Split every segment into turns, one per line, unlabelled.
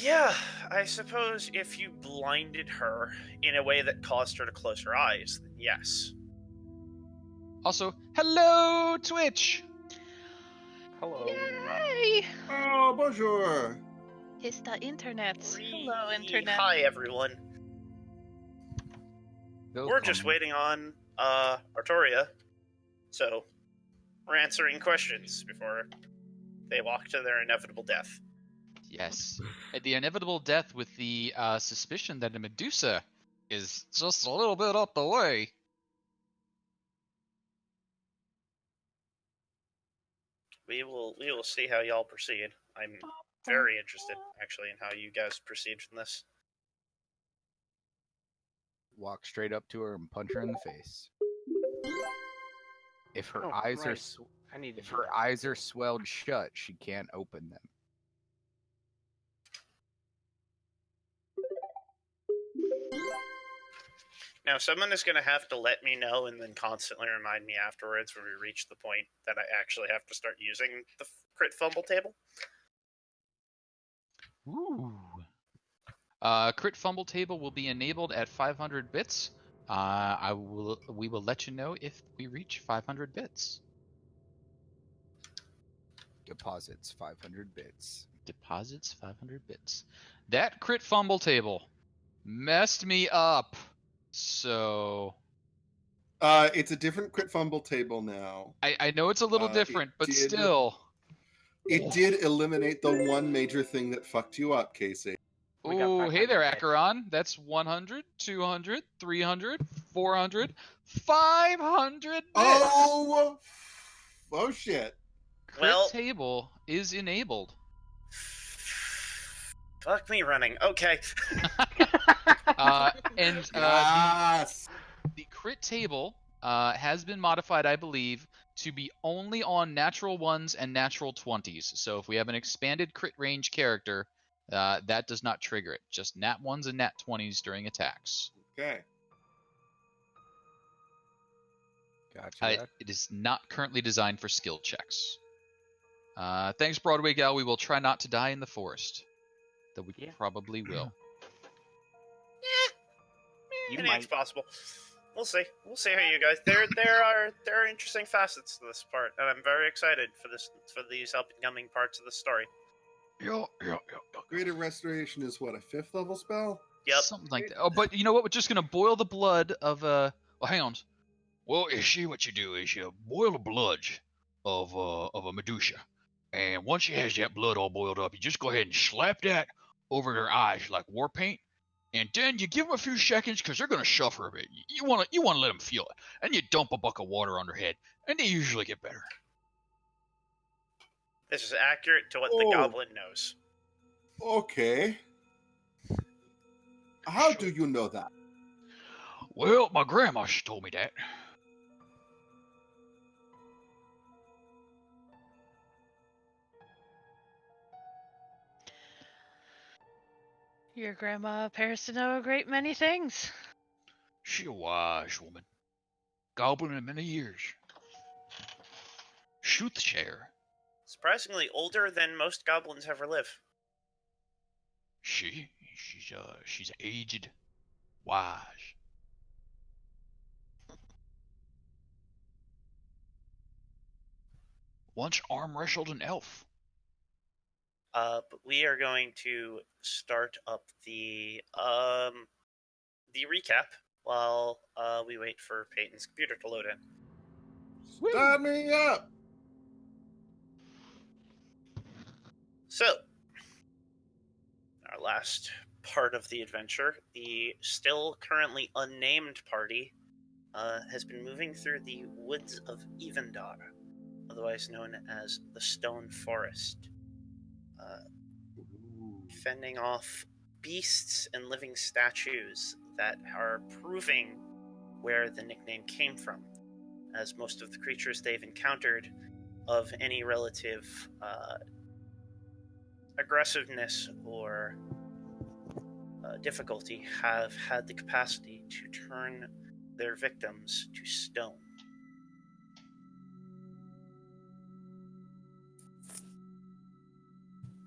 Yeah, I suppose if you blinded her in a way that caused her to close her eyes, then yes.
Also, hello, Twitch!
Hello.
Yay!
Oh, bonjour.
It's the internet. Hello, internet.
Hi, everyone. We're just waiting on Artoria, so we're answering questions before they walk to their inevitable death.
Yes. The inevitable death with the suspicion that a Medusa is just a little bit up the way.
We will see how y'all proceed. I'm very interested, actually, in how you guys proceed from this.
Walk straight up to her and punch her in the face. If her eyes are swelled shut, she can't open them.
Now, someone is going to have to let me know and then constantly remind me afterwards when we reach the point that I actually have to start using the crit fumble table.
Ooh. Crit fumble table will be enabled at 500 bits. We will let you know if we reach 500 bits.
Deposits 500 bits.
Deposits 500 bits. That crit fumble table messed me up. So
It's a different crit fumble table now.
I know it's a little different, but still.
It did eliminate the one major thing that fucked you up, Casey.
Ooh, hey there, Acheron. That's 100, 200, 300, 400, 500 bits.
Oh shit.
Crit table is enabled.
Fuck me running. Okay.
Yes.
The crit table has been modified, I believe, to be only on natural 1s and natural 20s. So if we have an expanded crit range character, that does not trigger it. Just nat 1s and nat 20s during attacks.
Okay.
Gotcha.
It is not currently designed for skill checks. Thanks, Broadway Gal. We will try not to die in the forest. Though we probably will.
It's possible. We'll see. We'll see how you guys. There are interesting facets to this part, and I'm very excited for these upcoming parts of the story.
Yeah.
Greater Restoration is what, a 5th level spell?
Yep.
Something like that. Oh, but you know what? We're just gonna boil the blood of Well, hang on. Well, you see what you do is you boil the blood of a Medusa, and once she has that blood all boiled up, you just go ahead and slap that over their eyes like war paint. And then you give them a few seconds because they're going to suffer a bit. You want to let them feel it. And you dump a bucket of water on their head. And they usually get better.
This is accurate to what the goblin knows.
Okay. How do you know that?
Well, my grandma told me that.
Your grandma appears to know a great many things.
She a wise woman. Goblin in many years. Soothsayer.
Surprisingly older than most goblins ever live.
She's aged, wise. Once arm wrestled an elf.
But we are going to start up the recap while we wait for Payton's computer to load in.
Start me up!
So, our last part of the adventure, the still currently unnamed party has been moving through the woods of Evendar, otherwise known as the Stone Forest. Fending off beasts and living statues that are proving where the nickname came from, as most of the creatures they've encountered of any relative aggressiveness or difficulty have had the capacity to turn their victims to stone.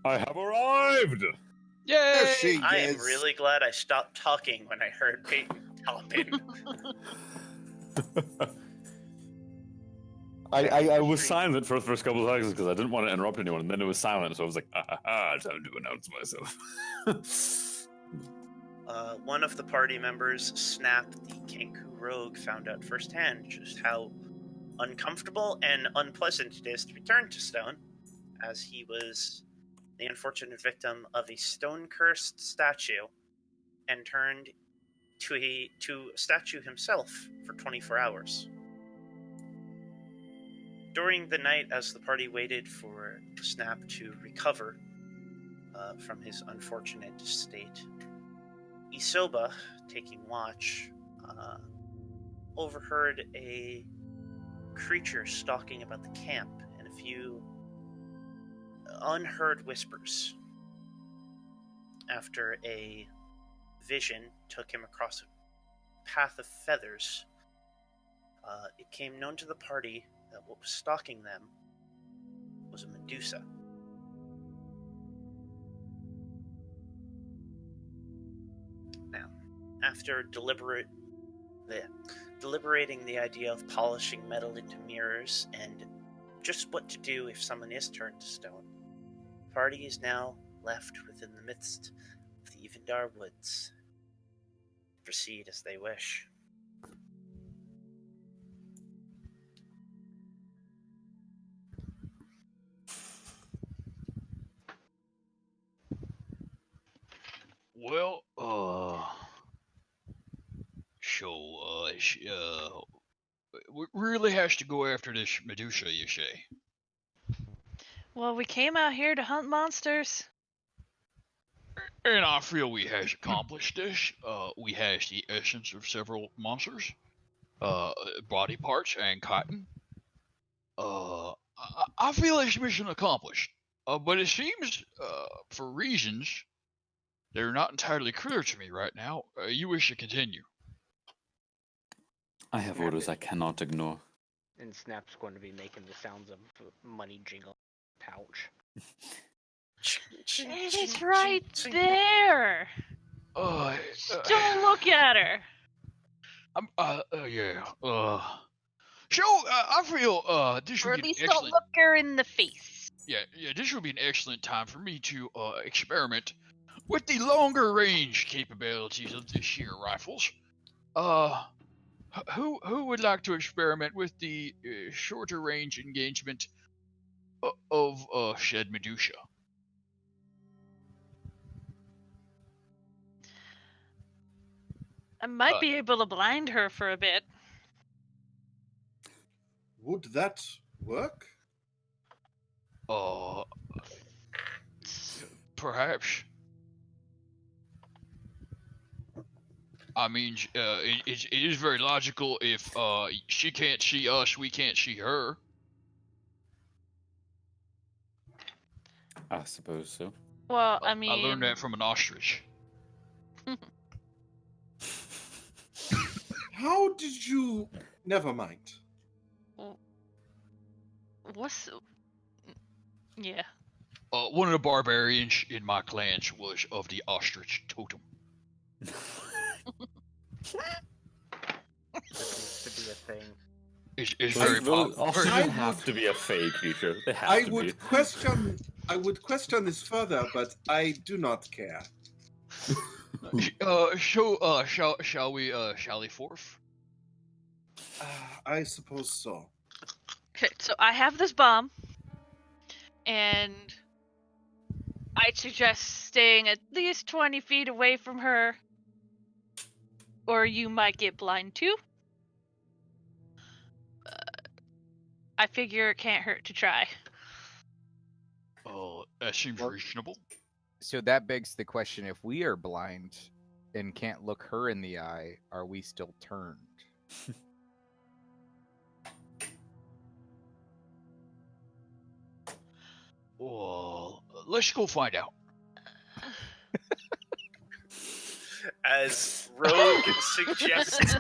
I have arrived!
Yay!
There she
I am
is.
really glad I stopped talking when I heard Payton hop in.
I was silent for the first couple of seconds because I didn't want to interrupt anyone, and then it was silent, so I was like, time to announce myself.
One of the party members, Snap, the Kenku rogue, found out firsthand just how uncomfortable and unpleasant it is to be turned to stone, as he was the unfortunate victim of a stone-cursed statue and turned to a statue himself for 24 hours. During the night, as the party waited for Snap to recover from his unfortunate state, Isoba, taking watch, overheard a creature stalking about the camp and a few unheard whispers. After a vision took him across a path of feathers, it came known to the party that what was stalking them was a Medusa. Now, after deliberating the idea of polishing metal into mirrors and just what to do if someone is turned to stone, the party is now left within the midst of the Evendar woods. Proceed as they wish.
Well, we really has to go after this Medusa, you say?
Well, we came out here to hunt monsters.
And I feel we has accomplished this. We has the essence of several monsters, body parts, and cotton. I feel this mission accomplished. But it seems, for reasons that are not entirely clear to me right now, you wish to continue.
I have orders I cannot ignore.
And Snap's going to be making the sounds of money jingle pouch.
It is right there. Don't look at her.
Yeah. I feel this
Or
would
at
be
least
an
don't
excellent.
look her in the face.
Yeah. This would be an excellent time for me to experiment with the longer range capabilities of the sheer rifles. Who would like to experiment with the shorter range engagement of said Medusa?
I might be able to blind her for a bit.
Would that work?
Perhaps. I mean, it is very logical if she can't see us, we can't see her.
I suppose so.
Well, I mean,
I learned that from an ostrich.
How did you... Never mind.
What's... Yeah.
One of the barbarians in my clans was of the ostrich totem.
This needs to be a thing.
It's very popular.
Ostriches have to be a fey creature. They have to be.
I would question this further, but I do not care.
Shall we sally forth?
I suppose so.
Okay, so I have this bomb, and I'd suggest staying at least 20 feet away from her, or you might get blind too. I figure it can't hurt to try.
Oh, that seems reasonable.
So that begs the question, if we are blind and can't look her in the eye, are we still turned?
Well, let's go find out.
As Rogue suggests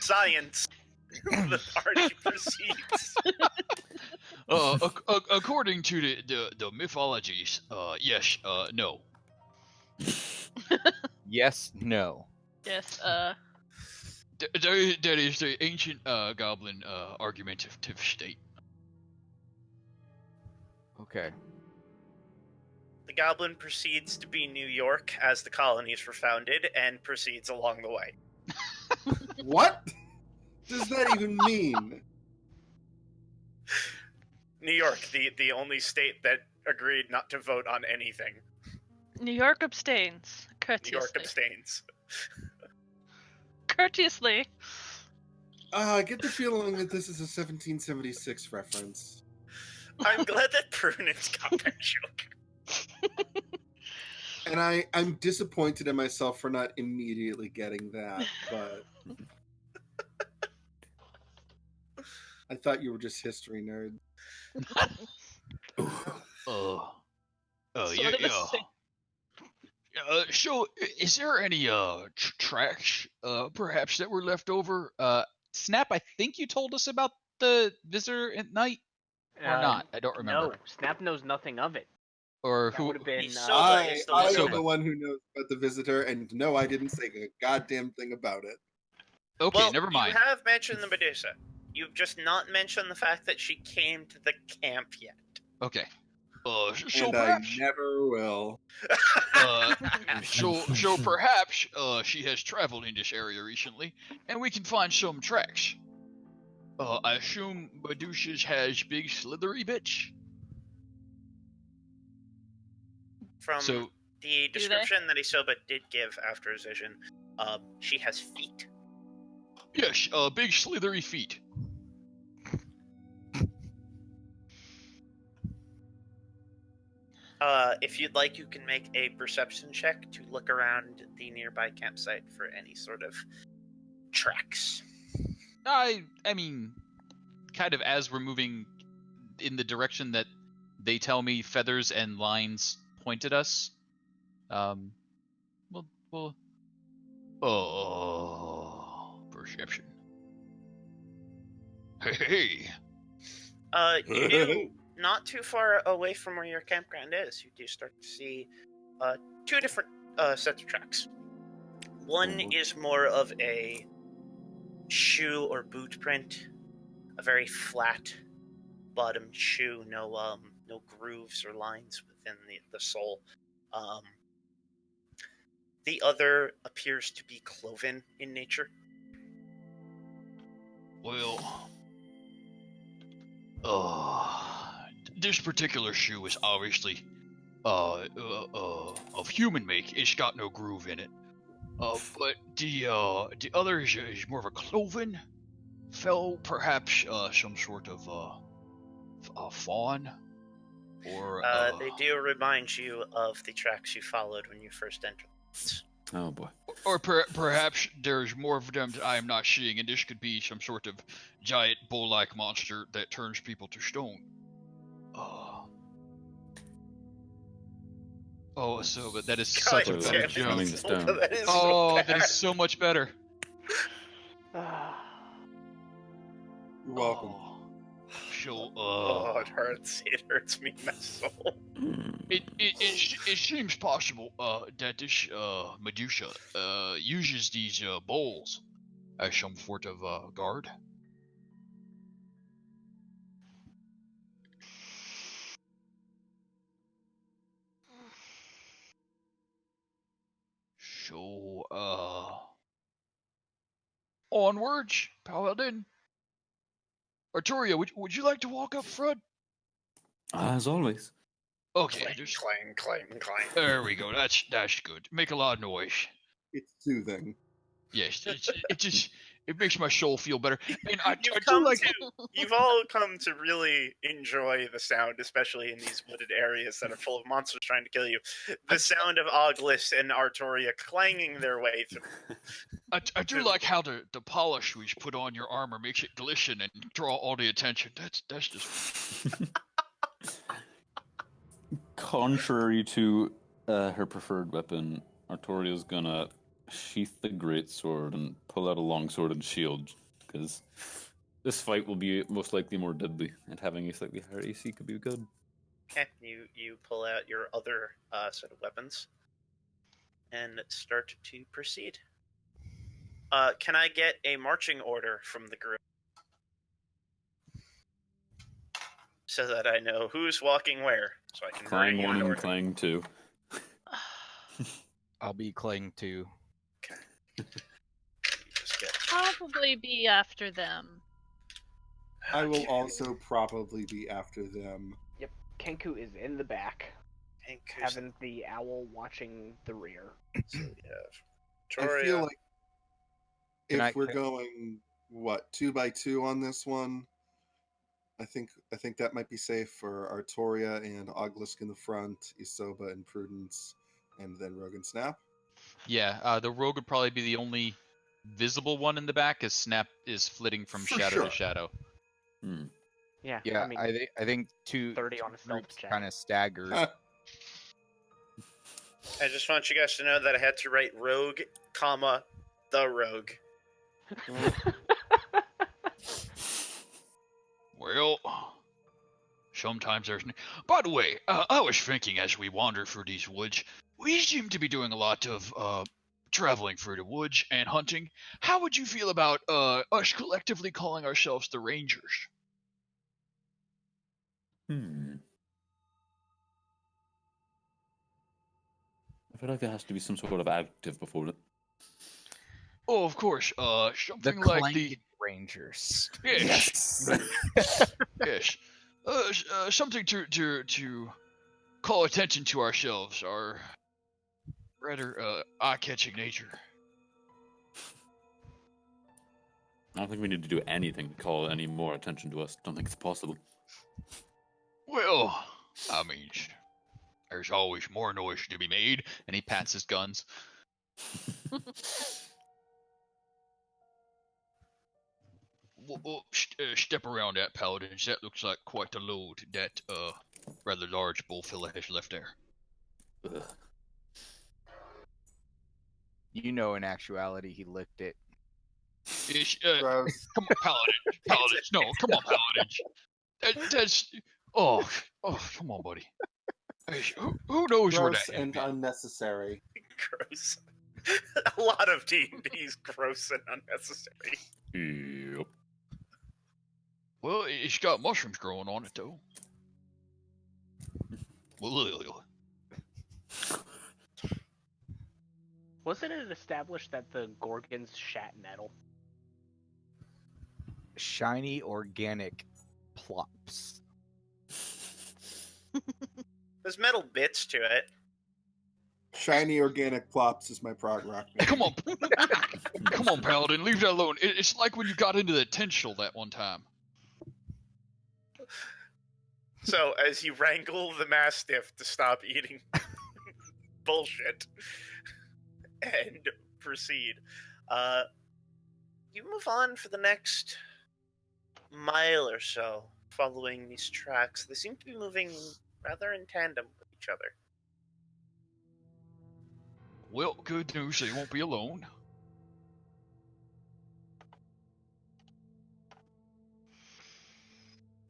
science, the party proceeds.
According to the mythologies, yes, no.
Yes, no.
Yes,
That is the ancient goblin argumentative state.
Okay.
The goblin proceeds to be New York as the colonies were founded and proceeds along the way.
What does that even mean?
New York, the only state that agreed not to vote on anything.
New York abstains.
New
Courteously.
York abstains.
Courteously.
I get the feeling that this is a 1776 reference.
I'm glad that Prudence got that joke.
And I'm disappointed in myself for not immediately getting that, but I thought you were just history nerd.
Sort of the same.
So, is there any tracks perhaps that were left over? Snap, I think you told us about the visitor at night, or not? I don't remember.
No, Snap knows nothing of it.
Or
That
who?
would have been.
Isoba
I
is the
am
Isoba.
the one who knows about the visitor, and no, I didn't say a goddamn thing about it.
Okay,
Well,
never mind.
You have mentioned the Medusa. You've just not mentioned the fact that she came to the camp yet.
Okay. So
And
perhaps,
I never will.
so perhaps, she has traveled in this area recently, and we can find some tracks. I assume Medusa's has big slithery bitch.
From
So,
the description that Isoba did give after his vision, she has feet.
yes, big slithery feet.
If you'd like, you can make a perception check to look around the nearby campsite for any sort of tracks.
I mean, kind of as we're moving in the direction that they tell me feathers and lines point at us. Perception. Hey.
You do, not too far away from where your campground is, you do start to see two different sets of tracks. One is more of a shoe or boot print, a very flat bottomed shoe, no grooves or lines within the sole. The other appears to be cloven in nature.
Well, this particular shoe is obviously of human make. It's got no groove in it. But the other is more of a cloven fell, perhaps some sort of fawn, or
They do remind you of the tracks you followed when you first entered.
Oh boy.
or perhaps there's more of them that I am not seeing, and this could be some sort of giant bull-like monster that turns people to stone. Oh, so but that is such a
God
better
damn it.
joke.
Turning to stone.
That is
Oh,
so
that is so much better.
You're welcome.
Oh. So,
Oh, it hurts. It hurts me in my soul.
it seems possible that this Medusa uses these bowls as some sort of guard. So, onwards, Paladin. Artoria, would you like to walk up front?
As always.
Okay,
Clang,
just
clang, clang, clang.
there we go. That's good. Make a lot of noise.
It's soothing.
Yes, it makes my soul feel better. And I do
You've all come to really enjoy the sound, especially in these wooded areas that are full of monsters trying to kill you. The sound of Oglis and Artoria clanging their way through.
I do like how the polish we put on your armor makes it glisten and draw all the attention. That's just
Contrary to her preferred weapon, Artoria's gonna sheath the greatsword and pull out a longsword and shield, because this fight will be most likely more deadly, and having a slightly higher AC could be good.
Okay, you pull out your other set of weapons. and start to proceed. Can I get a marching order from the group? So that I know who's walking where, so I can bring
Clang
you
1
in
and
order.
Clang 2.
I'll be Clang 2.
Just get
Probably be after them.
I will also probably be after them.
Yep, Kenku is in the back,
Anchors.
having the owl watching the rear.
So we have
I feel
Artoria.
like if we're going 2x2 on this one, I think that might be safe for Artoria and Oglisk in the front, Isoba and Prudence, and then Rogue and Snap.
Yeah, the rogue would probably be the only visible one in the back, as Snap is flitting from
For
shadow
sure.
to shadow.
Yeah,
Yeah,
I mean,
I think
30 on a stealth check.
kind of staggered.
I just want you guys to know that I had to write rogue, comma, the rogue.
Well, sometimes there's. By the way, I was thinking as we wander through these woods, we seem to be doing a lot of traveling through the woods and hunting. How would you feel about us collectively calling ourselves the Rangers?
I feel like there has to be some sort of adjective before it.
Oh, of course.
The
Something like the
Clang Rangers.
yes, yes. Something to call attention to ourselves, our rather eye-catching nature.
I don't think we need to do anything to call any more attention to us. Don't think it's possible.
Well, I mean, there's always more noise to be made, and he pats his guns. Well, step around that, Paladin. That looks like quite a load that rather large bull fella has left there.
Ugh.
You know, in actuality, he licked it.
Gross.
Come on, Paladin. Paladins. No, come on, Paladins. That's... Oh, come on, buddy. Hey, who knows where
Gross
that
and
is?
unnecessary.
Gross. A lot of D&D's gross and unnecessary.
Yep.
Well, it's got mushrooms growing on it, though.
Wasn't it established that the Gorgons shat metal?
Shiny organic plops.
There's metal bits to it.
Shiny organic plops is my prog rock.
Hey, come on. Come on, Paladin. Leave that alone. It's like when you got into the potential that one time.
So, as you wrangle the Mastiff to stop eating bullshit and proceed, you move on for the next mile or so, following these tracks. They seem to be moving rather in tandem with each other.
Well, good news, they won't be alone.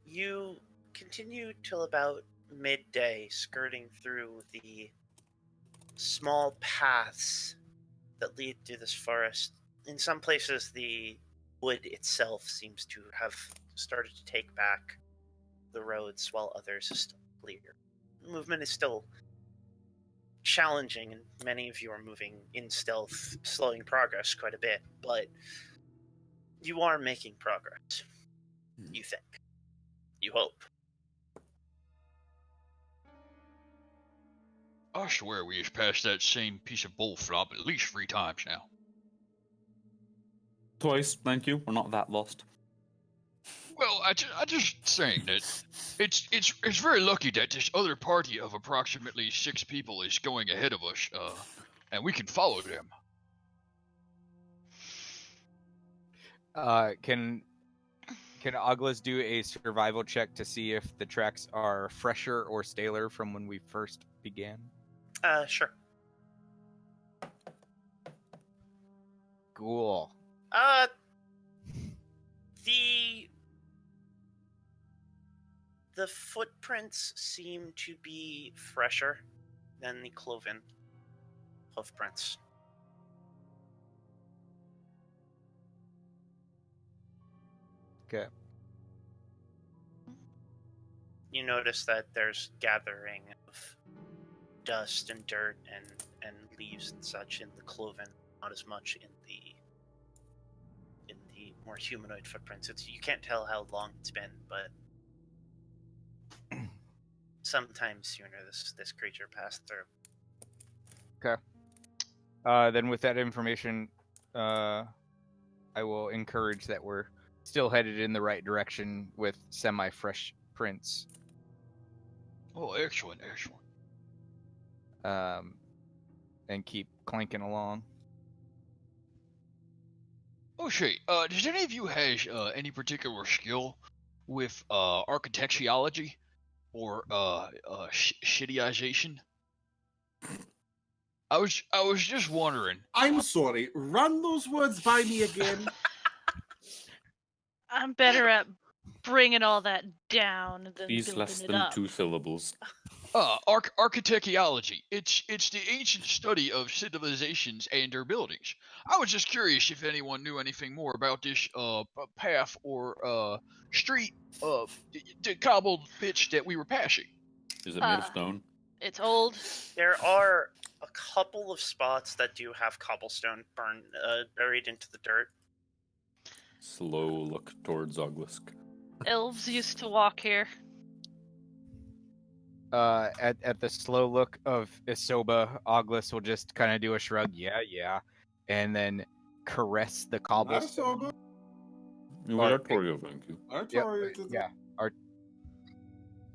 You continue till about midday, skirting through the small paths that lead through this forest. In some places, the wood itself seems to have started to take back the roads, while others are still clear. Movement is still challenging, and many of you are moving in stealth, slowing progress quite a bit, but you are making progress. You think. You hope.
I swear we just passed that same piece of bull flop at least 3 times now.
Twice, thank you. We're not that lost.
Well, I just saying that it's very lucky that this other party of approximately 6 people is going ahead of us, and we can follow them.
Can Oglas do a survival check to see if the tracks are fresher or staler from when we first began?
Sure.
Cool.
The footprints seem to be fresher than the cloven hoof prints.
Okay.
You notice that there's gathering of dust and dirt and leaves and such in the cloven, not as much in the more humanoid footprints. You can't tell how long it's been, but sometime sooner this creature passed through.
Okay. Then with that information, I will encourage that we're still headed in the right direction with semi-fresh prints.
Oh, excellent, excellent.
And keep clanking along.
Oh, shit. Does any of you have any particular skill with architecturology or shittyization? I was just wondering.
I'm sorry. Run those words by me again.
I'm better at bringing all that down than
These
building
less
it
than
up.
2 syllables.
Architecturology. It's the ancient study of civilizations and their buildings. I was just curious if anyone knew anything more about this path or street, the cobbled pitch that we were passing.
Is it made of stone?
It's old.
There are a couple of spots that do have cobblestone buried into the dirt.
Slow look towards Oglisk.
Elves used to walk here.
At the slow look of Isoba, Oglis will just kind of do a shrug, yeah, and then caress the cobblestone.
Isoba.
You were Artoria, thank you.
Artoria did that.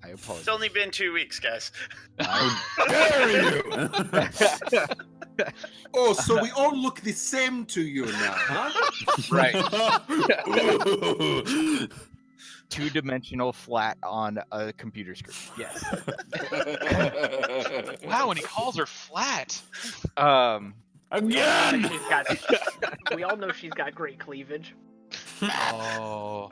I apologize.
It's only been 2 weeks, guys.
How dare you!
Oh, so we all look the same to you now, huh?
Right. 2-dimensional flat on a computer screen. Yes.
Wow, and he calls her flat.
Again!
We all know she's got great cleavage.
Oh.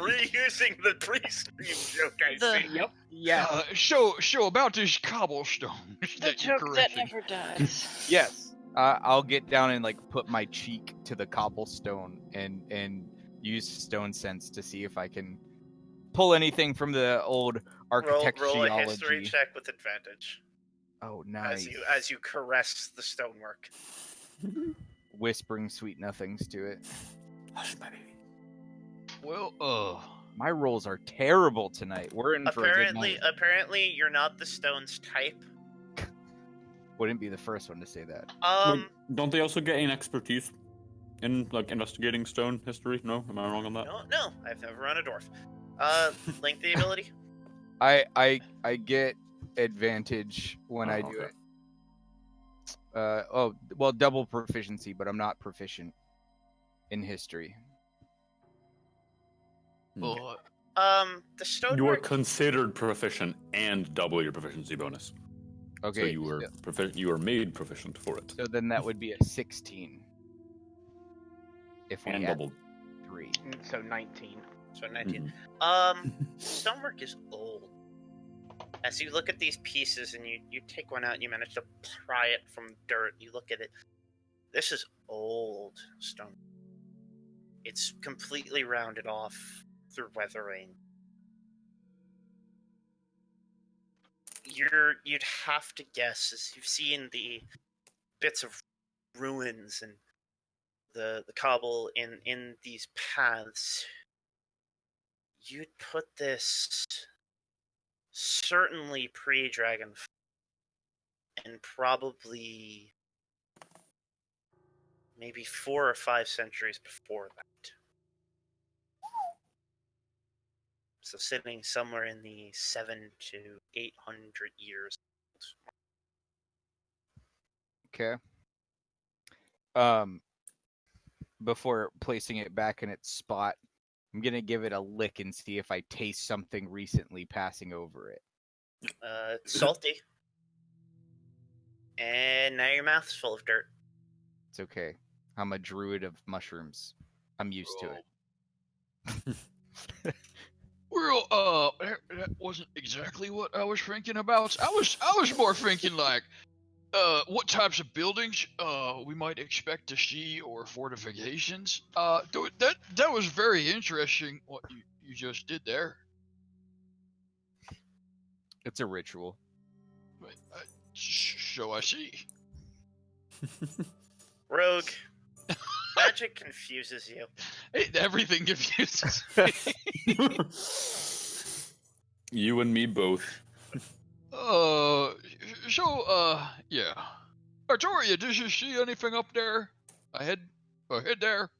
Reusing the pre-stream joke, I see.
Yep. Yeah.
So about this cobblestone
The
that you're
joke that
caressing.
never dies.
Yes. I'll get down and put my cheek to the cobblestone and use stone sense to see if I can pull anything from the old architecturology.
Roll a history check with advantage.
Oh, nice.
As you caress the stonework.
Whispering sweet nothings to it.
Hush, my baby.
Well,
My rolls are terrible tonight. We're in for a good night.
Apparently, you're not the stone's type.
Wouldn't be the first one to say that.
Wait, don't they also get an expertise in investigating stone history? No, am I wrong on that?
No, I've never run a dwarf. Lengthy ability.
I get advantage when I do it. Double proficiency, but I'm not proficient in history.
well,
The stonework.
You are considered proficient and double your proficiency bonus.
Okay.
So you were you were made proficient for it.
So then that would be a 16. If we
And
add
double.
3.
So 19.
So 19. Stonework is old. As you look at these pieces and you take one out and you manage to pry it from dirt, you look at it. This is old stone. It's completely rounded off through weathering. You'd have to guess, as you've seen the bits of ruins and the cobble in these paths, you'd put this certainly pre-dragon and probably maybe 4 or 5 centuries before that. So sitting somewhere in the 700 to 800 years.
Okay. Before placing it back in its spot, I'm gonna give it a lick and see if I taste something recently passing over it.
It's salty. And now your mouth's full of dirt.
It's okay. I'm a druid of mushrooms. I'm used to it.
Well, that wasn't exactly what I was thinking about. I was more thinking like, what types of buildings we might expect to see or fortifications. That was very interesting what you just did there.
It's a ritual.
So I see.
Rogue, magic confuses you.
Everything confuses me.
You and me both.
Yeah. Artoria, did you see anything up there? Ahead there?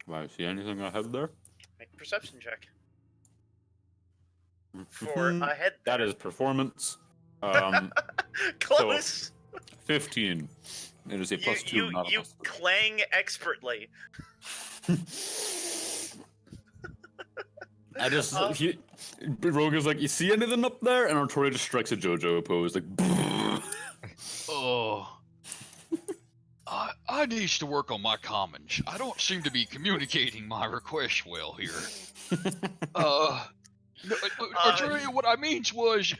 Do I see anything ahead there?
Make a perception check. For ahead.
That is performance.
Close.
So 15. It is a plus 2, not a
you
plus 3.
clang expertly.
I just Rogue is like, you see anything up there? And Artoria just strikes a JoJo pose, like.
Oh. I need to work on my commons. I don't seem to be communicating my request well here. Artoria, what I meant was,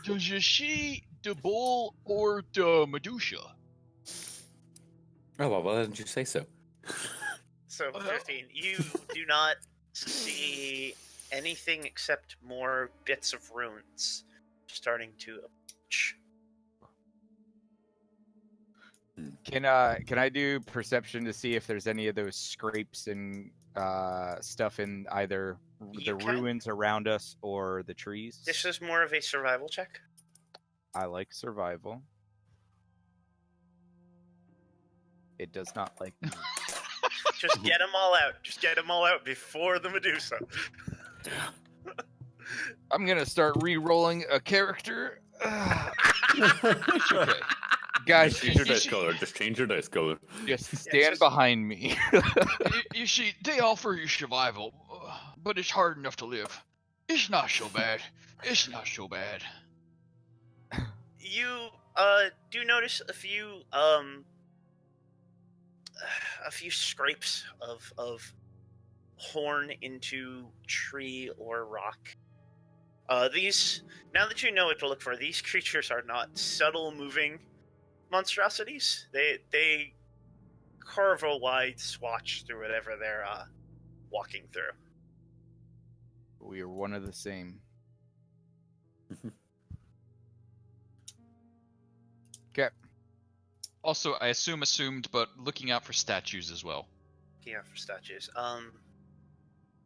does you see the bull or the Medusa?
Oh, well, why didn't you say so?
So, 15, you do not see anything except more bits of runes starting to approach.
Can I do perception to see if there's any of those scrapes and stuff in either the ruins around us or the trees?
This is more of a survival check.
I like survival. It does not like me.
Just get them all out. Just get them all out before the Medusa.
I'm gonna start re-rolling a character.
Okay.
Guys,
Change your dice color. Just change your dice color.
Just stand behind me.
you see, they offer you survival, but it's hard enough to live. It's not so bad. It's not so bad.
You do notice a few scrapes of horn into tree or rock. These, now that you know what to look for, these creatures are not subtle moving monstrosities. They carve a wide swatch through whatever they're walking through.
We are one of the same. Okay.
Also, I assumed, but looking out for statues as well.
Looking out for statues.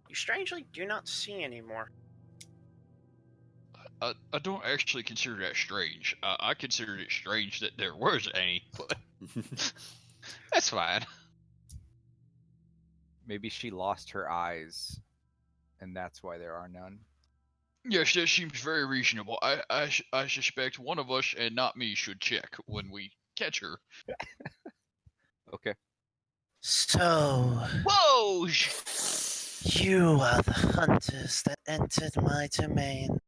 You strangely do not see any more.
I don't actually consider that strange. I considered it strange that there was any, but that's fine.
Maybe she lost her eyes, and that's why there are none.
Yes, that seems very reasonable. I suspect one of us, and not me, should check when we catch her.
Okay.
So...
Whoa!
You are the hunters that entered my domain.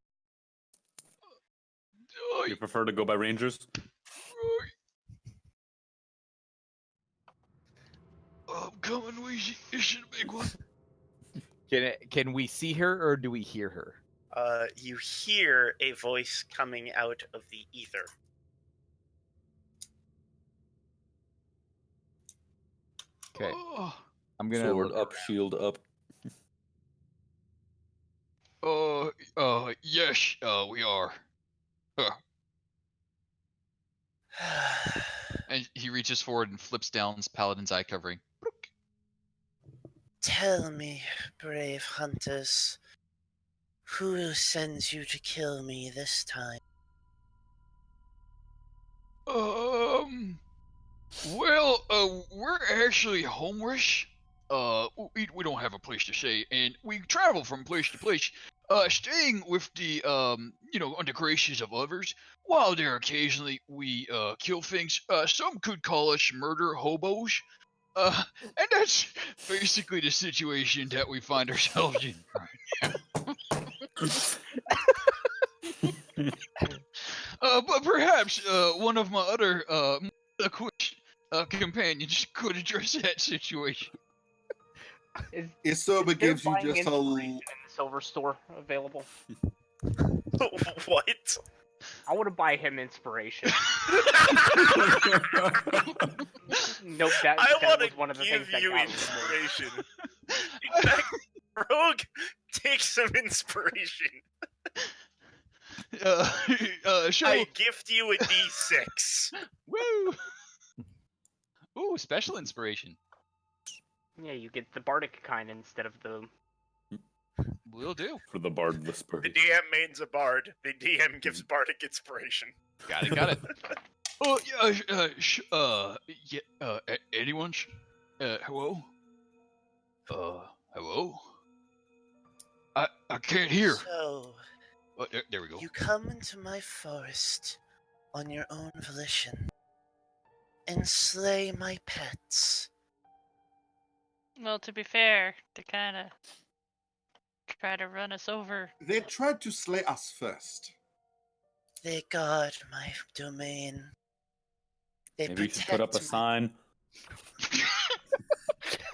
You prefer to go by rangers?
I'm coming, Weezy. It's a big one.
Can we see her, or do we hear her?
You hear a voice coming out of the ether.
Okay.
Oh.
I'm gonna
Sword up, shield up.
Yes, we are. And he reaches forward and flips down Paladin's eye covering.
Tell me, brave hunters, who sends you to kill me this time?
We're actually homeless. We don't have a place to stay, and we travel from place to place, staying with the, under graces of others, while there occasionally we, kill things. Some could call us murder hobos, and that's basically the situation that we find ourselves in right now. But perhaps, one of my other, companions could address that situation.
Isoba gives you just a
silver store available?
What?
I want to buy him inspiration. Nope, that was one of the things that
you
got
inspiration. In fact, Rogue, take some inspiration.
Show.
I gift you a D6.
Woo! Ooh, special inspiration.
Yeah, you get the bardic kind instead of the...
Will do.
For the bard whisper.
The DM main's a bard. The DM gives bardic inspiration.
Got it. Oh, yeah, anyone? Hello? Hello? I can't hear.
So,
Oh, there we go.
you come into my forest on your own volition and slay my pets.
Well, to be fair, they kind of try to run us over.
They tried to slay us first.
They guard my domain. They
Maybe you should put up a sign.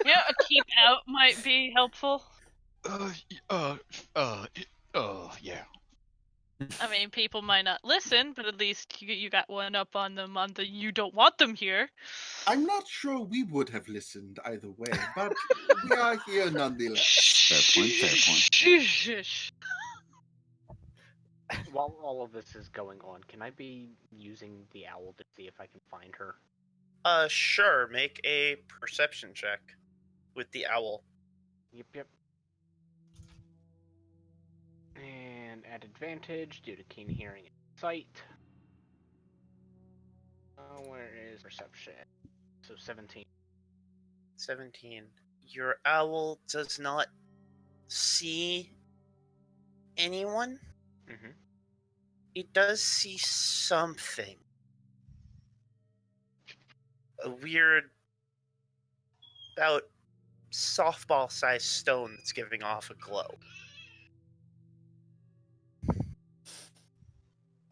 Yeah, a keep out might be helpful.
Yeah.
I mean, people might not listen, but at least you got one up on them on the you don't want them here.
I'm not sure we would have listened either way, but we are here nonetheless.
Fair point.
Shush.
While all of this is going on, can I be using the owl to see if I can find her?
Sure. Make a perception check with the owl.
Yep. And at advantage due to keen hearing and sight. Where is perception? So 17.
17. Your owl does not see anyone.
Mm-hmm.
It does see something. A weird, about softball-sized stone that's giving off a glow.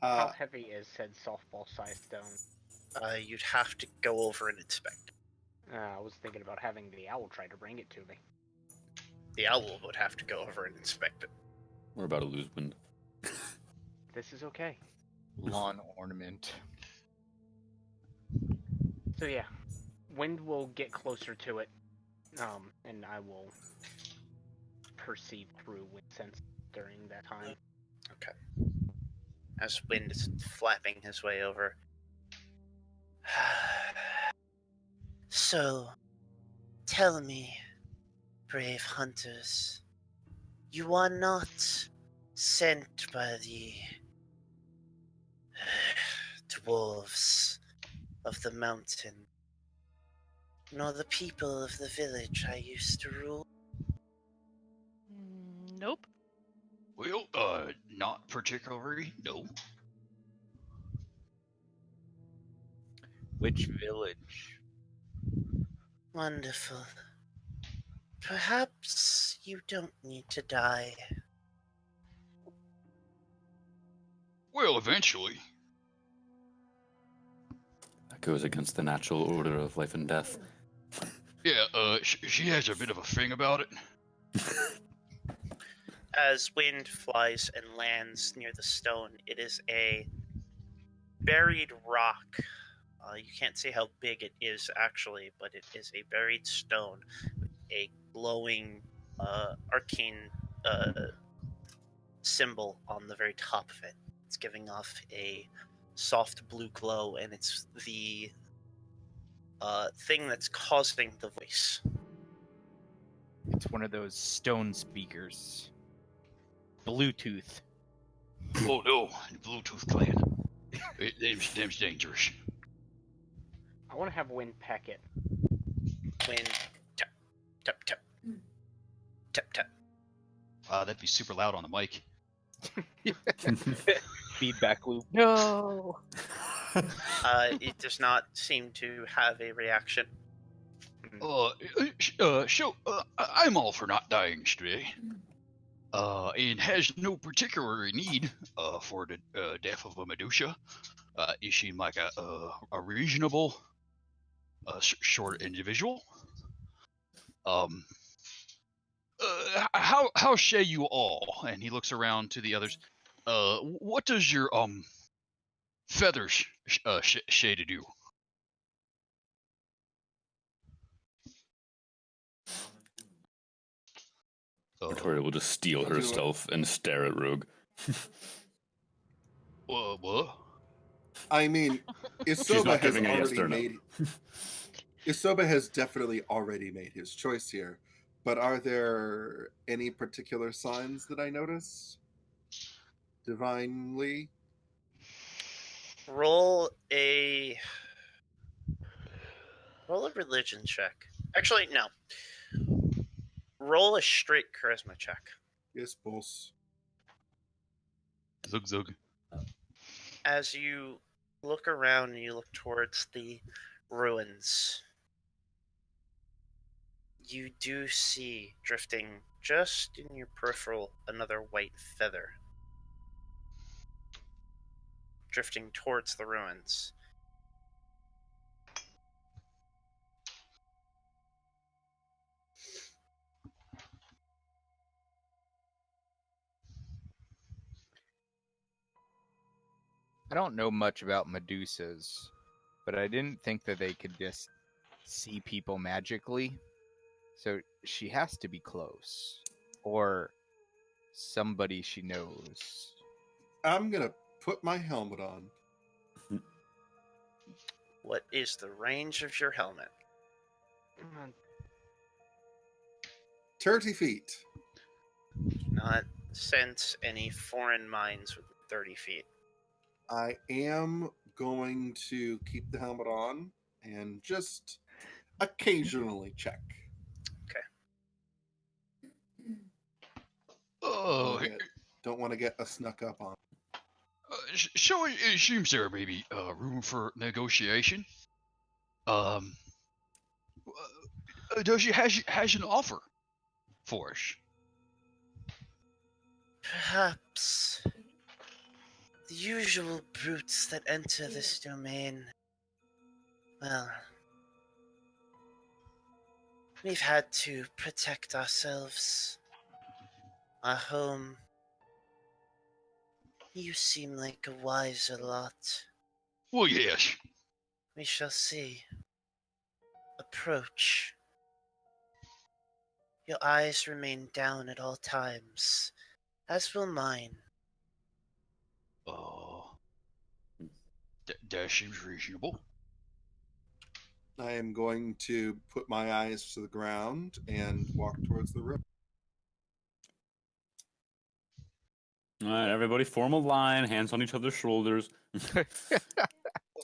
How heavy is said softball-sized stone?
You'd have to go over and inspect.
I was thinking about having the owl try to bring it to me.
The owl would have to go over and inspect it.
We're about to lose wind.
This is okay.
Lawn ornament.
So yeah, wind will get closer to it, and I will perceive through wind sense during that time.
Okay. As wind is flapping his way over. So, tell me, brave hunters, you are not sent by the dwarves of the mountain, nor the people of the village I used to rule?
Nope.
Well, not particularly, no.
Which village?
Wonderful. Perhaps you don't need to die.
Well, eventually.
That goes against the natural order of life and death.
Yeah, she has a bit of a thing about it.
As wind flies and lands near the stone, it is a buried rock. You can't see how big it is actually, but it is a buried stone with a glowing arcane symbol on the very top of it. It's giving off a soft blue glow, and it's the thing that's causing the voice.
It's one of those stone speakers. Bluetooth.
Oh no, Bluetooth clan. Them's dangerous.
I want to have wind peck it.
Wind tap, tap, tap, tap, tap.
That'd be super loud on the mic.
Feedback loop. No.
It does not seem to have a reaction.
I'm all for not dying today. And has no particular need for the death of a Medusa. It seemed like a reasonable, short individual. how say you all? And he looks around to the others. What does your feathers say to do?
Artoria will just steal her stealth and stare at Rogue.
What?
I mean, Isoba has already
no.
made. Isoba has definitely already made his choice here, but are there any particular signs that I notice? Divinely?
Roll a religion check. Actually, no. Roll a straight charisma check.
Yes, boss.
Zug zug.
As you look around and you look towards the ruins, you do see drifting just in your peripheral another white feather. Drifting towards the ruins.
I don't know much about Medusas, but I didn't think that they could just see people magically. So she has to be close. Or somebody she knows.
I'm gonna put my helmet on.
What is the range of your helmet?
30 feet.
Do not sense any foreign minds within 30 feet.
I am going to keep the helmet on and just occasionally check.
Oh,
Don't want to get a snuck up on.
So it seems there may be room for negotiation. Does she has an offer for us?
Perhaps the usual brutes that enter this domain, well, we've had to protect ourselves, our home. You seem like a wiser lot.
Well, yes.
We shall see. Approach. Your eyes remain down at all times, as will mine.
That seems reasonable.
I am going to put my eyes to the ground and walk towards the room.
All right, everybody form a line, hands on each other's shoulders.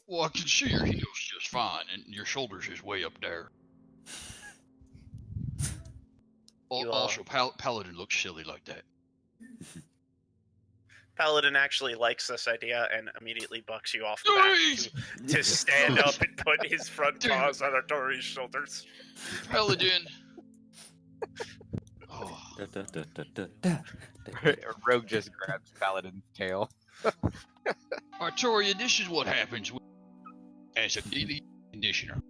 Well, I can see your heels just fine, and your shoulders is way up there. Also, Paladin looks silly like that.
Paladin actually likes this idea and immediately bucks you off the back to stand up and put his front paws on Artoria's shoulders.
Paladin.
Rogue just grabs Paladin's tail.
Artoria, this is what happens as a daily conditioner.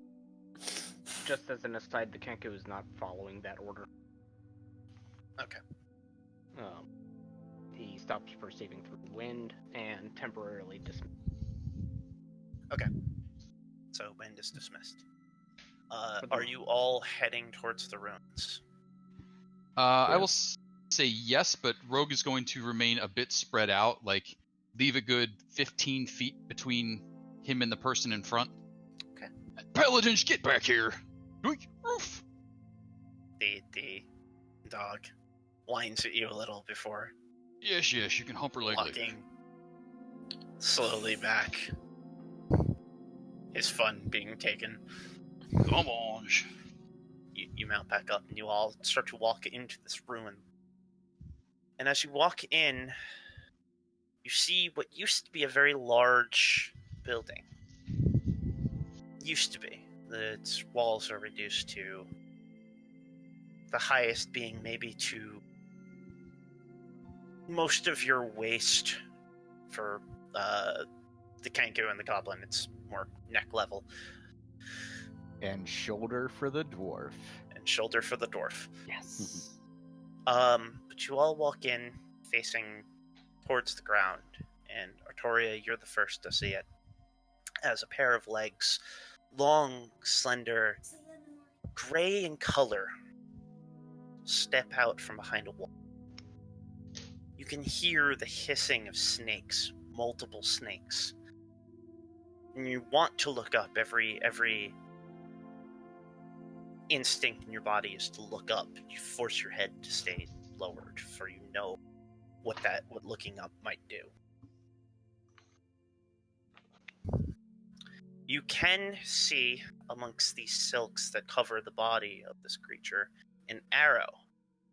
Just as an aside, the Kenku is not following that order.
Okay.
He stops perceiving through the wind and temporarily dismisses.
Okay. So wind is dismissed. Are you all heading towards the ruins?
I will say yes, but Rogue is going to remain a bit spread out, like leave a good 15 feet between him and the person in front.
Okay.
Paladins, get back here! Roof!
The dog whines at you a little before
Yes, you can hump her leg
walking
later.
Slowly back. His fun being taken.
Come on.
You mount back up and you all start to walk into this ruin. And as you walk in, you see what used to be a very large building. Used to be. Its walls are reduced to the highest being maybe to most of your waist for the Kenku and the Goblin. It's more neck level.
And shoulder for the dwarf.
And shoulder for the dwarf.
Yes.
But you all walk in facing towards the ground, and Artoria, you're the first to see it. As a pair of legs, long, slender, gray in color, step out from behind a wall. You can hear the hissing of snakes, multiple snakes. And you want to look up. Every instinct in your body is to look up. You force your head to stay lowered, for you know what looking up might do. You can see amongst these silks that cover the body of this creature an arrow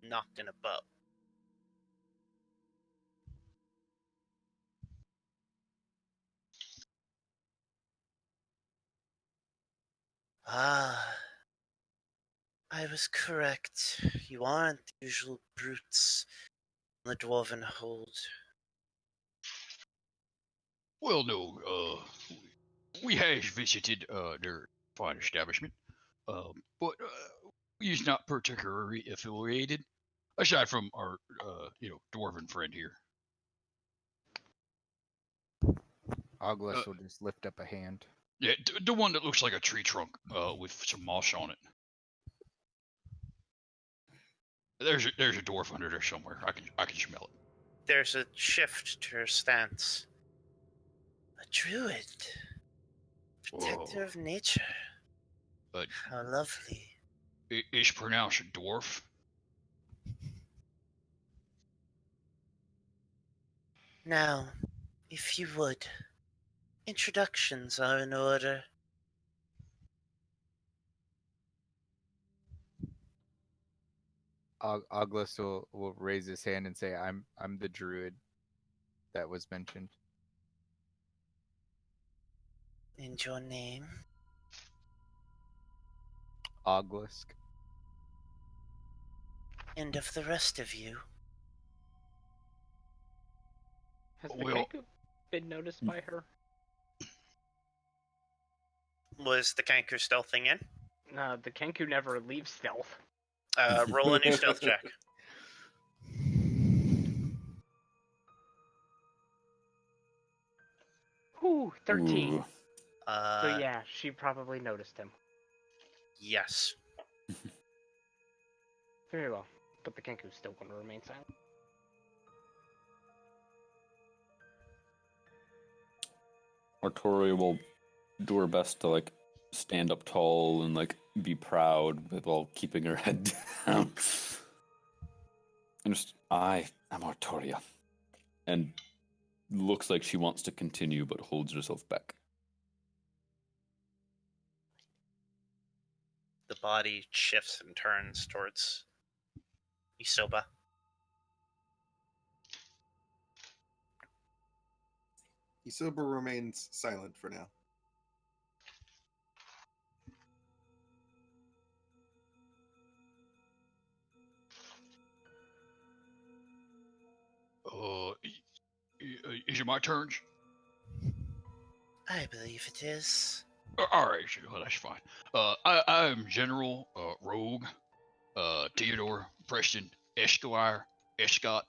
nocked in a bow. Ah, I was correct. You aren't the usual brutes in the Dwarven hold.
Well, no, we have visited their fine establishment, but he's not particularly affiliated, aside from our, dwarven friend here.
August will just lift up a hand.
Yeah, the one that looks like a tree trunk with some moss on it. There's a dwarf under there somewhere. I can smell it.
There's a shift to her stance. A druid. Protector of nature. How lovely.
It's pronounced dwarf.
Now, if you would, introductions are in order.
August will raise his hand and say, I'm the druid that was mentioned.
And your name?
August.
And of the rest of you?
Has the Kenku been noticed by her?
Was the Kenku stealthing in?
No, the Kenku never leaves stealth.
Roll a new stealth check.
Ooh, 13.
Ooh.
So yeah, she probably noticed him.
Yes.
Very well. But the Kenku's still going to remain silent.
Artoria will do her best to stand up tall and be proud, but while keeping her head down. And just, I am Artoria, and looks like she wants to continue, but holds herself back.
The body shifts and turns towards Isoba.
Isoba remains silent for now.
Is it my turn?
I believe it is.
Alright, well, that's fine. I am General Rogue Theodore Preston Esquire Escott.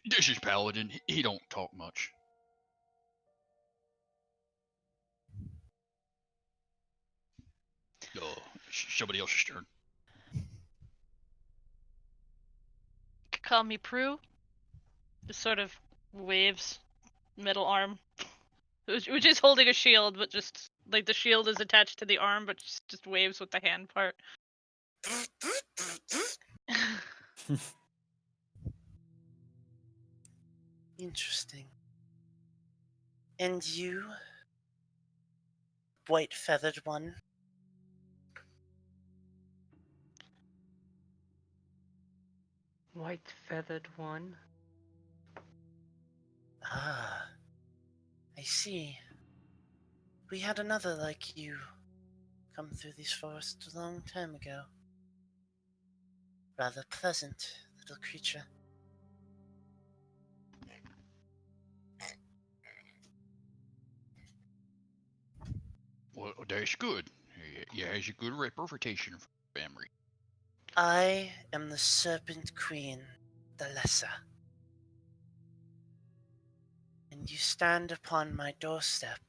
This is Paladin. He don't talk much. Somebody else's turn.
Call me Prue. Just sort of waves middle arm, which is holding a shield, but just the shield is attached to the arm, but just waves with the hand part.
Interesting. And you, white feathered one?
White feathered one?
Ah, I see. We had another like you come through these forests a long time ago. Rather pleasant little creature.
Well, that's good. He has a good reputation,
I am the Serpent Queen, Dalessa. And you stand upon my doorstep.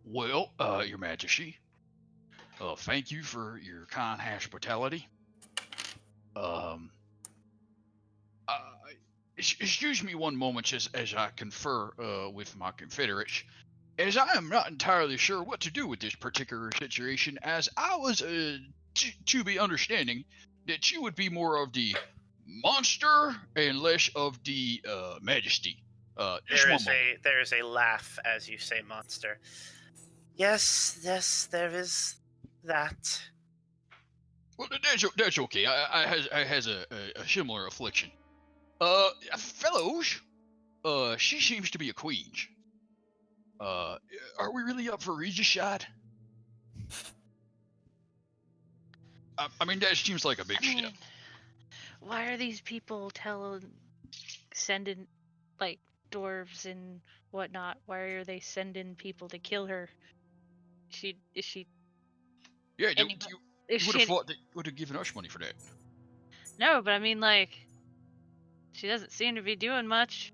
Well, Your Majesty, thank you for your kind hospitality. Uh, excuse me one moment as I confer with my confederates, as I am not entirely sure what to do with this particular situation, as I was to be understanding that you would be more of the monster and less of the majesty.
There is a laugh as you say monster. Yes, there is that.
Well, that's okay. I has a similar affliction. Fellows, she seems to be a queen. Are we really up for regicide? I mean, that seems like a big step.
Why are these people sending, like, dwarves and whatnot? Why are they sending people to kill her? Is she?
Yeah, you would have thought they would have given us money for that.
No, but I mean, like, she doesn't seem to be doing much.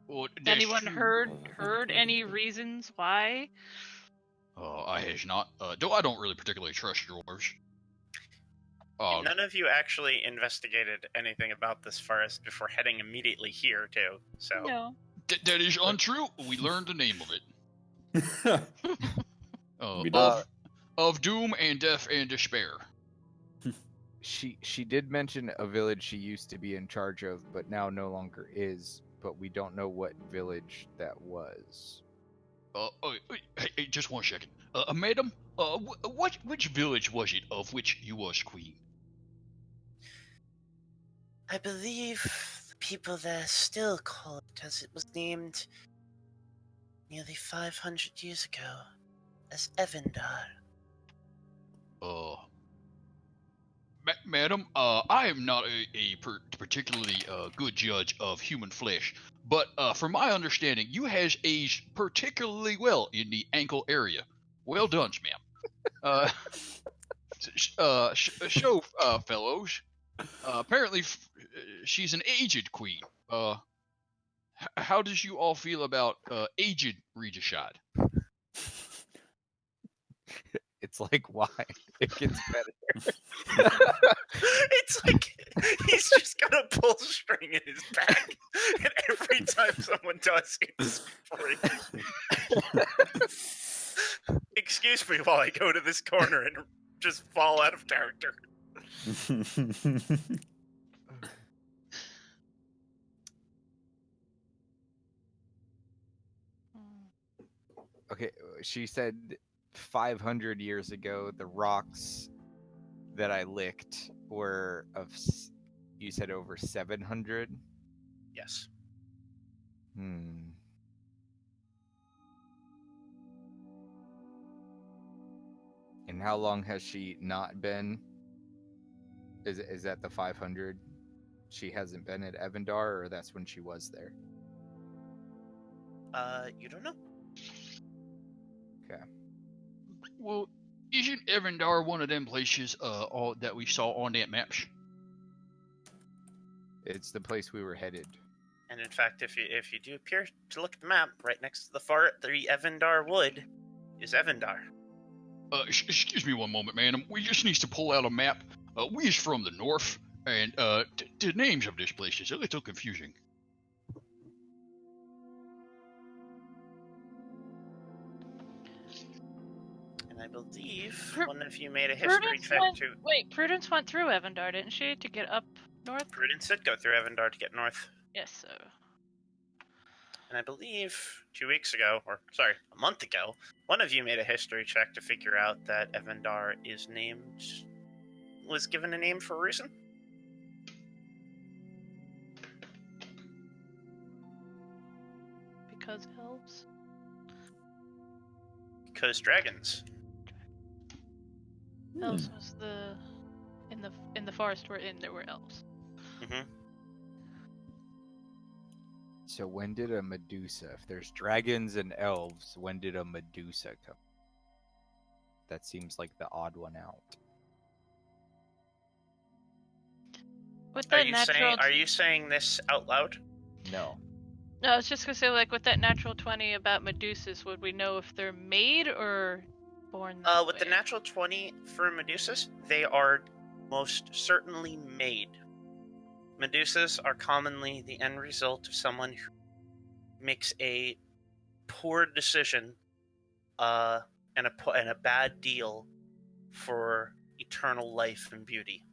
Well,
anyone heard any reasons why?
I has not. Though I don't really particularly trust dwarves.
None of you actually investigated anything about this forest before heading immediately here, too. So
no,
that is untrue. We learned the name of it. Of doom and death and despair.
She did mention a village she used to be in charge of, but now no longer is. But we don't know what village that was.
Hey, just 1 second. Madam, which village was it of which you was queen?
I believe the people there still call it as it was named nearly 500 years ago, as Evendar.
Madam, I am not a particularly good judge of human flesh, but from my understanding, you has aged particularly well in the ankle area. Well done, ma'am. Show, fellows. Apparently, she's an aged queen. How does you all feel about aged regicide?
It's like, why? It gets better.
It's like he's just got a pull string in his back, and every time someone does, it's free. Excuse me while I go to this corner and just fall out of character.
Okay, she said 500 years ago, the rocks that I licked were you said over 700?
Yes.
And how long has she not been? Is that the 500? She hasn't been at Evendar, or that's when she was there?
You don't know.
Okay.
Well, isn't Evendar one of them places all that we saw on that map?
It's the place we were headed.
And in fact, if you do appear to look at the map, right next to the Evendar Wood is Evendar.
Excuse me one moment, man. We just need to pull out a map. We is from the north, and the names of this place is a little confusing.
And I believe one of you made a history check to...
Wait, Prudence went through Evendar, didn't she, to get up north?
Prudence did go through Evendar to get north.
Yes, so...
And I believe a month ago, one of you made a history check to figure out that Evendar was given a name for a reason.
Because elves?
Because dragons.
Elves was in the forest we're in, there were elves.
Mm-hmm.
So when did a Medusa? If there's dragons and elves, when did a Medusa come? That seems like the odd one out.
With that
Are you saying this out loud?
No.
No, I was just gonna say, like, with that natural 20 about Medusas, would we know if they're made or born that
With
way?
the natural 20 for Medusas, they are most certainly made. Medusas are commonly the end result of someone who makes a poor decision and a bad deal for eternal life and beauty.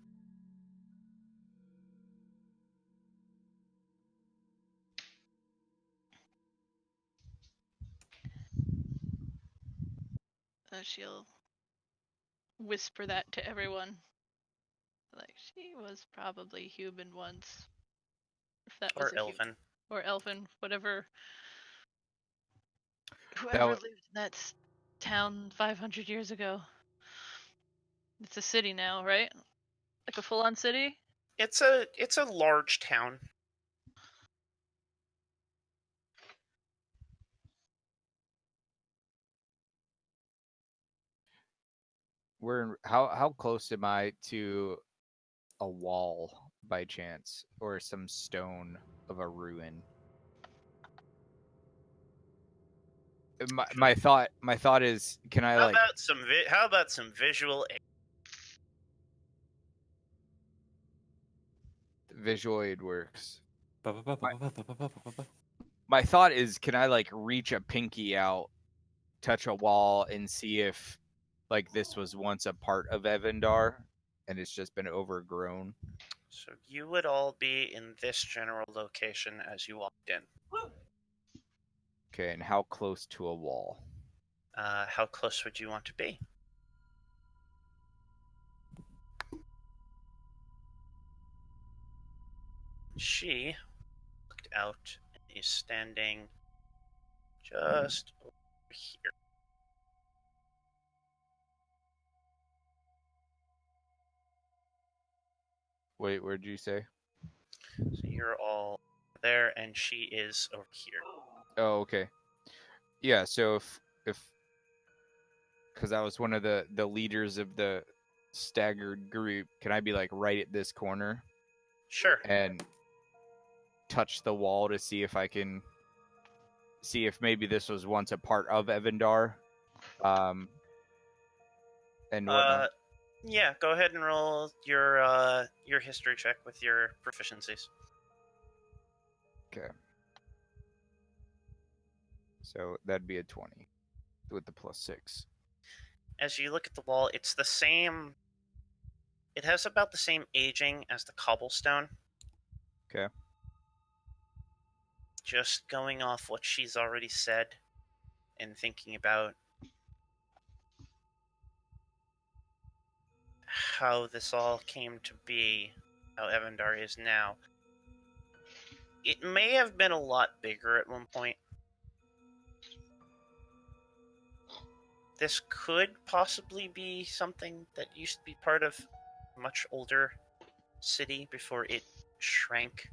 She'll whisper that to everyone. Like, she was probably human once. If that was
Or elven.
Or elven, whatever. Whoever lived in that town 500 years ago. It's a city now, right? Like a full-on city?
It's a large town.
How close am I to a wall by chance, or some stone of a ruin? My thought is, can I
How about some visual aid?
Visual aid works. My thought is, can I like reach a pinky out, touch a wall, and see if like this was once a part of Evandar and it's just been overgrown?
So you would all be in this general location as you walked in.
Okay, and how close to a wall?
How close would you want to be? She looked out and is standing just over here.
Wait, where'd you say?
So you're all there, and she is over here.
Oh, okay. Yeah, so if because I was one of the leaders of the staggered group, can I be like right at this corner?
Sure.
And touch the wall to see if I can see if maybe this was once a part of Evandar, and whatnot.
Yeah, go ahead and roll your history check with your proficiencies.
Okay. So that'd be a 20 with the +6.
As you look at the wall, it's the same. It has about the same aging as the cobblestone.
Okay.
Just going off what she's already said and thinking about how this all came to be, how Evandar is now. It may have been a lot bigger at one point. This could possibly be something that used to be part of a much older city before it shrank.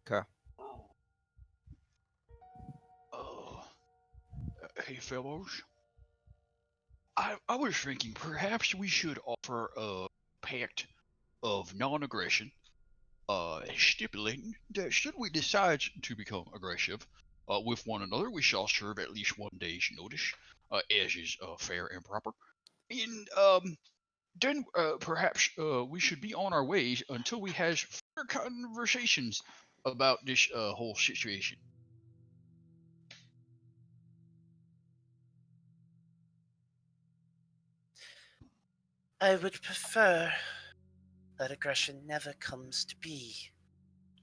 Okay.
Hey, fellows. I was thinking perhaps we should offer a pact of non-aggression, stipulating that should we decide to become aggressive with one another, we shall serve at least 1 day's notice, as is fair and proper. And then perhaps we should be on our way until we have further conversations about this whole situation.
I would prefer that aggression never comes to be.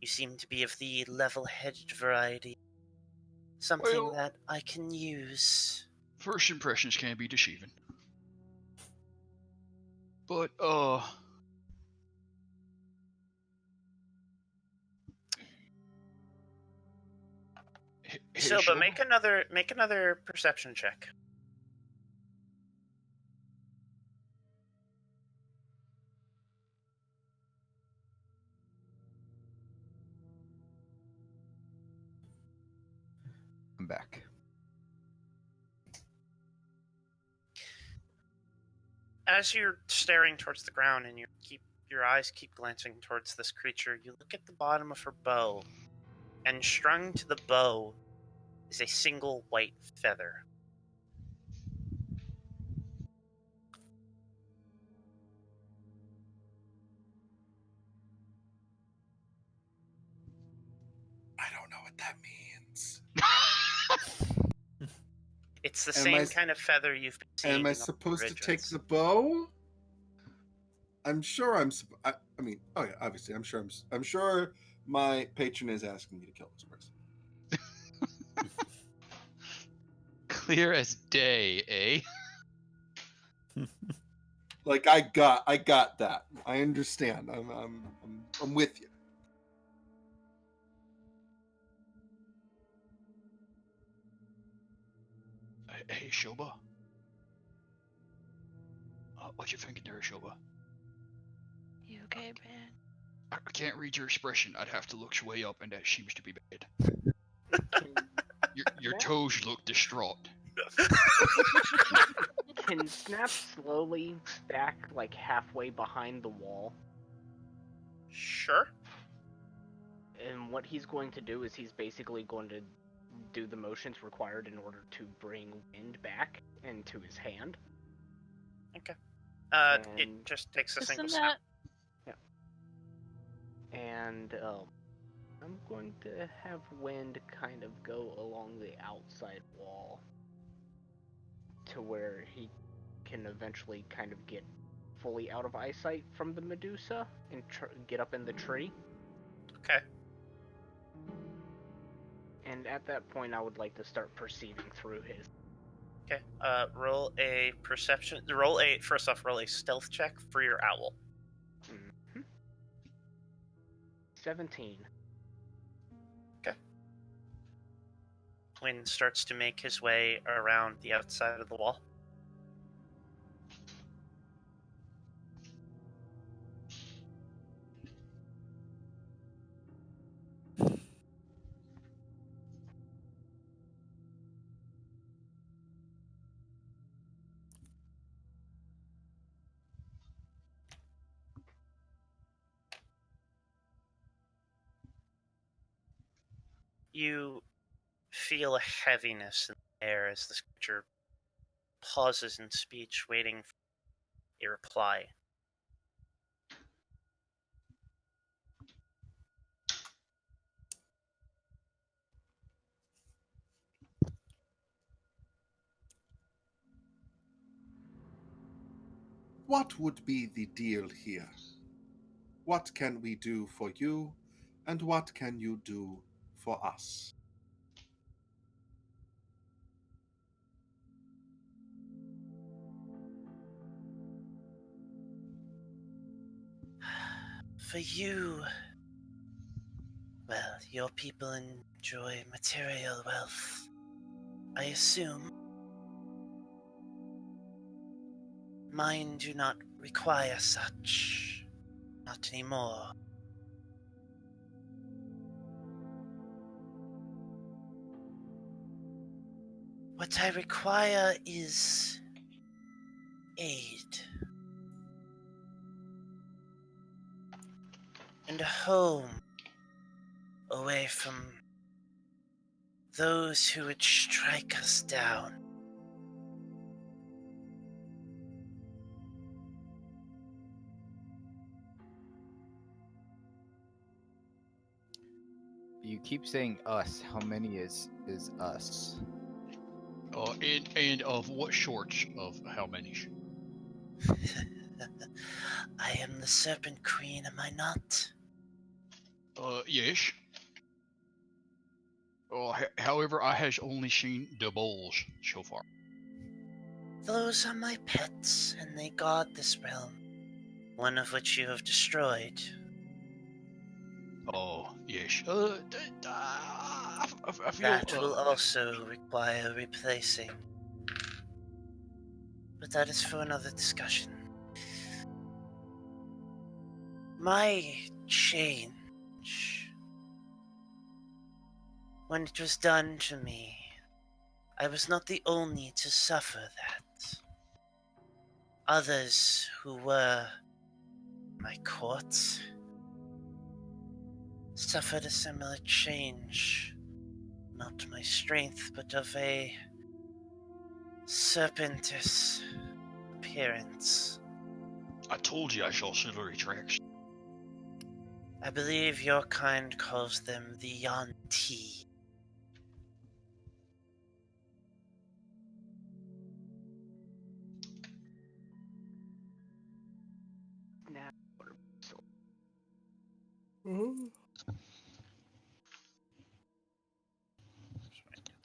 You seem to be of the level-headed variety. Something that I can use.
First impressions can be deceiving. But,
Isoba, make another perception check.
I'm back.
As you're staring towards the ground and your eyes keep glancing towards this creature, you look at the bottom of her bow, and strung to the bow is a single white feather.
I don't know what that means.
It's the same kind of feather you've been seeing.
Am I supposed to take the bow? I'm sure I mean, oh yeah, obviously, I'm sure my patron is asking me to kill this person.
Clear as day, eh?
Like I got that. I understand. I'm with you.
Hey, Isoba. What you thinking there, Isoba?
You okay, man?
I can't read your expression. I'd have to look way up, and that seems to be bad. Your toes look distraught.
Can Snap slowly back like halfway behind the wall?
Sure.
And what he's going to do is he's basically going to do the motions required in order to bring wind back into his hand.
Okay. It just takes a single
Isn't
snap.
that...
Yeah. And I'm going to have wind kind of go along the outside wall to where he can eventually kind of get fully out of eyesight from the Medusa and get up in the tree.
Okay.
And at that point, I would like to start perceiving through his.
Okay. Roll a perception. First off, roll a stealth check for your owl.
17.
Okay. Wind starts to make his way around the outside of the wall. You feel a heaviness in the air as this creature pauses in speech, waiting for a reply.
What would be the deal here? What can we do for you, and what can you do for us?
For you, well, your people enjoy material wealth, I assume. Mine do not require such. Not anymore. What I require is aid. And a home away from those who would strike us down.
You keep saying us. How many is us?
And of what sorts of how many?
I am the Serpent Queen, am I not?
Yes. However, I has only seen the bowls so far.
Those are my pets, and they guard this realm, one of which you have destroyed.
Oh, yes. I feel,
That will also require replacing. But that is for another discussion. My change, when it was done to me, I was not the only to suffer that. Others who were my court suffered a similar change. Not my strength, but of a serpentous appearance.
I told you I saw silvery tracks.
I believe your kind calls them the Yanti.
Now,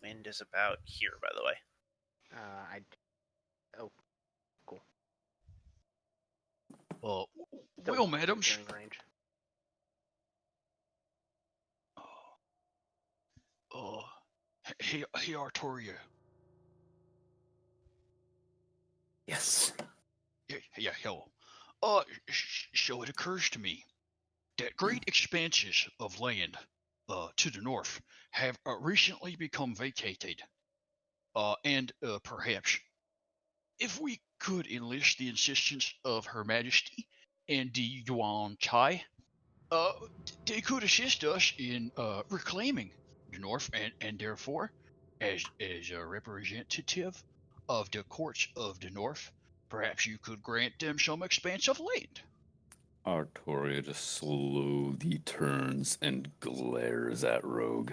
Wind is about here, by the way.
I. Oh, cool.
Well,
Still
madam.
hearing range.
Hey, Artoria.
Yes.
Yeah, hell. So it occurs to me that great expanses of land, to the north have recently become vacated. And perhaps, if we could enlist the assistance of Her Majesty and the Yuan Chai, they could assist us in reclaiming the north, and therefore, as a representative of the courts of the north, perhaps you could grant them some expanse of land.
Artoria just slowly turns and glares at Rogue.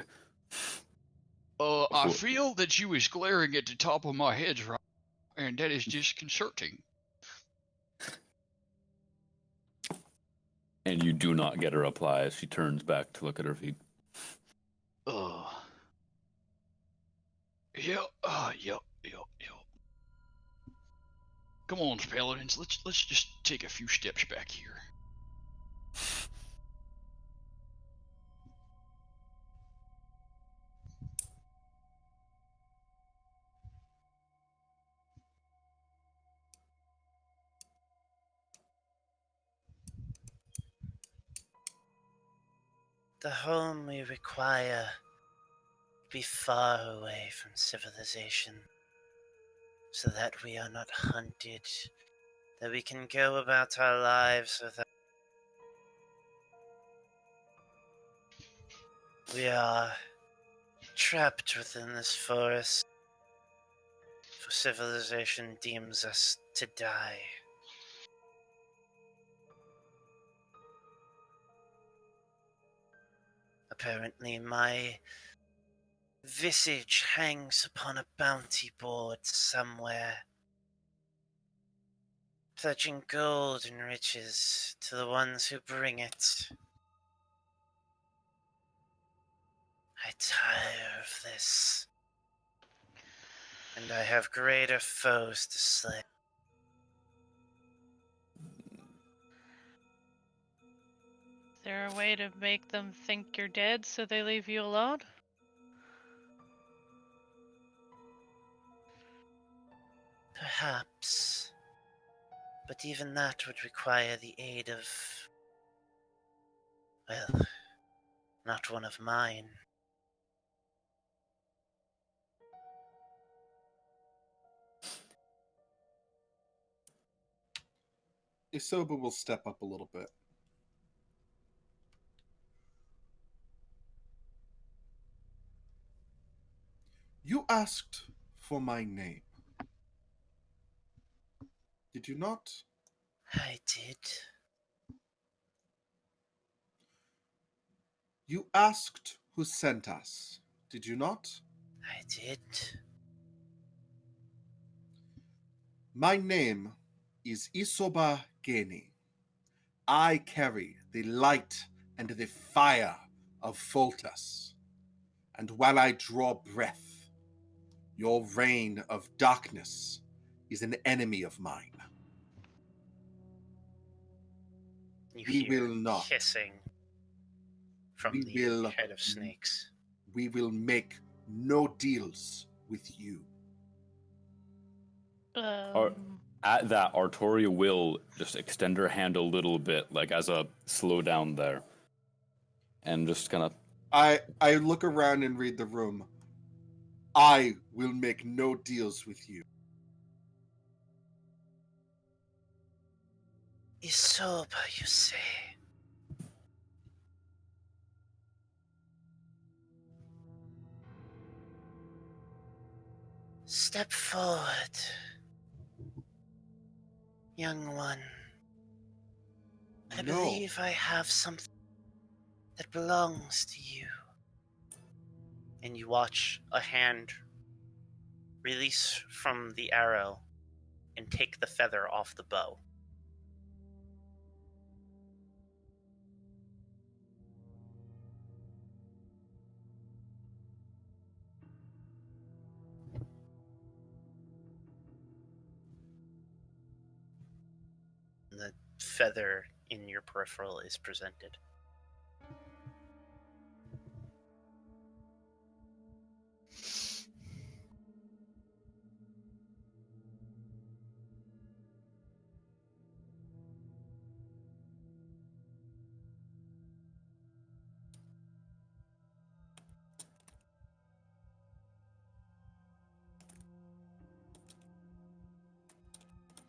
I feel that you is glaring at the top of my head, right, and that is disconcerting.
And you do not get a reply as she turns back to look at her feet.
Yep. Come on, Paladins, let's just take a few steps back here.
The home we require be far away from civilization, so that we are not hunted, that we can go about our lives without. We are trapped within this forest, for civilization deems us to die. Apparently my visage hangs upon a bounty board somewhere, pledging gold and riches to the ones who bring it. I tire of this, and I have greater foes to slay.
Is there a way to make them think you're dead so they leave you alone?
Perhaps. But even that would require the aid of, well, not one of mine.
Isoba will step up a little bit. You asked for my name. Did you not?
I did.
You asked who sent us. Did you not?
I did.
My name is Isoba Geni. I carry the light and the fire of Foltas. And while I draw breath, your reign of darkness is an enemy of mine.
You
We
hear
will not.
hissing from
We
the
will-
head of snakes.
We will make no deals with you.
At that, Artoria will just extend her hand a little bit, like as a slow down there. And just kind of...
I look around and read the room. I will make no deals with you.
Isoba, you say? Step forward, young one. I believe I have something that belongs to you. And you watch a hand release from the arrow and take the feather off the bow. The feather in your peripheral is presented.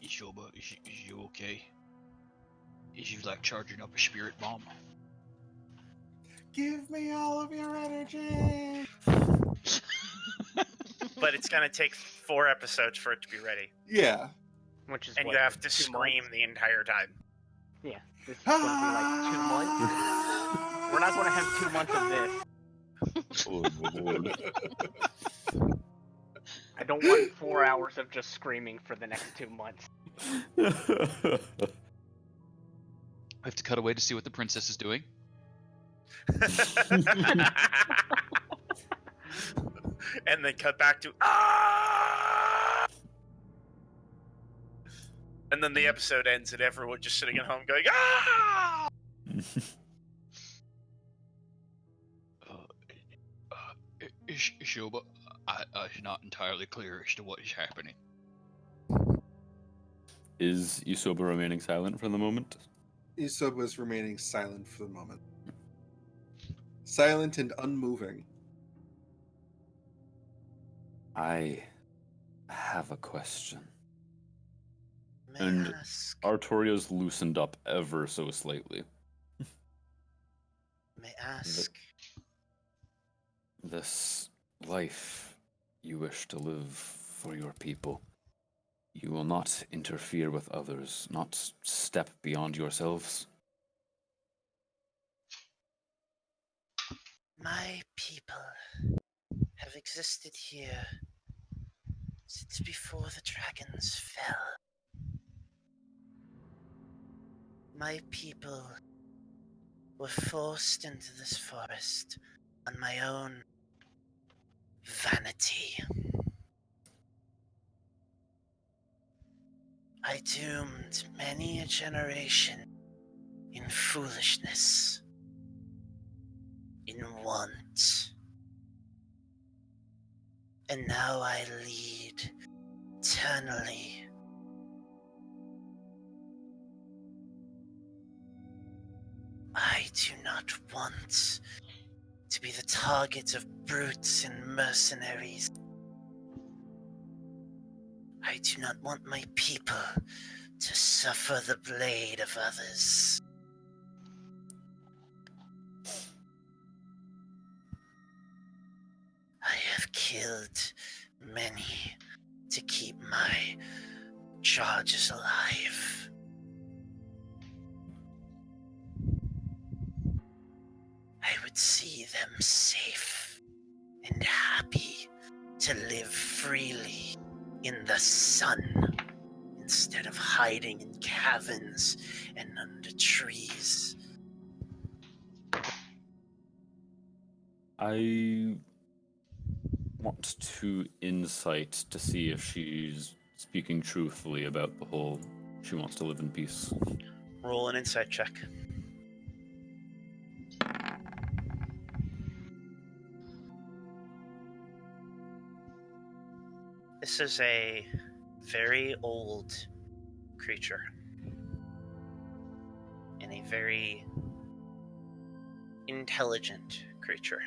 Isoba, is you okay? Is you like charging up a spirit bomb?
Give me all of your energy.
But it's gonna take 4 episodes for it to be ready.
Yeah.
Which is
And
what,
you have to
2
scream
months?
the entire time.
Yeah, this is going to be like 2 months. We're not going to have 2 months of this.
Oh Lord.
I don't want 4 hours of just screaming for the next 2 months.
I have to cut away to see what the princess is doing.
And then cut back to ah! And then the episode ends and everyone just sitting at home going ah!
Isoba, I'm not entirely clear as to what is happening.
Is Isoba remaining silent for the moment?
Isoba is remaining silent for the moment. Silent and unmoving.
I have a question.
May
And
I ask?
Artoria's loosened up ever so slightly.
May I ask?
This life you wish to live for your people. You will not interfere with others, not step beyond yourselves.
My people have existed here since before the dragons fell. My people were forced into this forest on my own vanity. I doomed many a generation in foolishness, in want. And now I lead eternally. I do not want to be the target of brutes and mercenaries. I do not want my people to suffer the blade of others. I have killed many to keep my charges alive. I would see them safe and happy to live freely in the sun instead of hiding in caverns and under trees.
I want to insight to see if she's speaking truthfully about the whole she wants to live in peace.
Roll an insight check. This is a very old creature and a very intelligent creature.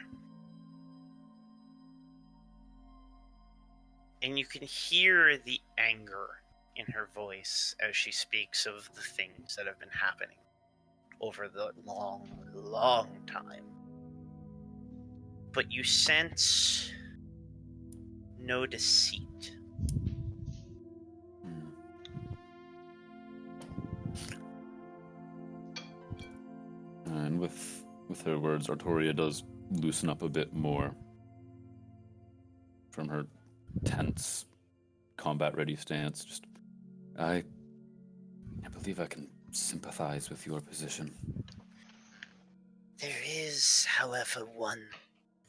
And you can hear the anger in her voice as she speaks of the things that have been happening over the long, long time. But you sense no deceit.
And with her words, Artoria does loosen up a bit more from her tense, combat-ready stance. Just, I believe I can sympathize with your position.
There is, however, one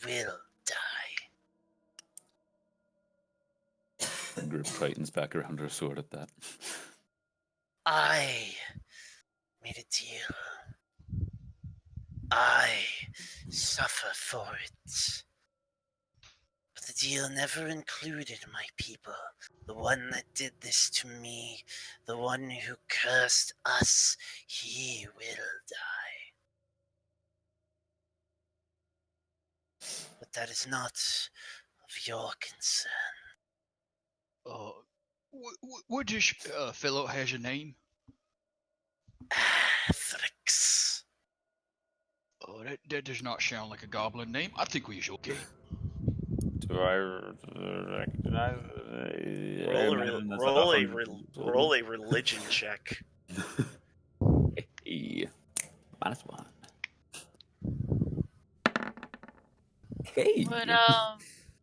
will die.
Grip tightens back around her sword at that.
I made a deal. I suffer for it. But the deal never included my people. The one that did this to me, the one who cursed us, he will die. But that is not of your concern.
What this fellow has a name?
Athrix.
Oh, that does not sound like a goblin name. I think we should okay.
Do I recognize?
Roll a religion check.
Hey, -1. Hey.
Would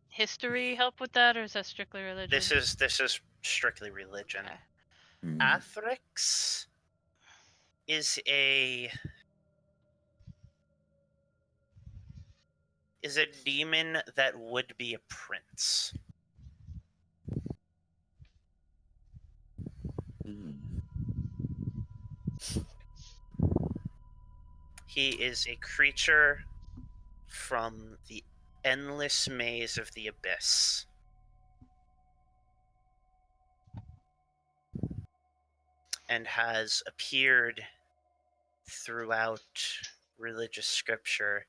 history help with that, or is that strictly religion?
This is strictly religion.
Okay.
Athrix is a demon that would be a prince. He is a creature from the endless maze of the abyss. And has appeared throughout religious scripture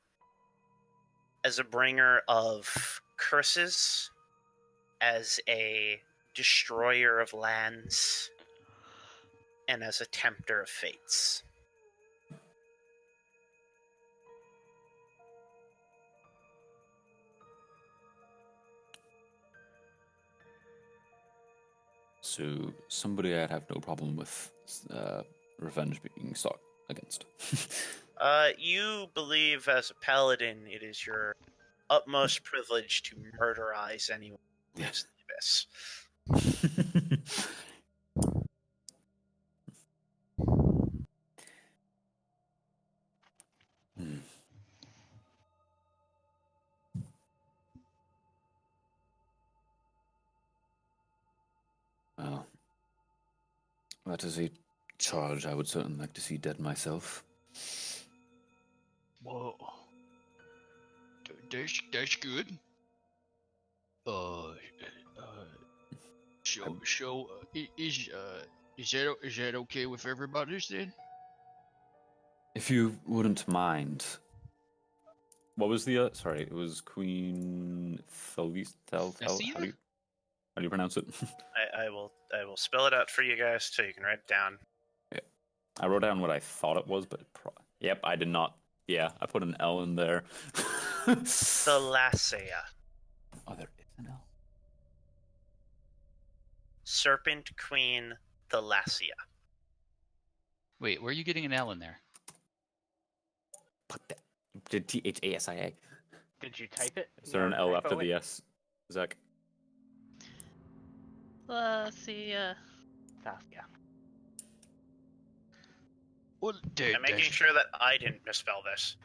as a bringer of curses, as a destroyer of lands, and as a tempter of fates.
So, somebody I'd have no problem with revenge being sought against.
You believe as a paladin it is your utmost privilege to murderize anyone who lives in the abyss.
Well, that is a charge I would certainly like to see dead myself.
Well, that's good. Is that okay with everybody then?
If you wouldn't mind. What was the sorry, it was Queen Thelvis. How do you pronounce it?
I will spell it out for you guys so you can write it down.
Yeah. I wrote down what I thought it was, but yep, I did not. Yeah, I put an L in there.
Thalassia.
Oh, there is an L.
Serpent Queen Thalassia.
Wait, where are you getting an L in there?
Put that. Did Thasia.
Did you type it?
Is there an L after the S, Zach?
Let's see.
Yeah.
Well,
I'm making sure that I didn't misspell this.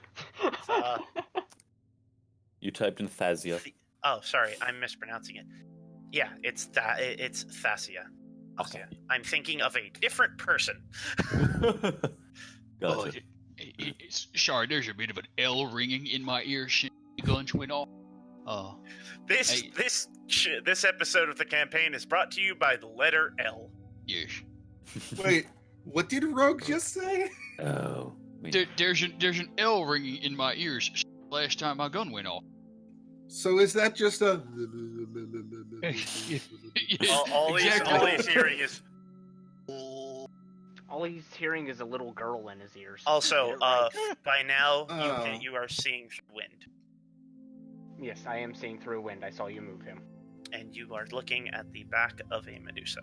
You typed in Thasia.
Oh, sorry, I'm mispronouncing it. Yeah, it's Thasia.
Okay.
I'm thinking of a different person.
Gotcha.
Sorry, there's a bit of an L ringing in my ear. Guns went off.
This episode of the campaign is brought to you by the letter L.
Yes.
Wait, what did Rogue just say?
Oh.
There's an L ringing in my ears last time my gun went off.
So is that just a?
All he's hearing is.
All he's hearing is a little girl in his ears.
Also,
Get it right.
by now
Oh.
you are seeing through wind,
Yes, I am seeing through wind. I saw you move him.
and you are looking at the back of a Medusa,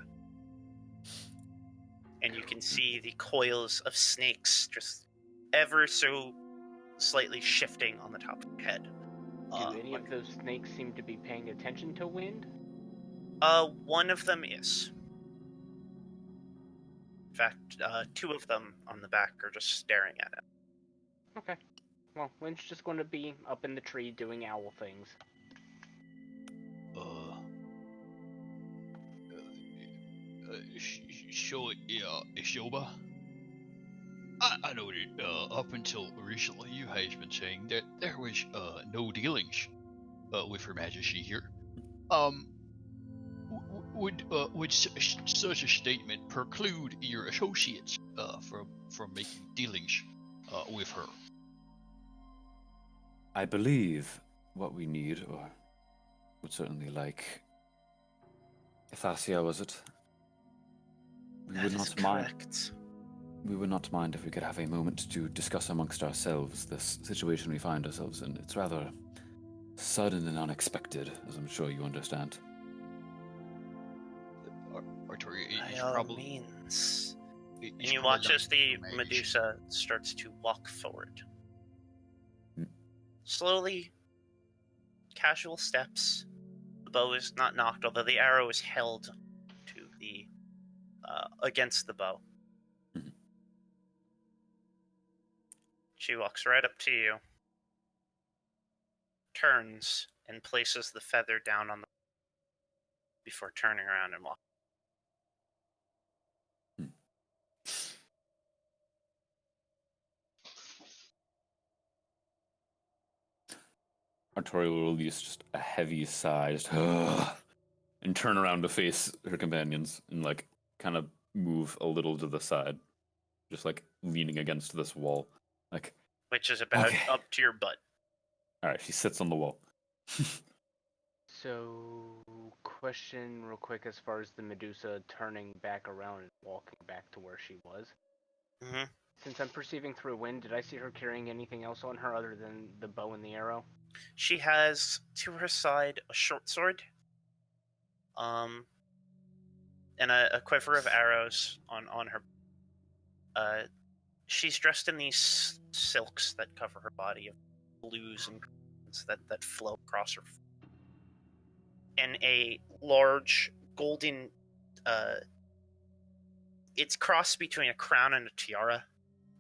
and you can see the coils of snakes just ever so slightly shifting on the top of your head.
Do any of those snakes seem to be paying attention to wind?
One of them is. In fact, two of them on the back are just staring at it.
Okay. Well, wind's just going to be up in the tree doing owl things.
Isoba. I know that up until recently you has been saying that there was no dealings with Her Majesty here. Would such a statement preclude your associates from making dealings with her?
I believe what we need, or would certainly like, Athasia, was it?
That is correct.
We would not mind if we could have a moment to discuss amongst ourselves this situation we find ourselves in. It's rather sudden and unexpected, as I'm sure you understand.
Artoria
By
is
all
probably
means.
is
And you
probably
watch
not
as the
mage.
Medusa starts to walk forward.
Hmm.
Slowly, casual steps. The bow is not knocked, although the arrow is held to the against the bow.
Hmm.
She walks right up to you, turns, and places the feather down on the before turning around and walking.
Artoria will release just a heavy sigh, just, and turn around to face her companions and like kind of move a little to the side, just like leaning against this wall. Like,
Which is about
Okay.
up to your butt.
all right, she sits on the wall.
So, question real quick as far as the Medusa turning back around and walking back to where she was.
Mm-hmm.
Since I'm perceiving through wind, did I see her carrying anything else on her other than the bow and the arrow?
She has to her side a short sword, and a quiver of arrows on her. She's dressed in these silks that cover her body, of blues and greens that flow across her, and a large golden. It's crossed between a crown and a tiara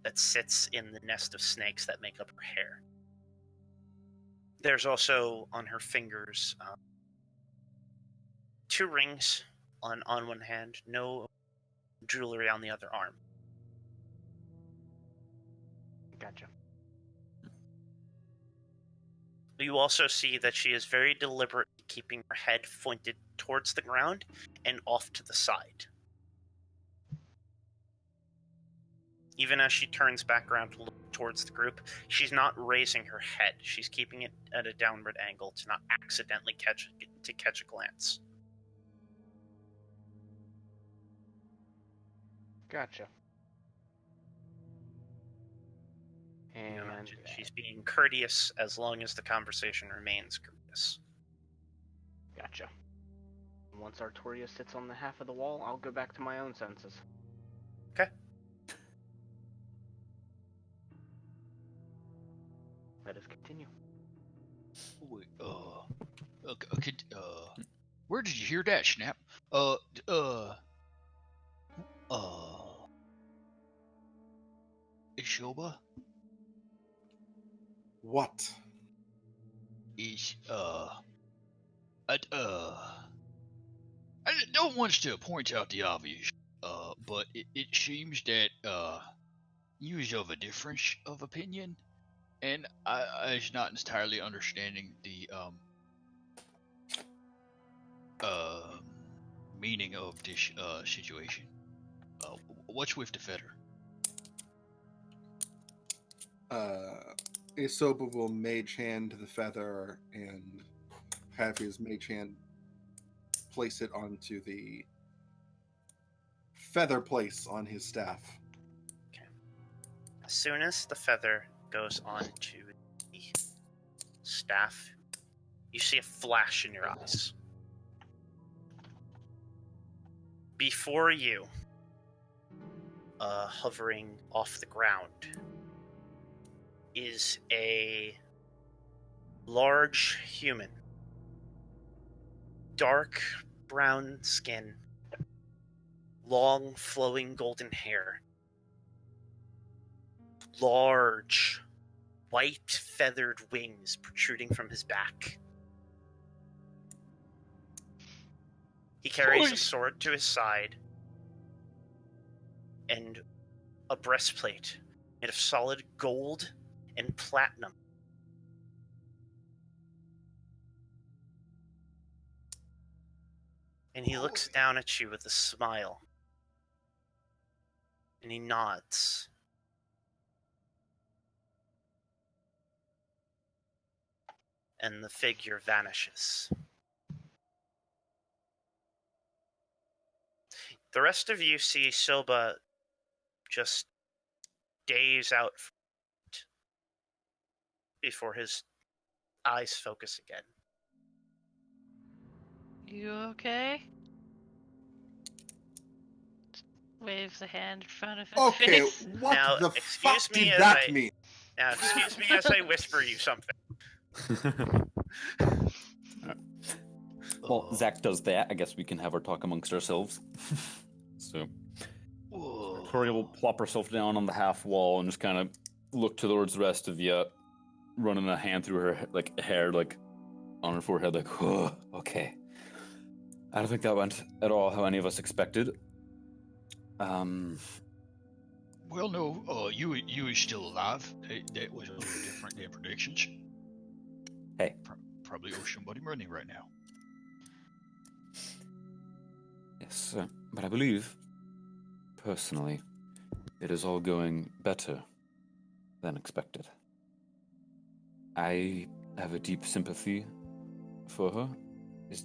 that sits in the nest of snakes that make up her hair. There's also on her fingers two rings on one hand, no jewelry on the other arm.
Gotcha.
You also see that she is very deliberately keeping her head pointed towards the ground and off to the side. Even as she turns back around to look towards the group, she's not raising her head. She's keeping it at a downward angle to not accidentally catch a glance.
Gotcha. And
She's being courteous as long as the conversation remains courteous.
gotcha. Once Artoria sits on the half of the wall, I'll go back to my own senses.
Okay.
Let us continue.
Wait, where did you hear that, Snap? Isoba
What?
is, I don't want to point out the obvious, but it seems that, you is of a difference of opinion, and I is not entirely understanding the, meaning of this, situation. What's with the feather?
Isoba will mage hand the feather and have his mage hand place it onto the feather place on his staff.
Okay. As soon as the feather goes onto the staff, you see a flash in your eyes. Before you, hovering off the ground, is a large human. Dark brown skin, long flowing golden hair, large white feathered wings protruding from his back. He carries a sword to his side and a breastplate made of solid gold and platinum. And he looks down at you with a smile. And he nods. And the figure vanishes. The rest of you see Isoba just gaze out before his eyes focus again.
You okay? Waves a hand in front of his
Okay,
face.
what
Now,
the
excuse
fuck
me
did
as
that
I-
mean?
Now, excuse me as I whisper you something.
Well, Zach does that. I guess we can have our talk amongst ourselves. So, Artoria will plop herself down on the half wall and just kind of look towards the rest of you, running a hand through her hair, on her forehead, oh, okay. I don't think that went at all how any of us expected.
Well, no, you is still alive. That was a little different than predictions.
Hey.
Probably owe somebody money right now.
Yes, but I believe, personally, it is all going better than expected. I have a deep sympathy for her.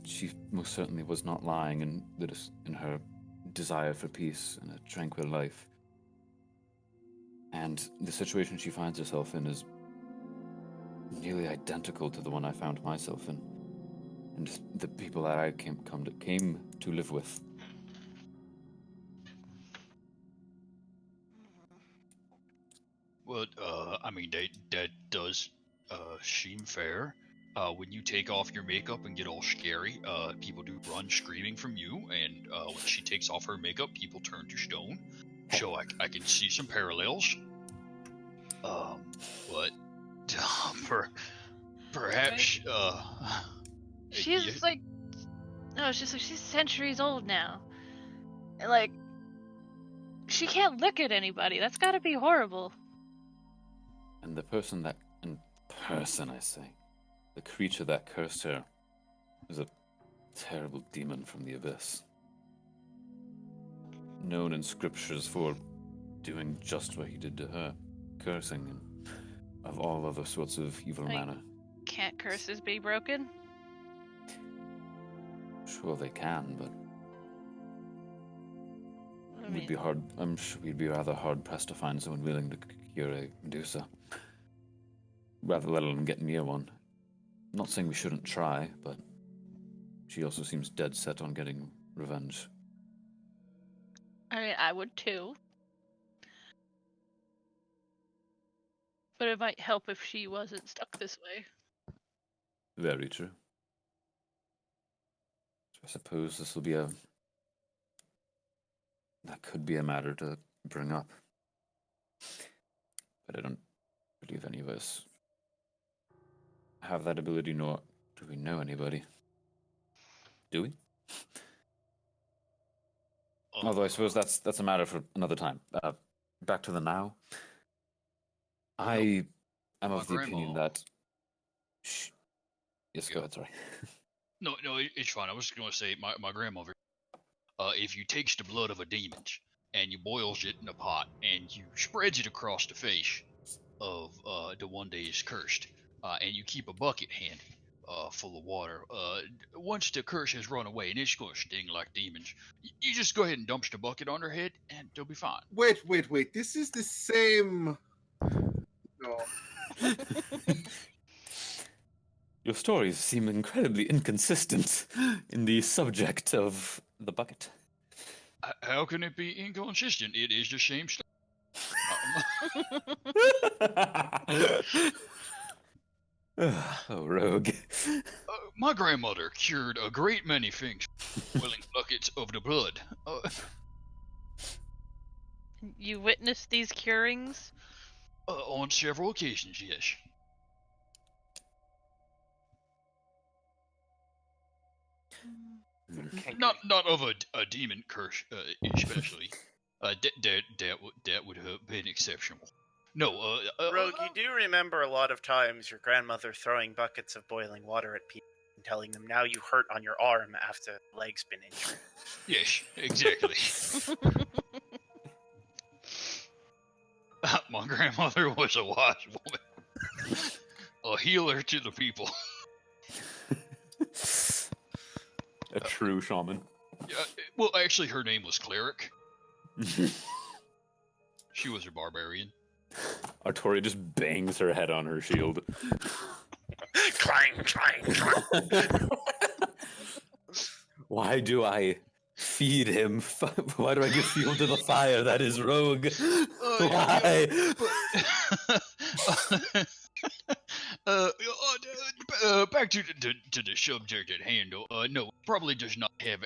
She most certainly was not lying in her desire for peace and a tranquil life. And the situation she finds herself in is nearly identical to the one I found myself in, and the people that I came to live with.
Well, I mean, that does seem fair. When you take off your makeup and get all scary, people do run screaming from you, and when she takes off her makeup, people turn to stone. So I can see some parallels. But perhaps
She's she's centuries old now. And she can't look at anybody. That's gotta be horrible.
And the creature that cursed her is a terrible demon from the abyss. Known in scriptures for doing just what he did to her, cursing and of all other sorts of evil manner.
Can't curses be broken?
Sure they can, but I'm sure we'd be rather hard pressed to find someone willing to cure a Medusa. Rather let alone get near one. I'm not saying we shouldn't try, but she also seems dead set on getting revenge.
I mean, I would too. But it might help if she wasn't stuck this way.
Very true. So I suppose this will be that could be a matter to bring up. But I don't believe any of us have that ability, nor do we know anybody. Do we? Although I suppose that's a matter for another time. Back to the now. I am of the opinion that... Yes, go ahead, sorry.
No, it's fine. I was going to say, my grandmother, if you takes the blood of a demon and you boils it in a pot and you spreads it across the face of the one that is cursed, and you keep a bucket handy, full of water. Once the curse has run away, and it's going to sting like demons, you just go ahead and dump the bucket on her head, and they'll be fine.
Wait. This is the same. No.
Your stories seem incredibly inconsistent in the subject of the bucket.
How can it be inconsistent? It is the same story.
Oh, rogue.
My grandmother cured a great many things, boiling buckets of the blood.
You witnessed these curings?
On several occasions, yes. Not of a demon curse, especially. That would have been exceptional. No,
Rogue, you do remember a lot of times your grandmother throwing buckets of boiling water at people and telling them, now you hurt on your arm after the leg's been injured.
Yes, exactly. My grandmother was a wise woman. A healer to the people.
A true shaman.
Well, actually, her name was Cleric. She was a barbarian.
Artoria just bangs her head on her shield.
Clang, clang, clang.
Why do I feed him? Why do I give fuel to the fire? That is rogue. Why?
Back to the subject at hand. No, probably does not have.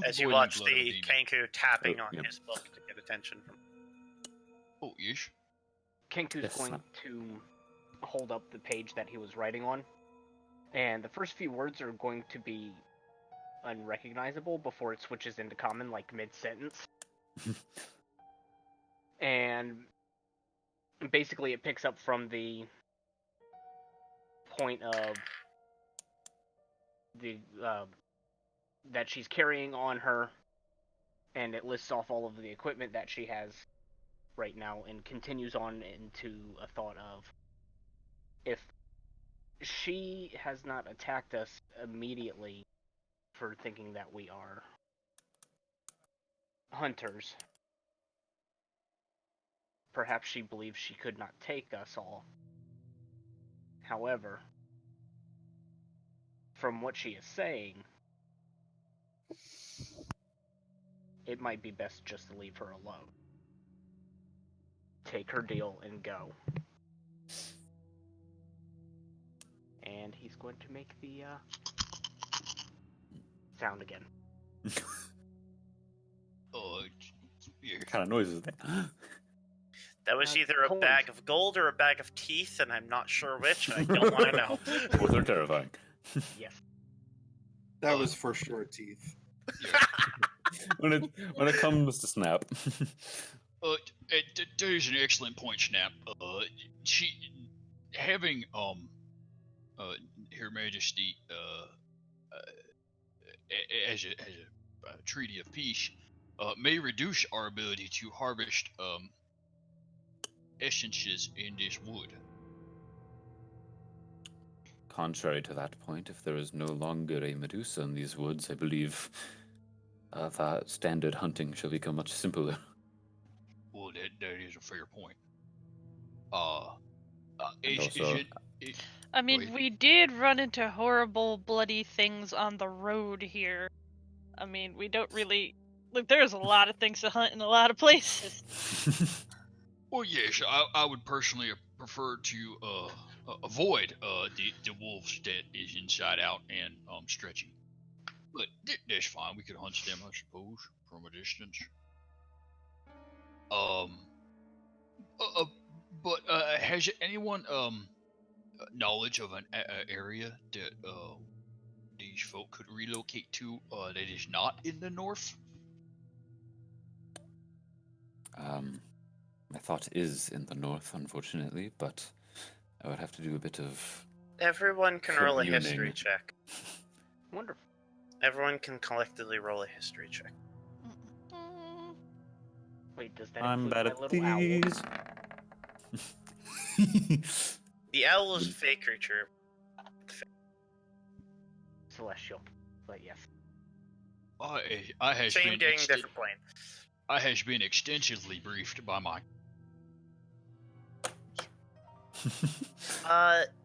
As you watch the Kenku tapping on his book to get attention from.
Oh, yes.
Kenku's going to hold up the page that he was writing on, and the first few words are going to be unrecognizable before it switches into common, like mid-sentence. And basically it picks up from the point of the that she's carrying on her, and it lists off all of the equipment that she has right now and continues on into a thought of, if she has not attacked us immediately for thinking that we are hunters, perhaps she believes she could not take us all. However, from what she is saying, it might be best just to leave her alone. Take her deal and go. And he's going to make the sound again.
What kind of noise is that?
That was either a bag of gold or a bag of teeth, and I'm not sure which. I don't want to know.
Both are terrifying.
Yes.
That was for sure teeth.
when it comes to Snap.
That is an excellent point, Snap. She having Her Majesty as a treaty of peace may reduce our ability to harvest essences in this wood.
Contrary to that point, if there is no longer a Medusa in these woods, I believe that standard hunting shall become much simpler.
Well, that is a fair point.
I mean, we did run into horrible, bloody things on the road here. I mean, we don't really... Look, there's a lot of things to hunt in a lot of places.
Well, yes, I would personally prefer to avoid the wolves that is inside out and stretching. But that's fine. We could hunt them, I suppose, from a distance. But has anyone knowledge of an area that these folk could relocate to that is not in the north?
My thought is in the north, unfortunately, but I would have to do a bit of...
Everyone can roll a history check.
Wonderful.
Everyone can collectively roll a history check.
Wait, does that
I'm
include
bad
my
at
little
these.
The owl is a fake creature.
celestial, but yes.
I has
Same
been
day, different plane.
I has been extensively briefed by my.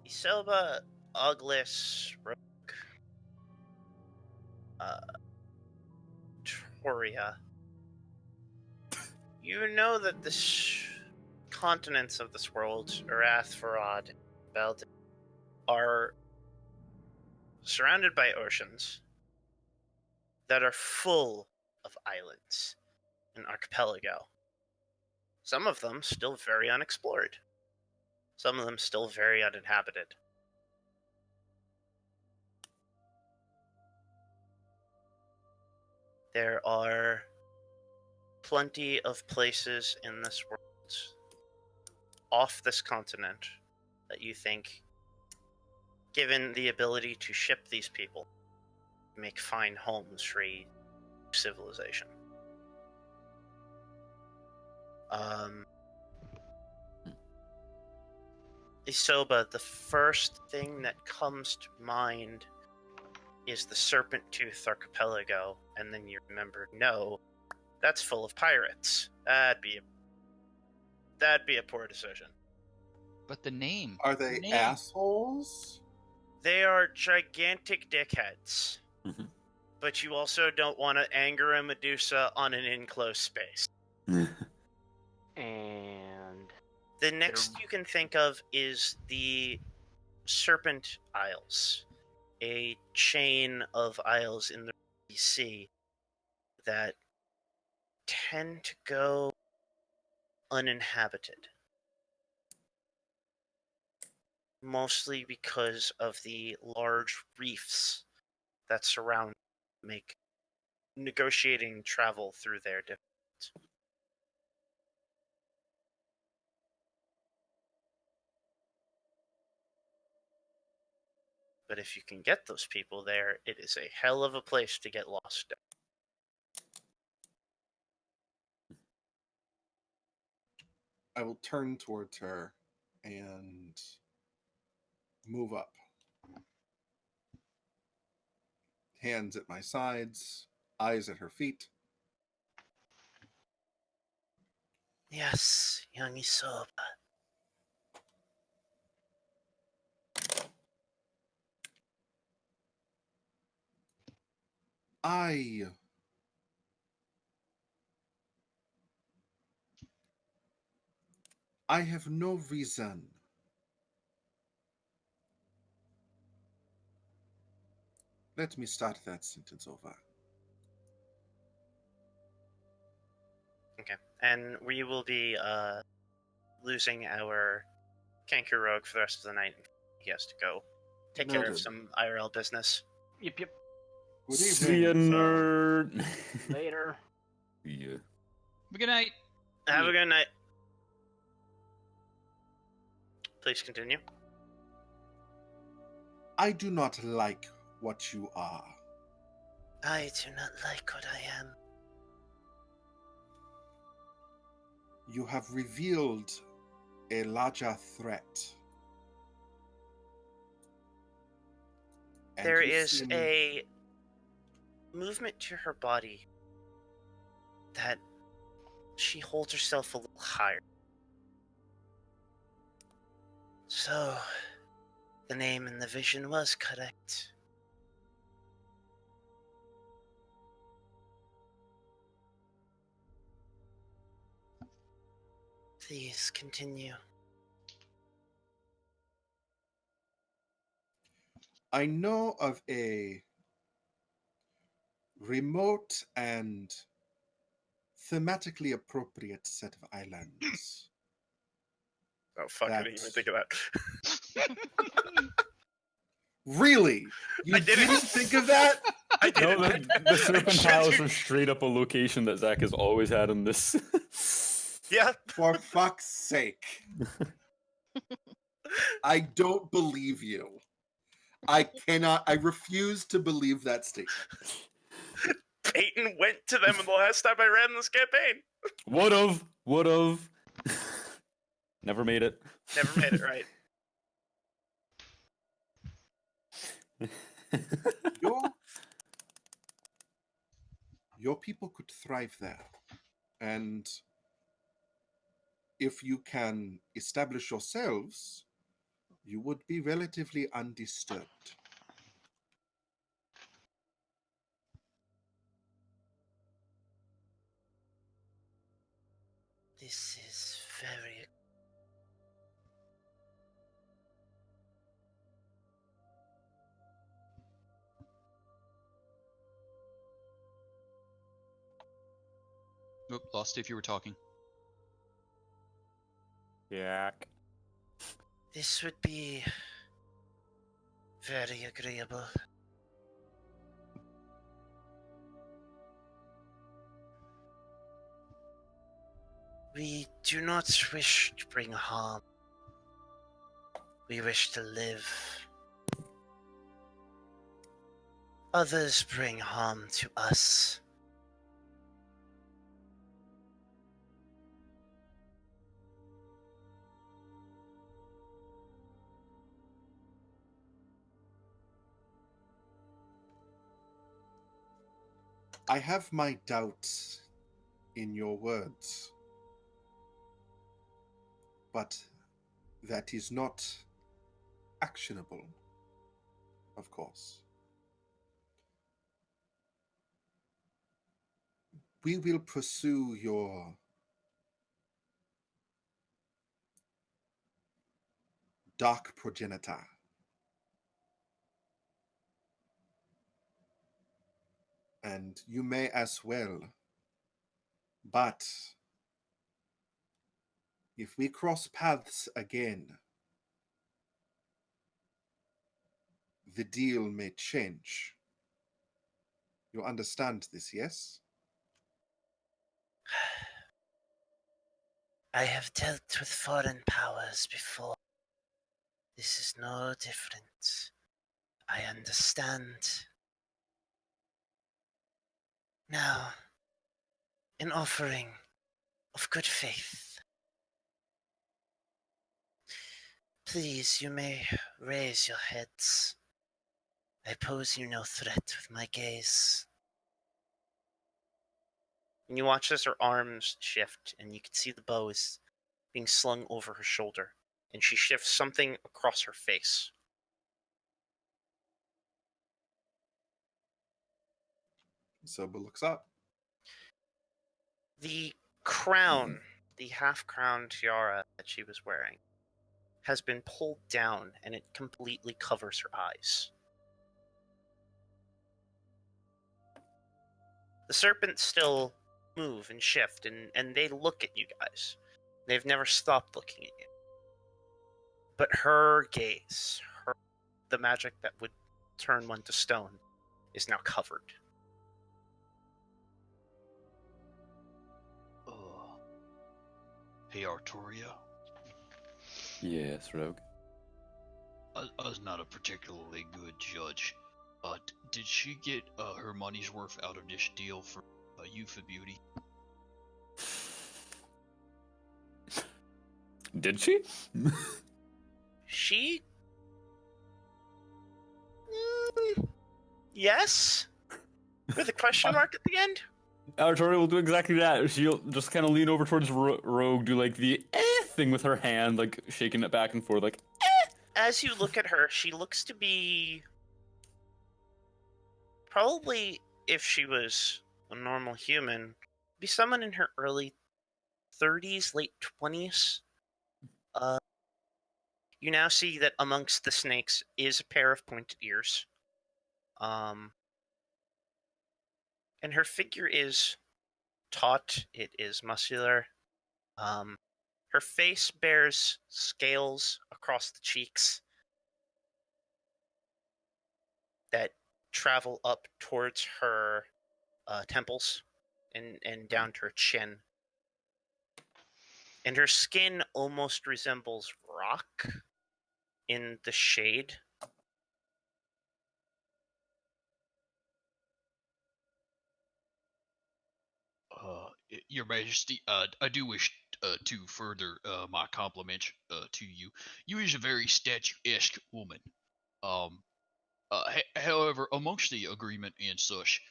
Isoba, Oglis, Rook, Artoria. You know that the continents of this world, Arath, Farad, Belden, are surrounded by oceans that are full of islands, an archipelago. Some of them still very unexplored. Some of them still very uninhabited. There are plenty of places in this world, off this continent, that you think, given the ability to ship these people, make fine homes for a civilization. Isoba, the first thing that comes to mind is the Serpent Tooth Archipelago, and then you remember, no, that's full of pirates. That'd be a poor decision.
But the name.
Are they assholes?
They are gigantic dickheads.
Mhm.
But you also don't want to anger a Medusa on an enclosed space.
And
The next you can think of is the Serpent Isles, a chain of isles in the sea that tend to go uninhabited. Mostly because of the large reefs that surround make negotiating travel through there difficult. But if you can get those people there, it is a hell of a place to get lost in.
I will turn towards her and move up. Hands at my sides, eyes at her feet.
Yes, young Isoba.
I have no reason let me start that sentence over.
Okay, and we will be losing our Canker Rogue for the rest of the night. He has to go take care of
Noted.
some IRL business.
yep.
Good
See ya,
evening,
nerd.
Later.
Yeah.
Good night.
Have a good night. Please continue.
I do not like what you are.
I do not like what I am.
You have revealed a larger threat. And
There
you
is
seem-
a movement to her body that she holds herself a little higher. So, the name and the vision was correct. Please continue.
I know of a remote and thematically appropriate set of islands.
Oh fuck! I didn't even think of that.
Really? You
I didn't.
think of that?
I didn't.
No, the Serpent
I
Isles
showed you-
are straight up a location that Zach has always had in this.
Yeah.
For fuck's sake. I don't believe you. I refuse to believe that statement.
Payton went to them the last time I ran this campaign.
Would've. Never made it.
Never made it right.
Your people could thrive there. And if you can establish yourselves, you would be relatively undisturbed.
This is very...
Oop, lost if you were talking.
Yak.
This would be very agreeable. We do not wish to bring harm. We wish to live. Others bring harm to us.
I have my doubts in your words, but that is not actionable, of course. We will pursue your dark progenitor. And you may as well. But if we cross paths again, the deal may change. You understand this, yes?
I have dealt with foreign powers before. This is no different. I understand. Now, an offering of good faith. Please, you may raise your heads. I pose you no threat with my gaze. And you watch as her arms shift, and you can see the bow is being slung over her shoulder, and she shifts something across her face.
Isoba looks up.
The crown, the half-crown tiara that she was wearing, has been pulled down, and it completely covers her eyes. The serpents still move and shift, and they look at you guys. They've never stopped looking at you. But her gaze, the magic that would turn one to stone, is now covered.
Hey, Artoria.
Yes, Rogue.
I was not a particularly good judge, but did she get her money's worth out of this deal for Youth of Beauty?
Did she?
She? Yes? With a question mark at the end?
Artoria will do exactly that. She'll just kind of lean over towards Rogue, do like the thing with her hand, like shaking it back and forth, like
As you look at her, she looks to be probably, if she was a normal human, be someone in her early 30s, late 20s. You now see that amongst the snakes is a pair of pointed ears. And her figure is taut, it is muscular. Her face bears scales across the cheeks that travel up towards her temples and down to her chin. And her skin almost resembles rock in the shade.
Your Majesty, I do wish to further my compliment to you. You is a very statuesque woman. However, amongst the agreement and such,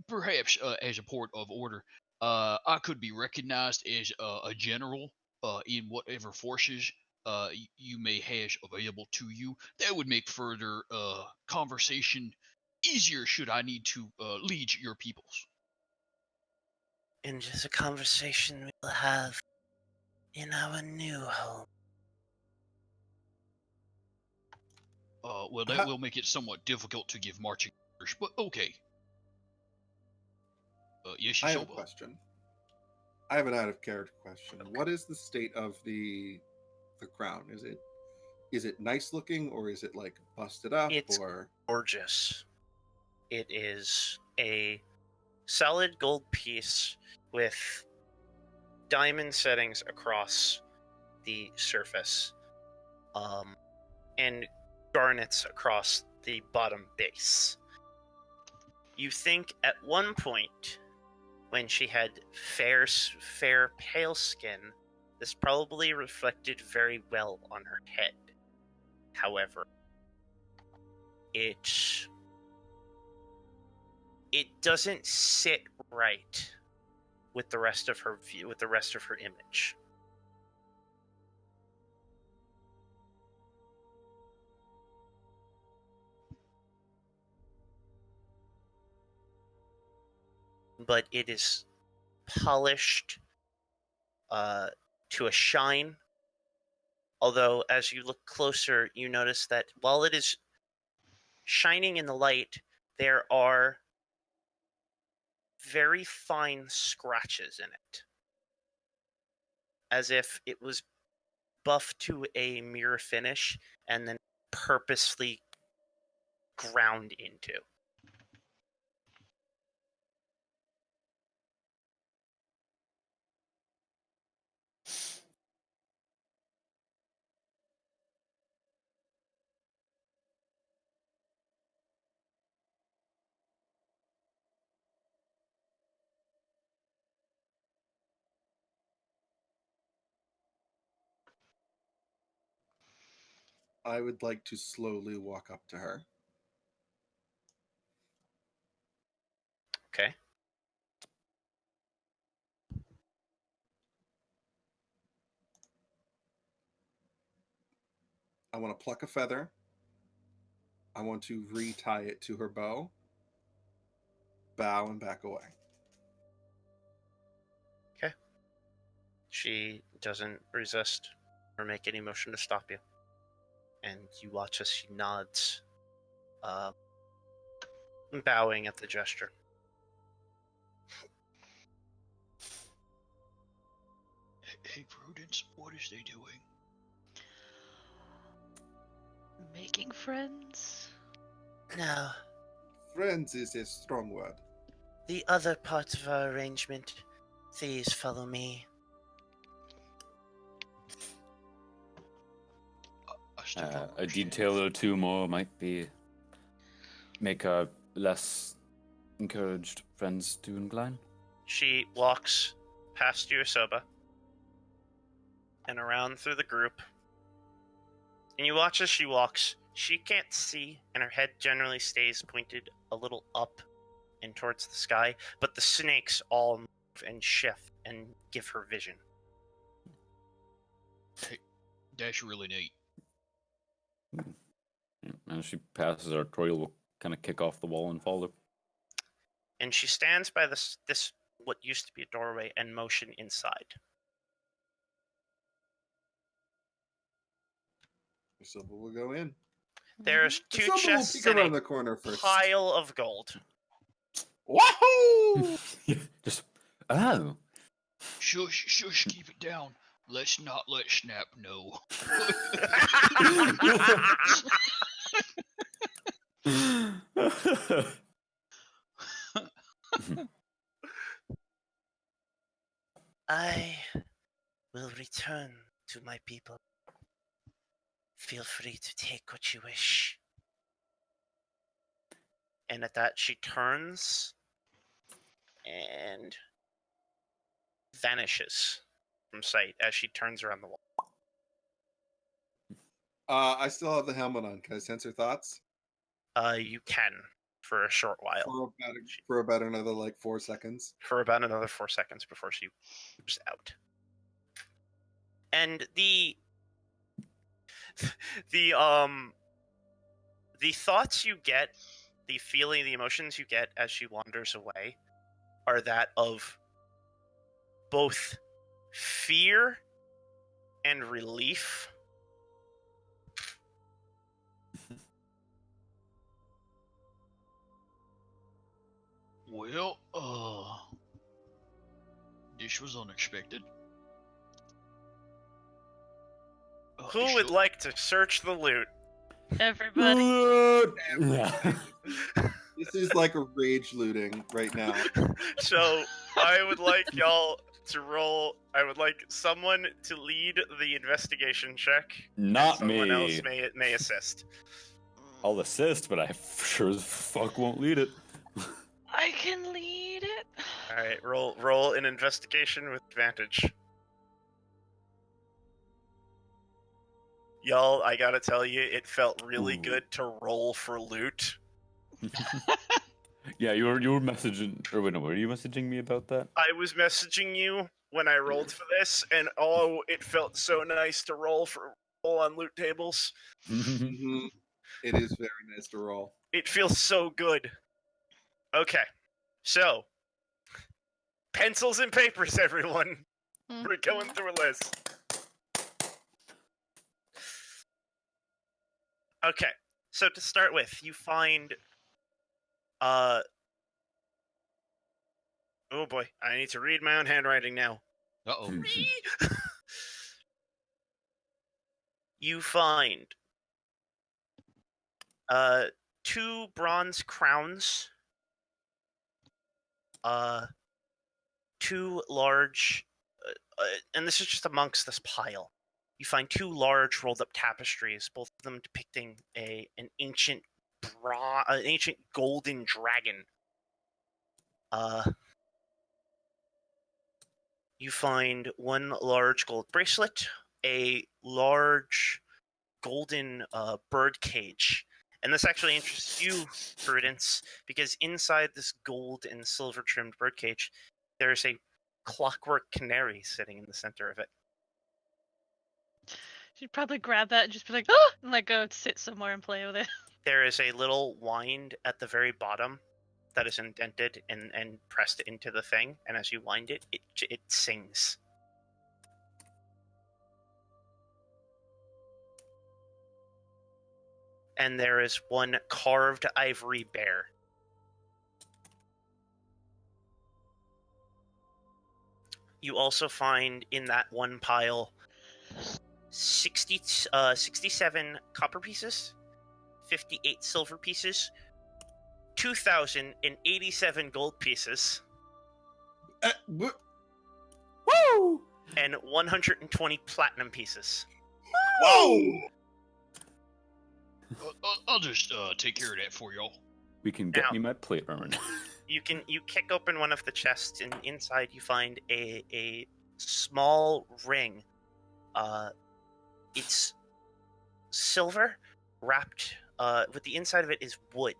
perhaps as a port of order, I could be recognized as a general in whatever forces you may have available to you. That would make further conversation easier should I need to lead your peoples.
And just a conversation we'll have in our new home.
Well, that will make it somewhat difficult to give marching orders, but okay. Yes,
I have a question. I have an out of character question. Okay. What is the state of the crown? Is it nice looking, or is it like busted up?
It's gorgeous. It is a solid gold piece with diamond settings across the surface, and garnets across the bottom base. You think at one point, when she had fair pale skin, this probably reflected very well on her head. However, it doesn't sit right with the rest of her view, with the rest of her image. But it is polished to a shine. Although, as you look closer, you notice that while it is shining in the light, there are very fine scratches in it, as if it was buffed to a mirror finish and then purposely ground into.
I would like to slowly walk up to her.
Okay.
I want to pluck a feather. I want to retie it to her bow. Bow and back away.
Okay. She doesn't resist or make any motion to stop you. And you watch as she nods, bowing at the gesture.
Hey, Prudence, what is they doing?
Making friends?
No.
Friends is a strong word.
The other part of our arrangement. Please follow me.
A detail or two more might make our less encouraged friends to incline.
She walks past you, Isoba, and around through the group. And you watch as she walks. She can't see, and her head generally stays pointed a little up and towards the sky, but the snakes all move and shift and give her vision.
Hey, that's really neat.
As she passes, Artoria will kind of kick off the wall and follow.
And she stands by this what used to be a doorway and motion inside.
So we'll go in.
There's two chests
around
and
the corner first.
Pile of gold.
Wahoo!
Just
Shush, keep it down. Let's not let Snap know.
I will return to my people. Feel free to take what you wish. And at that, she turns and vanishes from sight as she turns around the wall.
I still have the helmet on. Can I sense her thoughts?
You can for a short while.
For about another 4 seconds.
For about another 4 seconds before she moves out. And the thoughts you get, the feeling, the emotions you get as she wanders away are that of both fear and relief.
Well, this was unexpected.
Who would like to search the loot?
Everybody.
Yeah.
This is like a rage looting right now.
So I would like y'all to roll. I would like someone to lead the investigation check.
Not
someone
me.
else may assist.
I'll assist, but I sure as fuck won't lead it.
I can lead it.
All right, roll an investigation with advantage. Y'all, I gotta tell you, it felt really good to roll for loot.
Yeah, you were messaging, or wait, no, were you messaging me about that?
I was messaging you when I rolled for this, and it felt so nice to roll on loot tables.
Mm-hmm. It is very nice to roll.
It feels so good. Okay, so pencils and papers, everyone. We're going through a list. Okay, so to start with, you find, oh boy, I need to read my own handwriting now.
Uh-oh.
You find, 2 bronze crowns, 2 large, and this is just amongst this pile. You find 2 large rolled up tapestries, both of them depicting an ancient golden dragon. You find 1 large gold bracelet, a large golden bird cage. And this actually interests you, Prudence, because inside this gold and silver trimmed bird cage, there's a clockwork canary sitting in the center of it.
She'd probably grab that and just be like, oh! And go sit somewhere and play with it.
There is a little wind at the very bottom that is indented and pressed into the thing, and as you wind it, it sings. And there is 1 carved ivory bear. You also find in that 1 pile 67 copper pieces, 58 silver pieces, 2,087 gold pieces,
Woo!
and 120 platinum pieces.
Whoa!
I'll just take care of that for y'all.
We can get
Now-
me my plate armor.
You kick open one of the chests, and inside you find a small ring. It's silver, wrapped. With the inside of it is wood,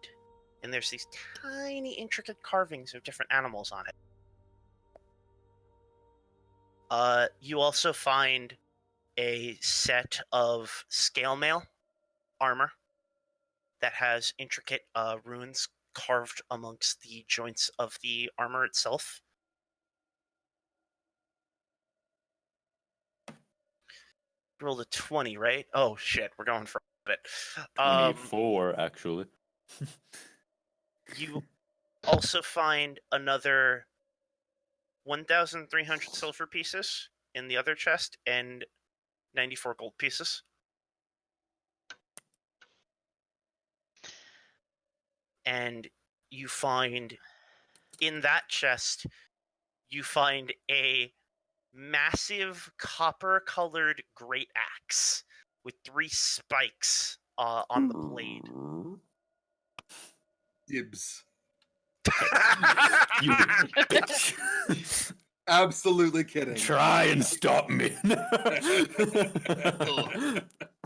and there's these tiny, intricate carvings of different animals on it. You also find a set of scale mail armor that has intricate runes carved amongst the joints of the armor itself. Rolled a 20, right? Oh shit, we're going for it.
24, actually.
You also find another 1,300 silver pieces in the other chest and 94 gold pieces. And you find in that chest, you find a massive copper-colored great axe with 3 spikes on the blade.
Dibs.
You bitch.
absolutely kidding.
Try and stop me.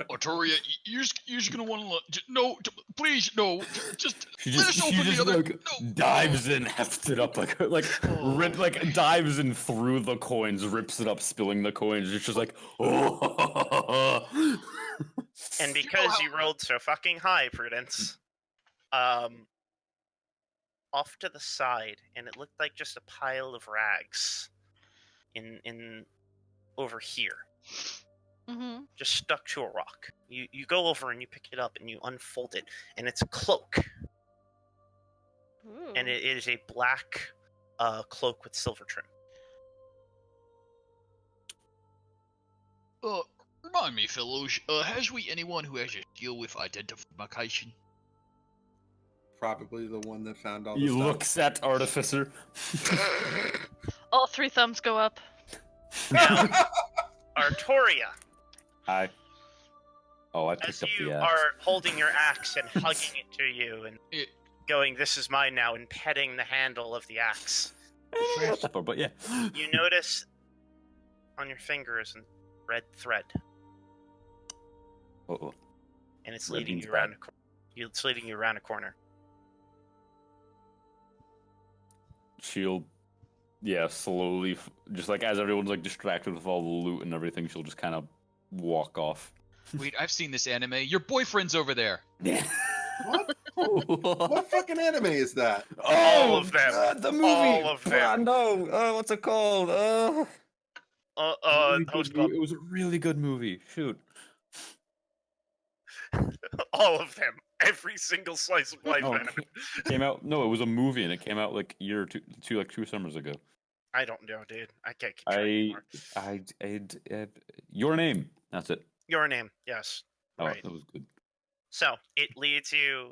Artoria, you're just gonna want to look. No, please, no. Just
She
let
just,
us
she
open
just
the other.
like
No.
dives in, hefts it up like dives in through the coins, rips it up, spilling the coins. It's just like, oh.
And because you rolled so fucking high, Prudence, off to the side, and it looked like just a pile of rags in over here,
Mm-hmm.
just stuck to a rock. You go over and you pick it up and you unfold it, and it's a cloak,
Ooh.
and it is a black cloak with silver trim.
Remind me, fellows. Has we anyone who has a skill with identification?
Probably the one that found all the
He
stuff.
looks at Artificer.
All three thumbs go up.
Now, Artoria,
Hi. Oh, I
as
picked up
you
the axe.
are holding your axe and hugging it to you and going, "This is mine now," and petting the handle of the axe,
But yeah.
you notice on your fingers a red thread,
Uh-oh.
and it's
Red
leading
means
you around
bad.
it's leading you around a corner.
She'll, slowly, just like as everyone's like distracted with all the loot and everything, she'll just kind of walk off.
Wait, I've seen this anime. Your boyfriend's over there.
What? What fucking anime is that?
All of them.
God, the movie.
All of them.
No. What's it called? Really
That was
good
called
it was a really good movie. Shoot.
all of them. Every single slice of life
No,
anime.
came out. No, it was a movie, and it came out like a year or two summers ago.
I don't know, dude. I can't keep track anymore.
Your name. That's it.
Your name, yes.
Oh,
Right.
that was good.
So it leads you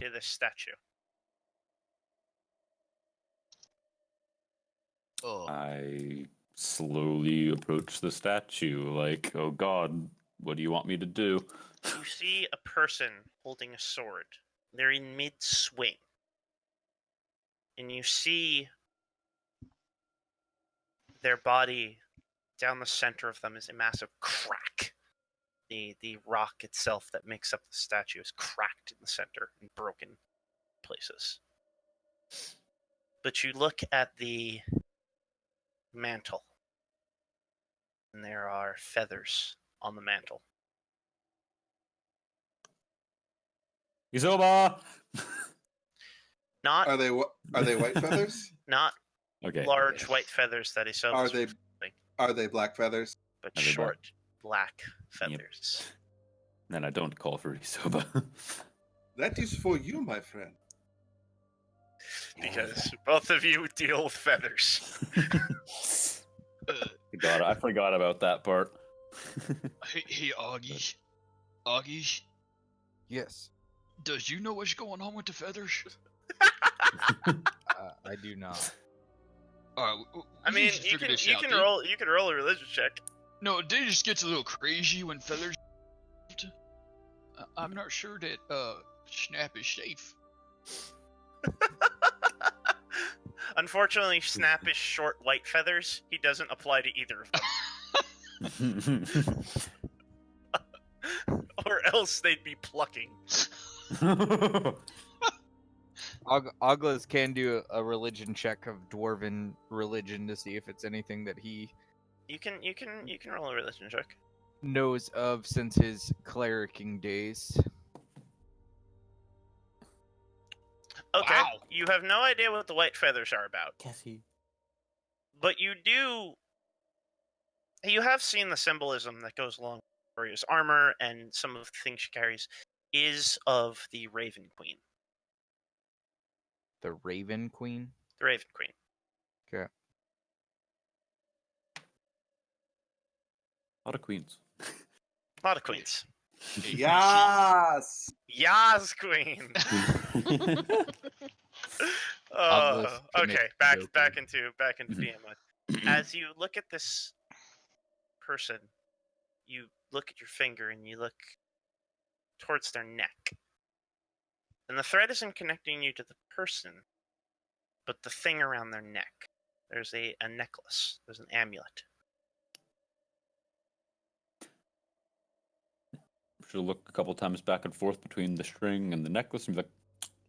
to this statue.
I slowly approach the statue, like, oh god, what do you want me to do?
You see a person holding a sword. They're in mid-swing. And you see their body, down the center of them is a massive crack. The rock itself that makes up the statue is cracked in the center and broken places. But you look at the mantle, and there are feathers on the mantle.
Isoba!
Not
Are they white feathers?
not
Okay.
large white feathers that Isoba.
Are they black feathers?
But
Are they
short black feathers.
Then I don't call for Isoba.
That is for you, my friend.
Because both of you deal with feathers.
God, I forgot about that part.
Hey, Augie. Augie,
Yes.
does you know what's going on with the feathers?
I do not.
I mean, you can roll a religion check.
No, it just gets a little crazy when feathers. I'm not sure that Snap is safe.
Unfortunately, Snap is short white feathers. He doesn't apply to either of them. Or else they'd be plucking.
Oglas can do a religion check of dwarven religion to see if it's anything that he
You can roll a religion check.
knows of since his clericing days.
Okay,
Wow.
you have no idea what the white feathers are about.
Cassie.
But you have seen the symbolism that goes along with Artoria's armor, and some of the things she carries is of the Raven Queen.
The Raven Queen.
The Raven Queen.
Okay.
A lot of queens.
A lot of queens.
Yes.
Yas, Queen. Okay, back into DM mode. As you look at this person, you look at your finger and you look towards their neck. And the thread isn't connecting you to the person, but the thing around their neck. There's a necklace. There's an amulet.
She'll look a couple times back and forth between the string and the necklace and be like,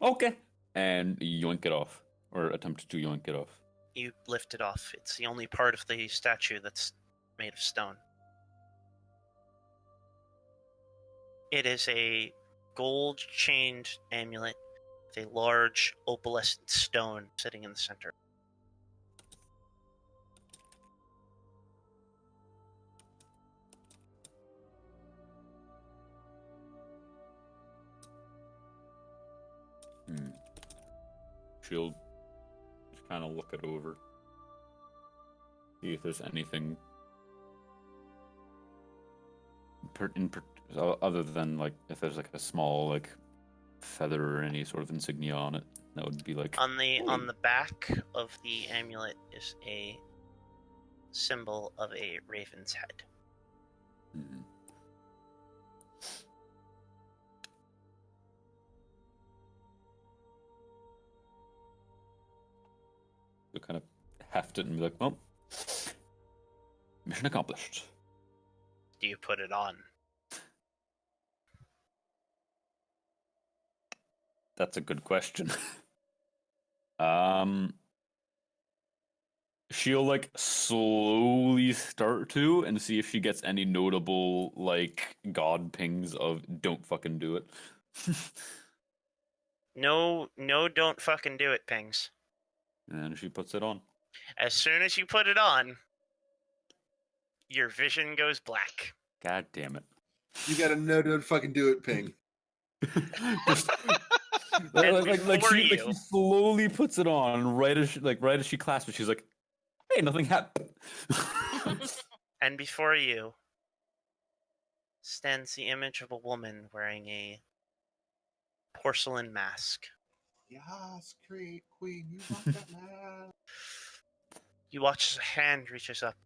okay. And yoink it off. Or attempt to yoink it off.
You lift it off. It's the only part of the statue that's made of stone. It is a gold-chained amulet with a large opalescent stone sitting in the center.
She'll just kind of look it over. See if there's anything other than like if there's like a small like feather or any sort of insignia on it. That would be like
on the back of the amulet is a symbol of a raven's head.
Mm-hmm. They'll kind of heft it and be like, well, mission accomplished.
Do you put it on?
That's a good question. She'll like slowly start to and see if she gets any notable like god pings of don't fucking do it.
No, don't fucking do it pings.
And she puts it on.
As soon as you put it on, your vision goes black.
God damn it.
You got a no, don't fucking do it ping.
like she slowly puts it on right as she clasps it. She's like, "Hey, nothing happened."
And before you stands the image of a woman wearing a porcelain mask.
Yes, great queen, you rock that man.
You watch as a hand reaches up,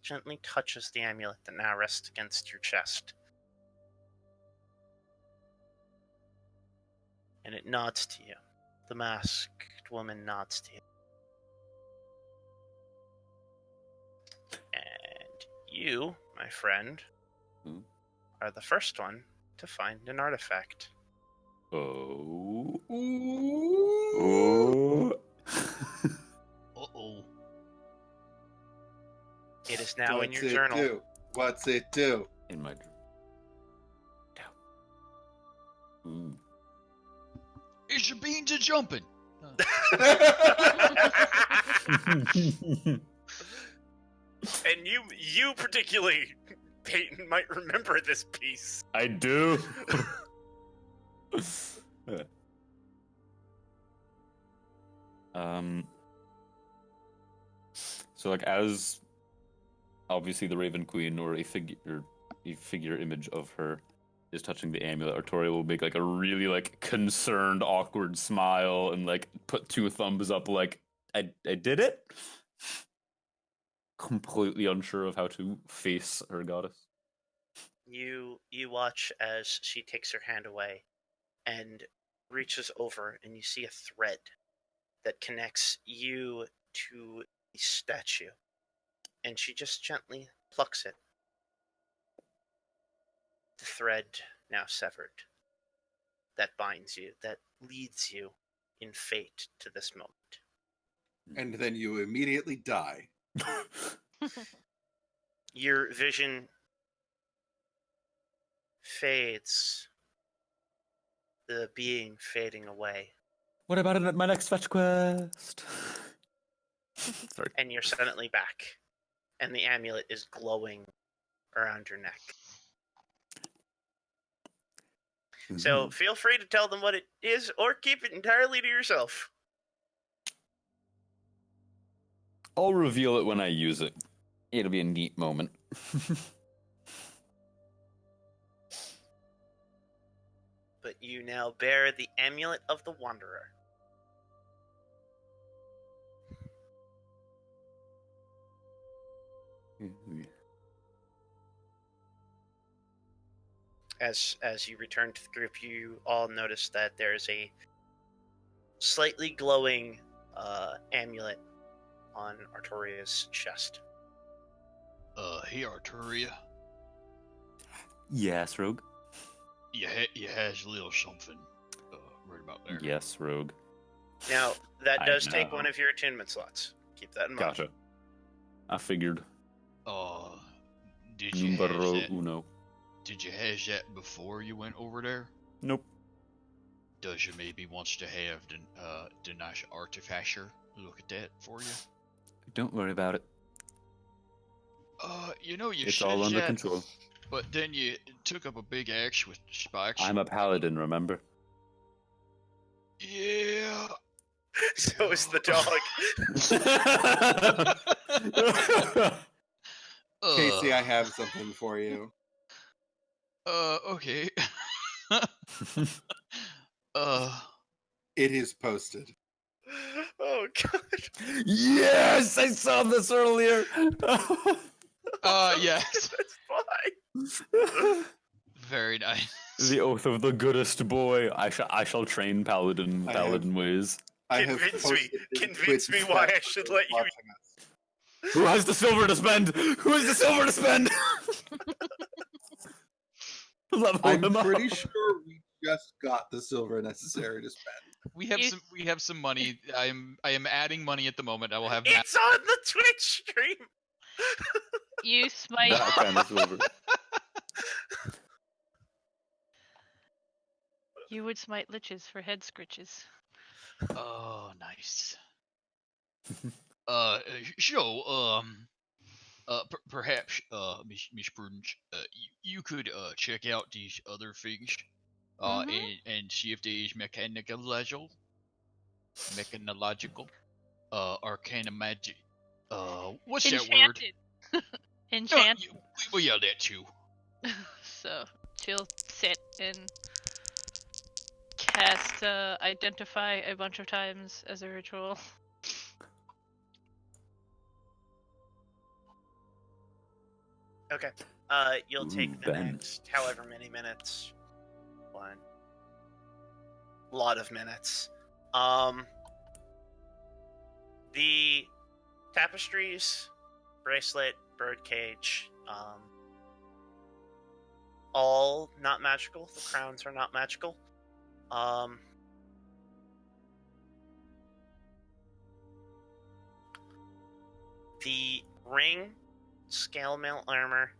gently touches the amulet that now rests against your chest. And it nods to you. The masked woman nods to you. And you, my friend, are the first one to find an artifact.
Oh.
Uh-oh.
It is now in your
What's it
journal.
do? What's it do?
In my journal.
Is your beans a jumping?
And you particularly, Payton, might remember this piece.
I do. So like as obviously the Raven Queen or a figure image of her is touching the amulet, Artoria will make like a really like concerned, awkward smile and like put two thumbs up like I did it. Completely unsure of how to face her goddess.
You watch as she takes her hand away and reaches over, and you see a thread that connects you to the statue. And she just gently plucks it. The thread now severed. That binds you, that leads you in fate to this moment.
And then you immediately die.
Your vision fades, the being fading away.
What about it at my next fetch quest? Sorry.
And you're suddenly back. And the amulet is glowing around your neck. Mm-hmm. So feel free to tell them what it is or keep it entirely to yourself.
I'll reveal it when I use it. It'll be a neat moment.
But you now bear the amulet of the Wanderer. As you return to the group, you all notice that there is a slightly glowing amulet on Artoria's chest.
Hey Artoria,
Yes, Rogue.
you has a little something right about there.
Yes, Rogue.
Now, that
I
does take
know.
one of your attunement slots. Keep that in mind.
Gotcha. I figured.
Did you have
Numero
that?
uno.
Did you have that before you went over there?
Nope.
Does you maybe wants to have the nice artificer look at that for you?
Don't worry about it.
You know you
It's
said
all under
that,
control.
but then you took up a big axe with spikes.
I'm a paladin, remember?
Yeah.
So is the dog.
Casey, I have something for you.
Okay.
It is posted.
Oh god.
Yes, I saw this earlier.
Yes.
That's fine.
Very nice.
The oath of the goodest boy. I shall train paladin ways.
I have
Convince me.
posted this
Convince
Twitch
me why
chat
I should
for
let you.
watching us.
Who has the silver to spend? Who has the silver to spend? Level
I'm
him up.
pretty sure we just got the silver necessary to spend.
We have some money. I am adding money at the moment. I will have
It's on the Twitch stream.
You smite.
That kind of silver.
You would smite liches for head scritches.
Oh, nice. Perhaps, Miss Prudence, you could check out these other things, and see if there is mechanical, arcana magic. What's that word?
Enchanted.
Well, yeah, that too.
So she'll sit and cast identify a bunch of times as a ritual.
Okay. You'll take the
Ben.
next however many minutes. One. Lot of minutes. The tapestries, bracelet, birdcage, all not magical. The crowns are not magical. The ring, scale mail armor,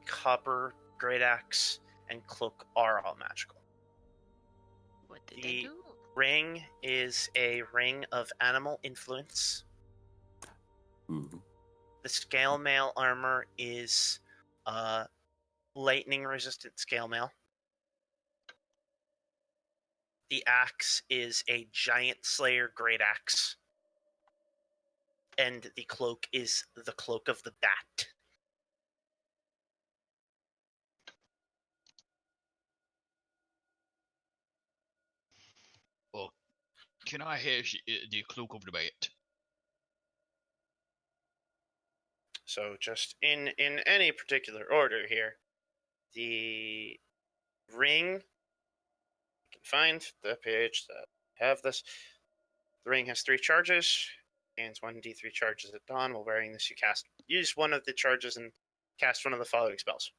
copper great axe, and cloak are all magical.
What did they
The
do?
ring is a ring of animal influence.
Ooh.
The scale mail armor is lightning resistant scale mail. The axe is a giant slayer great axe. And the cloak is the cloak of the bat.
Well, can I have the cloak of the bat?
So just in any particular order here, the ring, you can find the page that have this. The ring has 3 charges. Gains 1d3 charges at dawn. While wearing this, you use one of the charges and cast one of the following spells.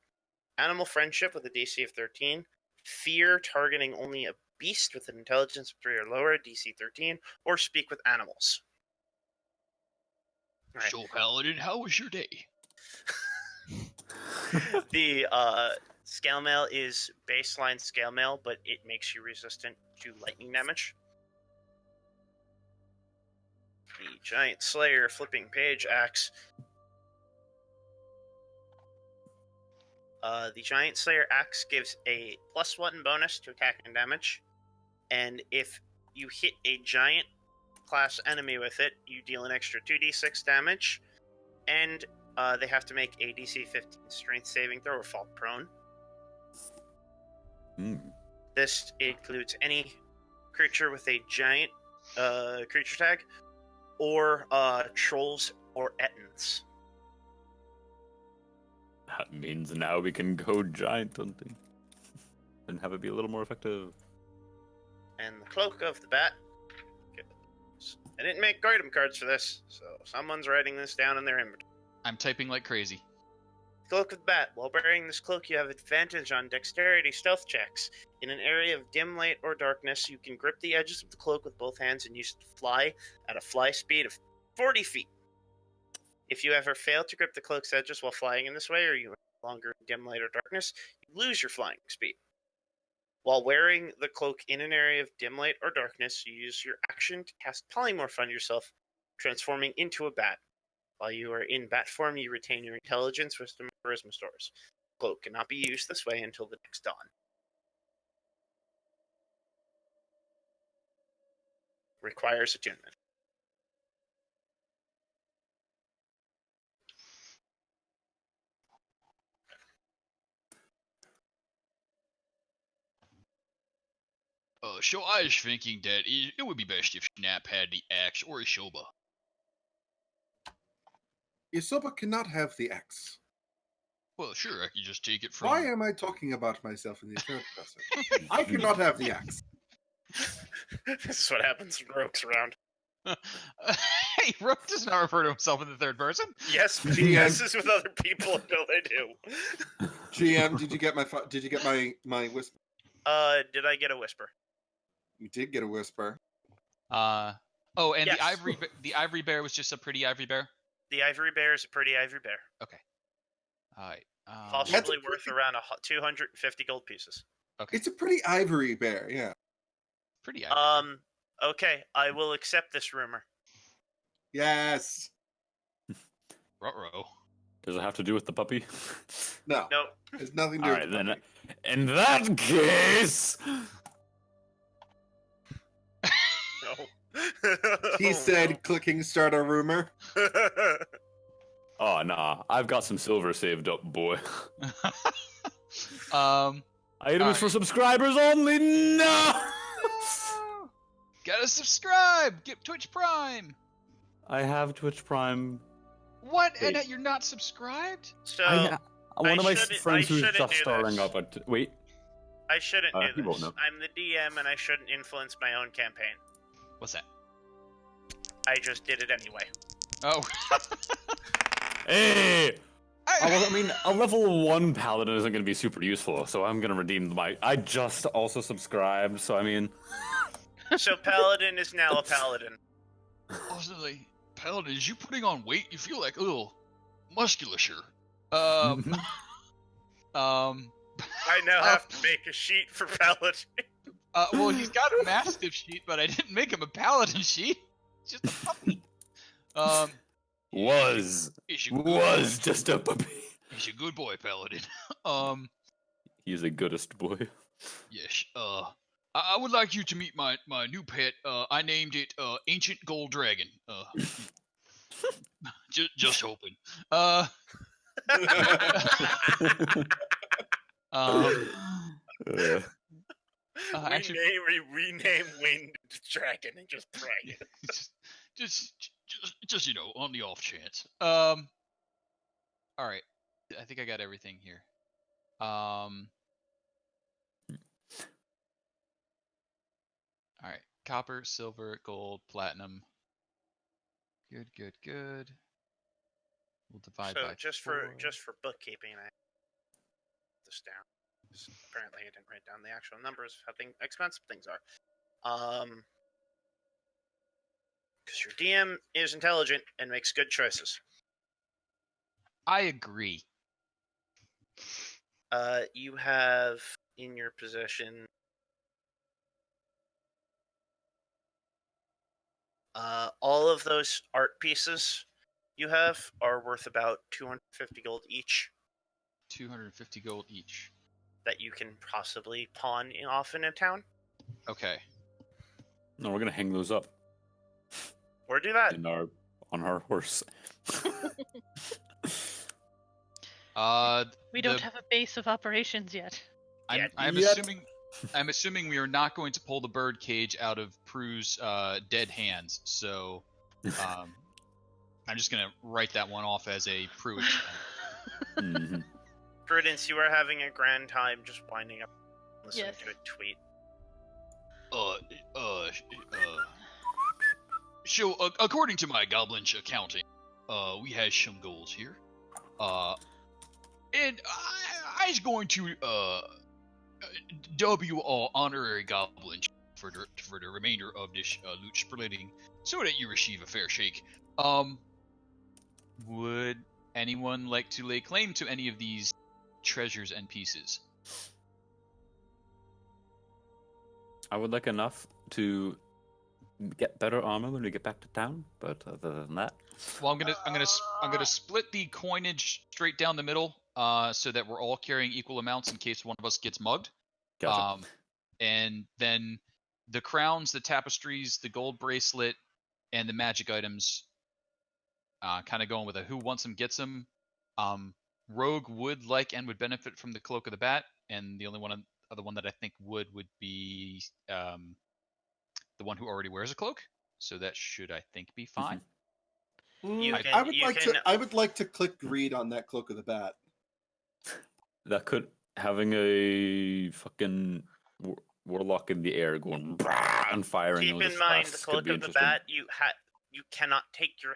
Animal Friendship with a DC of 13. Fear, targeting only a beast with an intelligence of 3 or lower, DC 13. Or Speak with Animals. All right.
So, Paladin, how was your day?
The scale mail is baseline scale mail, but it makes you resistant to lightning damage. The Giant Slayer flipping page axe. The Giant Slayer axe gives a +1 bonus to attack and damage, and if you hit a giant class enemy with it, you deal an extra 2d6 damage, and they have to make a DC 15 strength saving throw or fall prone. This includes any creature with a giant creature tag, or trolls or ettins.
That means now we can go giant hunting and have it be a little more effective.
And the cloak of the bat I didn't make item cards for this, so someone's writing this down in their inventory.
I'm typing like crazy.
Cloak of Bat. While wearing this cloak, you have advantage on dexterity stealth checks. In an area of dim light or darkness, you can grip the edges of the cloak with both hands and use it to fly at a fly speed of 40 feet. If you ever fail to grip the cloak's edges while flying in this way, or you are no longer in dim light or darkness, you lose your flying speed. While wearing the cloak in an area of dim light or darkness, you use your action to cast polymorph on yourself, transforming into a bat. While you are in bat form, you retain your intelligence, wisdom, and charisma stores. Cloak cannot be used this way until the next dawn. Requires attunement.
So I was thinking that it would be best if Snap had the axe or Isoba.
Isoba cannot have the axe.
Well, sure, I could just take it from...
Why am I talking about myself in the third person? I cannot have the axe.
This is what happens when Rogue's around.
Hey, Rogue does not refer to himself in the third person.
Yes, but he messes with other people until they do.
GM, did you get my whisper?
Did I get a whisper?
You did get a whisper.
Oh, and
Yes.
the ivory bear was just a pretty ivory bear?
The ivory bear is a pretty ivory bear.
Okay. Alright.
Possibly worth around 250 gold pieces.
Okay.
It's a pretty ivory bear, yeah.
Pretty ivory bear.
Okay, I will accept this rumor.
Yes.
Ruh-roh.
Does it have to do with the puppy?
No.
No.
There's nothing to do
Alright,
with
then. In that case.
No.
He said, clicking start a rumor.
Oh, nah. I've got some silver saved up, boy. Items for subscribers only? No!
Gotta subscribe! Get Twitch Prime!
I have Twitch Prime.
What?
Wait.
And you're not subscribed?
So,
One of my
shouldn't-
friends
I
who's
shouldn't
just
do
starting
this.
up. Wait.
I shouldn't
he
do
won't
this.
know.
I'm the DM and I shouldn't influence my own campaign.
What's that?
I just did it anyway.
Oh.
Hey! I mean, a level 1 paladin isn't going to be super useful, so I'm going to redeem my... I just also subscribed, so I mean...
So Paladin is now a Paladin.
Also, like, Paladin, is you putting on weight? You feel like a little musculature.
I now have to make a sheet for Paladin.
Well, he's got a mastiff sheet, but I didn't make him a paladin sheet. It's just a puppy.
Was just a puppy.
He's a good boy, Paladin.
He's a goodest boy.
Yes. I would like you to meet my new pet. I named it Ancient Gold Dragon. Just hoping. Actually,
rename Winged Dragon and just pray.
just you know, on the off chance. All right, I think I got everything here. All right, copper, silver, gold, platinum. Good. We'll divide by
just
4.
for bookkeeping, I this down. Apparently, I didn't write down the actual numbers of how expensive things are. Because your DM is intelligent and makes good choices.
I agree.
You have in your possession all of those art pieces you have are worth about 250 gold each.
250 gold each.
That you can possibly pawn off in a town.
Okay.
No, we're gonna hang those up.
Or do that.
On our horse.
We don't have a base of operations yet.
I'm assuming we are not going to pull the bird cage out of Prue's dead hands, so I'm just gonna write that one off as a Prue expense.
Mm-hmm.
Prudence, you are having a grand time just winding up listening to a tweet.
So, according to my goblin accounting, we have some goals here. And I's going to dub you all honorary goblin for the remainder of this loot splitting, so that you receive a fair shake. Would anyone like to lay claim to any of these treasures and pieces?
I would like enough to get better armor when we get back to town, but other than that,
Well, I'm gonna split the coinage straight down the middle, so that we're all carrying equal amounts in case one of us gets mugged.
gotcha.
And then the crowns, the tapestries, the gold bracelet, and the magic items, kind of going with a who wants them gets them. Rogue would like and would benefit from the cloak of the bat, and the only other one that I think would be the one who already wears a cloak. So that should, I think, be fine.
I would like to click read on that cloak of the bat.
That could having a fucking warlock in the air going brah, and firing.
Keep in mind, the cloak of the bat. You cannot take your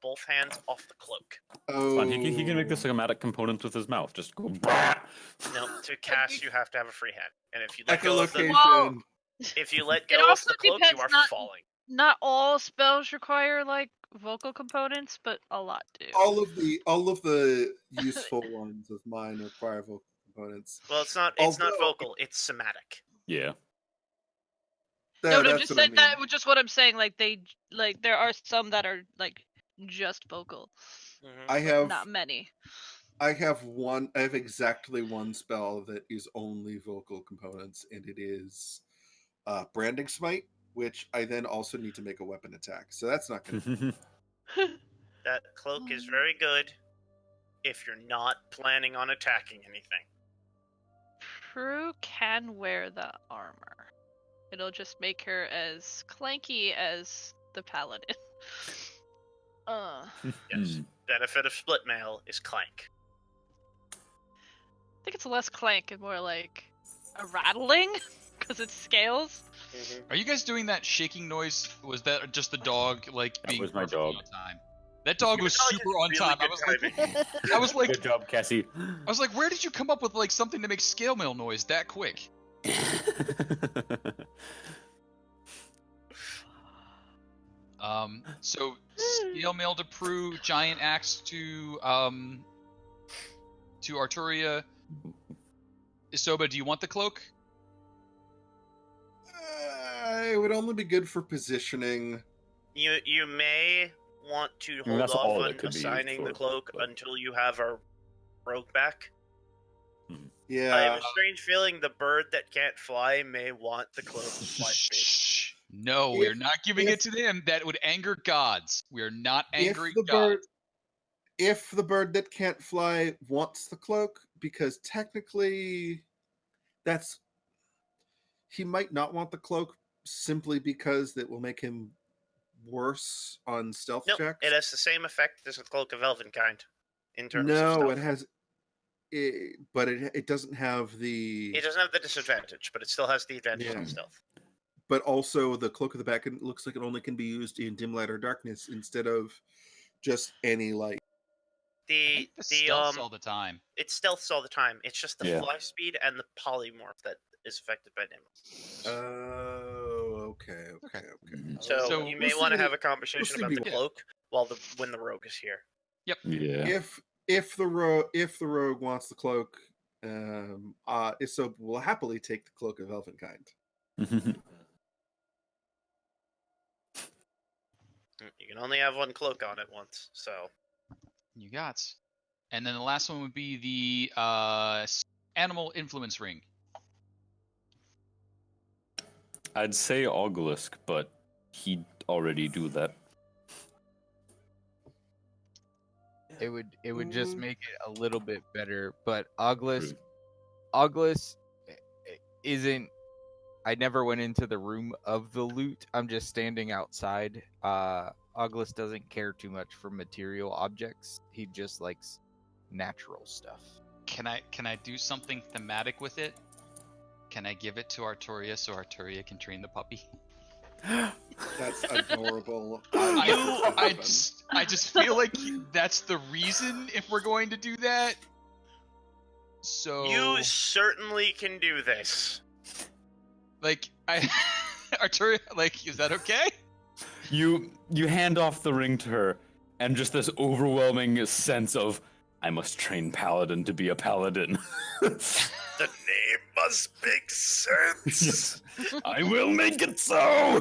both hands off the cloak.
Oh, fine. He can make this like a magic component with his mouth. Just go. Brah.
No, to cast you have to have a free hand, and if you let go of the cloak, you are falling.
Not all spells require like vocal components, but a lot do.
All of the useful ones of mine require vocal components.
Well, it's not vocal. It's somatic.
Yeah.
No, just that. That was just what I'm saying. Like there are some that are like just vocal.
Mm-hmm.
I have
not many.
I have exactly one spell that is only vocal components, and it is Branding Smite, which I then also need to make a weapon attack. So that's not going to.
That cloak is very good if you're not planning on attacking anything.
Prue can wear the armor. It'll just make her as clanky as the Paladin.
Yes. Benefit of split mail is clank.
I think it's less clank and more like a rattling, because it scales.
Are you guys doing that shaking noise? Was that just the dog being
was my dog.
on time? That dog was super on time. I was like,
good job, Cassie.
I was like, where did you come up with something to make scale mail noise that quick? So scale mail to Prue, giant axe to Artoria. Isoba, do you want the cloak?
It would only be good for positioning.
You may want to hold off on assigning the cloak until you have our rogue back.
Yeah.
I have a strange feeling the bird that can't fly may want the cloak to fly speed.
No, we're not giving it to them. That would anger gods. We're not angry gods.
If the bird that can't fly wants the cloak, because technically he might not want the cloak simply because that will make him worse on stealth checks.
It has the same effect as the cloak of Elvenkind in terms
of
stealth.
It has. But it doesn't have the.
It doesn't have the disadvantage, but it still has the advantage on stealth.
But also, the cloak of the back looks like it only can be used in dim light or darkness instead of just any light.
The stealths all the time.
It stealths all the time. It's just the fly speed and the polymorph that is affected by dim.
Oh, okay.
So you may want to have a conversation about the cloak when the rogue is here.
Yep.
Yeah.
If the rogue wants the cloak, Isoba will happily take the cloak of Elvenkind.
You can only have one cloak on at once, so.
You got. And then the last one would be the animal influence ring.
I'd say Obelisk, but he'd already do that.
It would just make it a little bit better, but Obelisk isn't. I never went into the room of the loot. I'm just standing outside. Obelisk doesn't care too much for material objects. He just likes natural stuff.
Can I do something thematic with it? Can I give it to Artoria so Artoria can train the puppy?
That's adorable.
I just feel like that's the reason if we're going to do that. So
You certainly can do this.
like Artoria, like, is that okay?
You hand off the ring to her, and just this overwhelming sense of, I must train Paladin to be a Paladin.
The name must make sense.
I will make it so.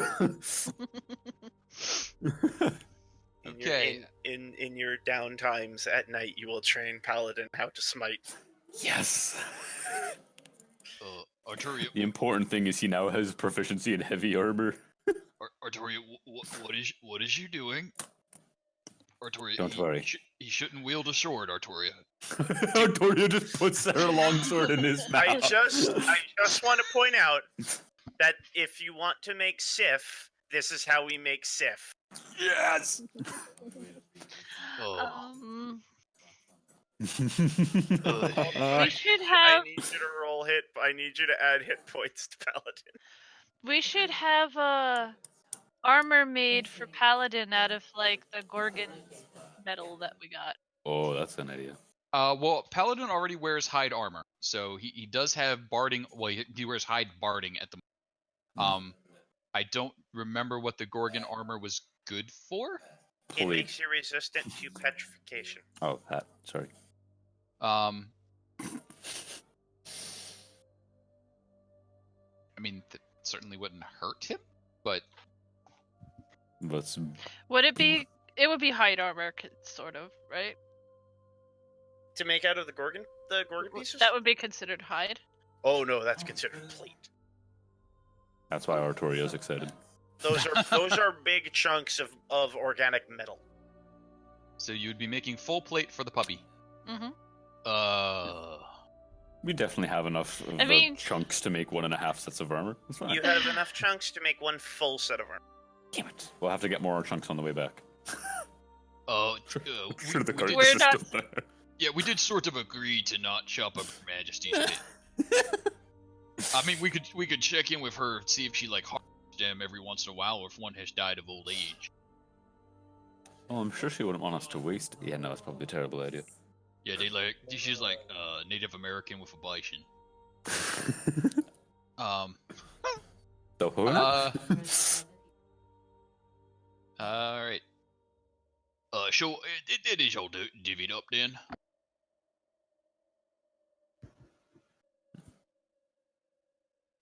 Okay.
In your down times at night, you will train Paladin how to smite.
Yes.
Artoria,
The important thing is he now has proficiency in heavy armor.
Artoria, what is you doing? Artoria,
Don't worry.
He shouldn't wield a sword, Artoria.
Artoria just puts her longsword in his mouth.
I just want to point out that if you want to make Sif, this is how we make Sif.
Yes.
We should have.
I need you to roll hit. I need you to add hit points to Paladin.
We should have armor made for Paladin out of like the Gorgon metal that we got.
Oh, that's an idea.
Well, Paladin already wears hide armor, so he does have barding. Well, he wears hide barding at the moment. I don't remember what the Gorgon armor was good for.
It makes you resistant to petrification.
Oh, that. Sorry.
I mean, certainly wouldn't hurt him, but
Would it be? It would be hide armor, sort of, right?
To make out of the Gorgon pieces?
That would be considered hide.
Oh no, that's considered plate.
That's why Artoria's excited.
Those are big chunks of organic metal.
So you'd be making full plate for the puppy.
Mm-hmm.
We definitely have enough of the chunks to make 1.5 sets of armor. That's fine.
You have enough chunks to make one full set of armor.
Damn it. We'll have to get more chunks on the way back.
Sure,
the
we're
carcass is
not-
still there.
Yeah, we did sort of agree to not chop up Her Majesty's pit. I mean, we could check in with her, see if she like harvests them every once in a while, or if one has died of old age.
Oh, I'm sure she wouldn't want us to waste. Yeah, no, that's probably a terrible idea.
Yeah, she's like Native American with a bison.
So,
all right. So it is all divvied up then.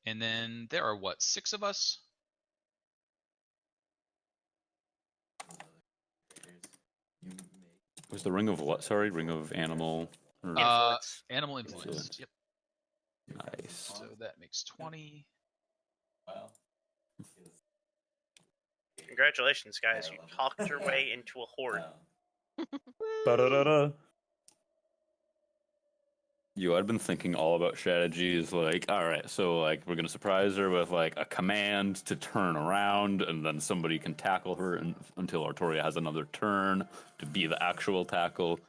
And then there are what, 6 of us?
was the ring of what? Sorry, ring of animal.
Influence.
Animal influence. Yep.
Nice.
So that makes 20.
Congratulations, guys! You talked your way into a horde.
Ba-da-da-da. I'd been thinking all about strategies, like, alright, so, like, we're gonna surprise her with, like, a command to turn around, and then somebody can tackle her until Artoria has another turn to be the actual tackle.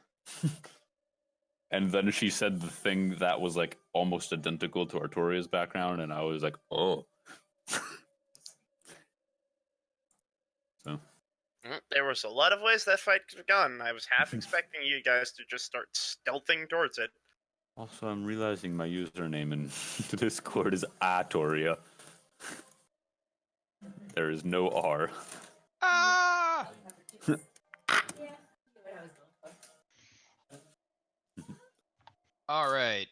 And then she said the thing that was, like, almost identical to Artoria's background, and I was like, oh. So...
There was a lot of ways that fight could have gone. I was half expecting you guys to just start stealthing towards it.
Also, I'm realizing my username in Discord is Artoria. There is no R.
Ah! All right.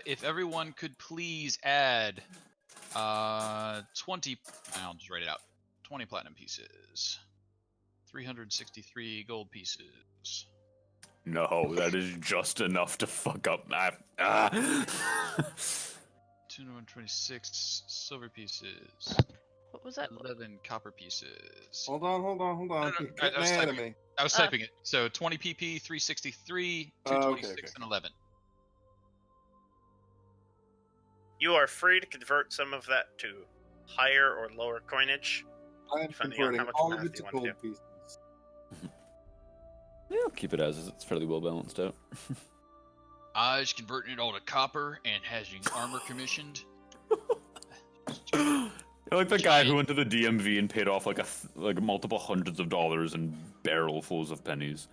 If everyone could please add 20. I'll just write it out. 20 platinum pieces. 363 gold pieces.
No, that is just enough to fuck up that.
226 silver pieces.
What was that?
11 copper pieces.
Hold on. Get mad at me.
I was typing it. So 20 PP, 363, 226, and 11.
You are free to convert some of that to higher or lower coinage.
I'm
depending on
converting
how much
all
math
of it to
you want to
gold
do.
pieces.
Yeah, I'll keep it as is. It's fairly well balanced out.
I was converting it all to copper and having armor commissioned.
Oh, like the guy who went to the DMV and paid off like multiple hundreds of dollars in barrelfuls of pennies.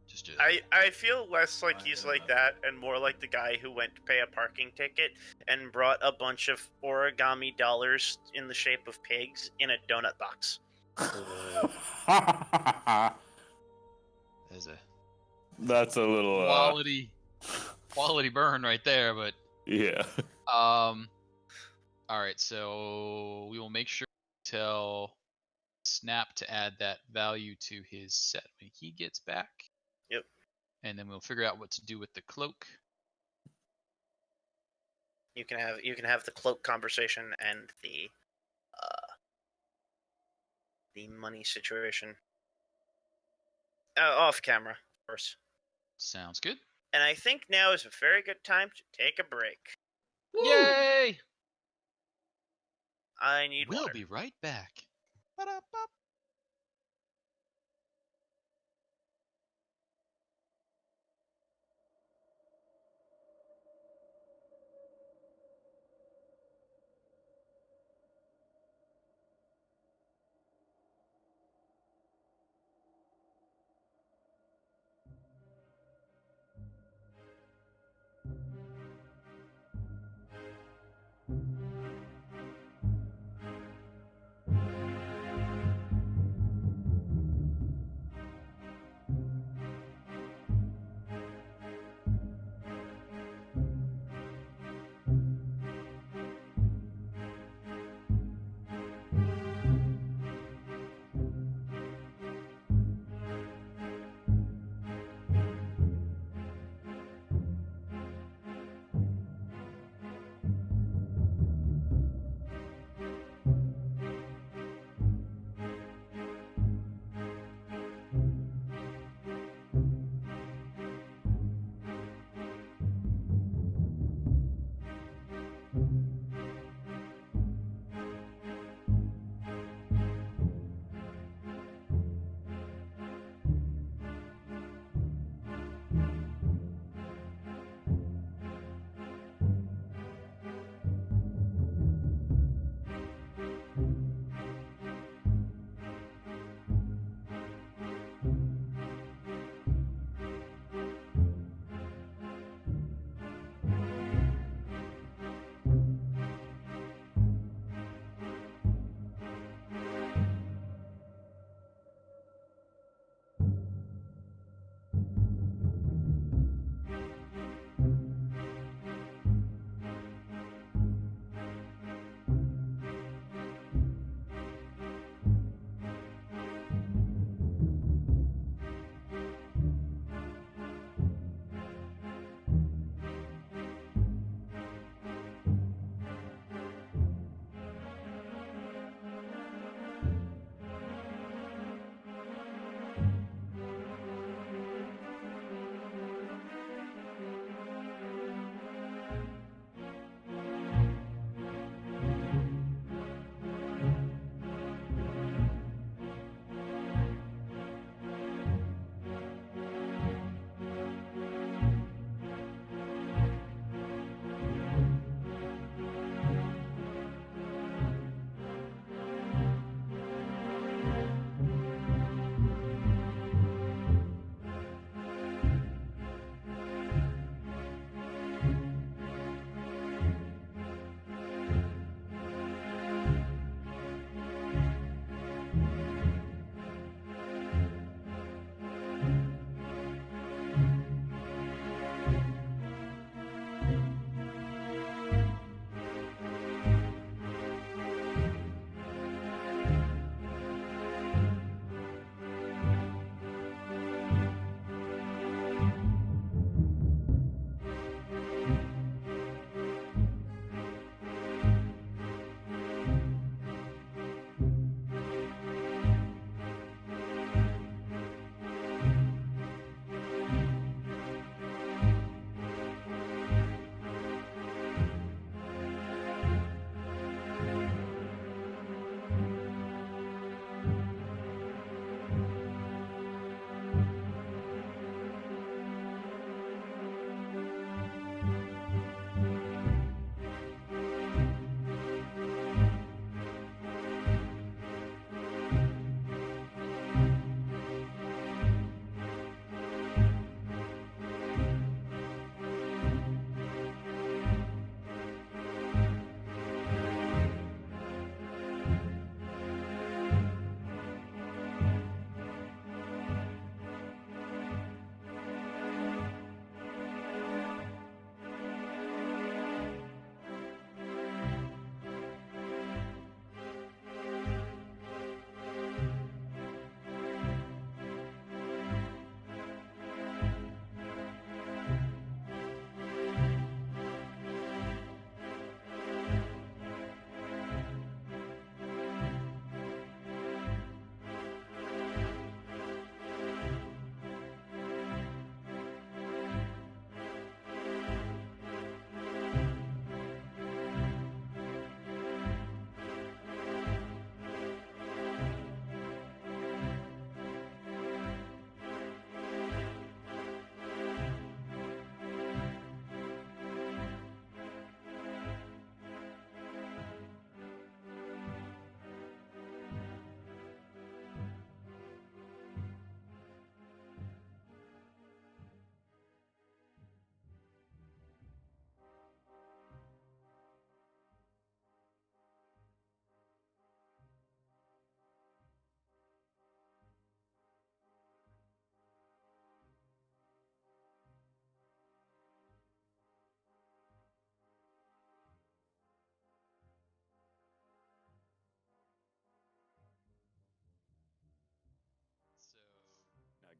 Just
I feel less like he's like that and more like the guy who went to pay a parking ticket and brought a bunch of origami dollars in the shape of pigs in a donut box.
That's
a little
quality burn right there, but
yeah.
All right, so we will make sure to tell Snap to add that value to his set when he gets back.
Yep.
And then we'll figure out what to do with the cloak.
You can have the cloak conversation and the money situation off camera, of course.
Sounds good.
And I think now is a very good time to take a break.
Woo! Yay!
I need
water.
We'll
be right back. Ba-da-ba.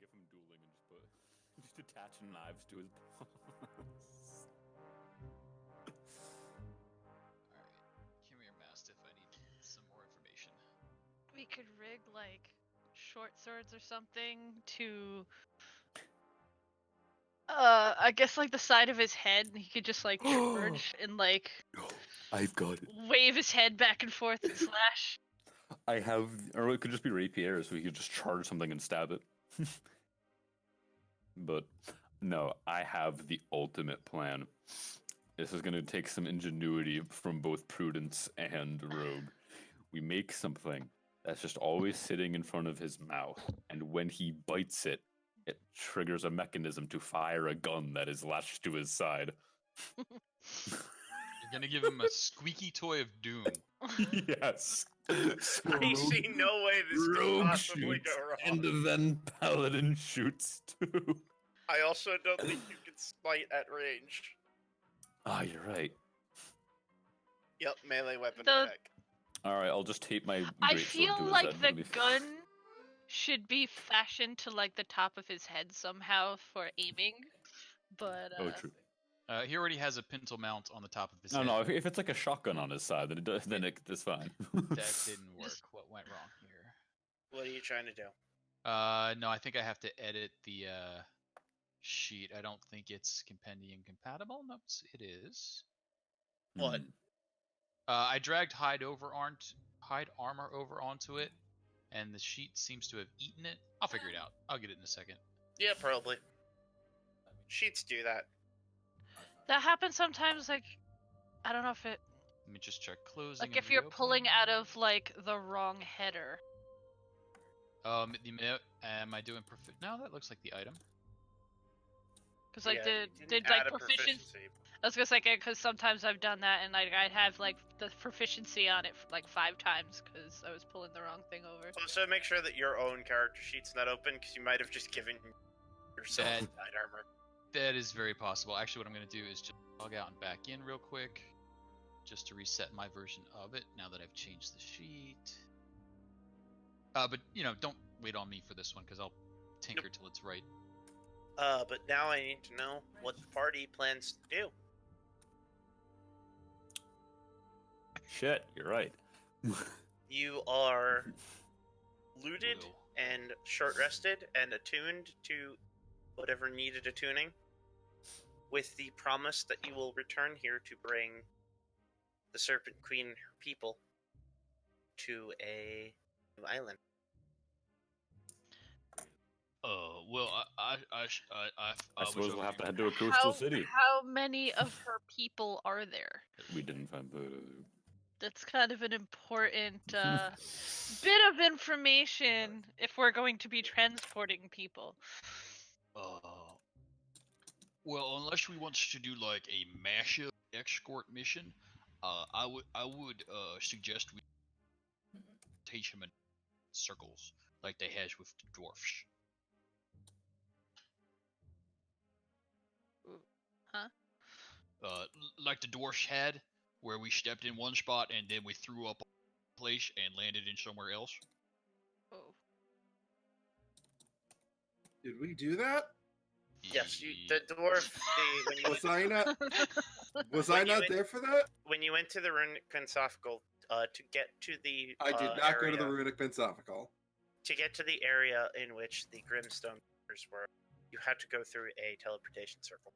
give him dueling and just attach knives to his paws.
Alright. Come here, Mastiff. I need some more information.
We could rig like short swords or something to I guess like the side of his head, and he could just like charge and like
I've got it.
wave his head back and forth and slash.
I have, or it could just be rapier, so he could just charge something and stab it. But no, I have the ultimate plan. This is going to take some ingenuity from both Prudence and Rogue. We make something that's just always sitting in front of his mouth, and when he bites it, it triggers a mechanism to fire a gun that is lashed to his side.
You're gonna give him a squeaky toy of doom.
Yes.
I see no way this could
Rogue
possibly
shoots,
go wrong.
and then Paladin shoots too.
I also don't think you can smite at range.
Ah, you're right.
Yep, melee weapon
The-
attack.
All right, I'll just tape my.
I
greatsword to
feel
his
like
head.
the
It'll be-
gun should be fashioned to like the top of his head somehow for aiming, but
Oh, true.
He already has a pintle mount on the top of his
No,
head.
no. If it's like a shotgun on his side, then it's fine.
That didn't work. What went wrong here?
What are you trying to do?
No, I think I have to edit the sheet. I don't think it's compendium compatible. Nope, it is.
What?
Hmm.
I dragged hide armor over onto it, and the sheet seems to have eaten it. I'll figure it out. I'll get it in a second.
Yeah, probably. Sheets do that.
that happens sometimes. Like I don't know if it
Let me just check closing.
like
and
if you're
reopen.
pulling out of like the wrong header.
Am I doing profi? No, that looks like the item.
Because like
Yeah, you didn't
did
add
like
a
proficiency. I was gonna say because sometimes I've done that and like I'd have like the proficiency on it for, like 5 times because I was pulling the wrong thing over.
Also, make sure that your own character sheet's not open, because you might have just given yourself side armor.
That is very possible. Actually, what I'm going to do is just log out and back in real quick, just to reset my version of it. Now that I've changed the sheet. But don't wait on me for this one because I'll tinker till it's right.
But now I need to know what the party plans to do.
Shit, you're right.
You are looted
Will.
and short rested and attuned to whatever needed attuning, with the promise that you will return here to bring the Serpent Queen and her people to a new island.
Well, I
suppose we'll have to head to a
How,
coastal city.
how many of her people are there?
We didn't find
That's kind of an important bit of information if we're going to be transporting people.
Well, unless we want to do like a mashup escort mission, I would suggest we teach him in circles like they has with the dwarfs.
Huh?
Like the dwarfs had, where we stepped in one spot and then we threw up a place and landed in somewhere else.
Oh.
Did we do that?
Yes, the dwarf. When you
Was I not? Was
When
I
you
not
went-
there for that?
when you went to the runic Pensophical, to get to the
I did not go to the
area-
runic Pensophical.
To get to the area in which the Grimstone were, you had to go through a teleportation circle.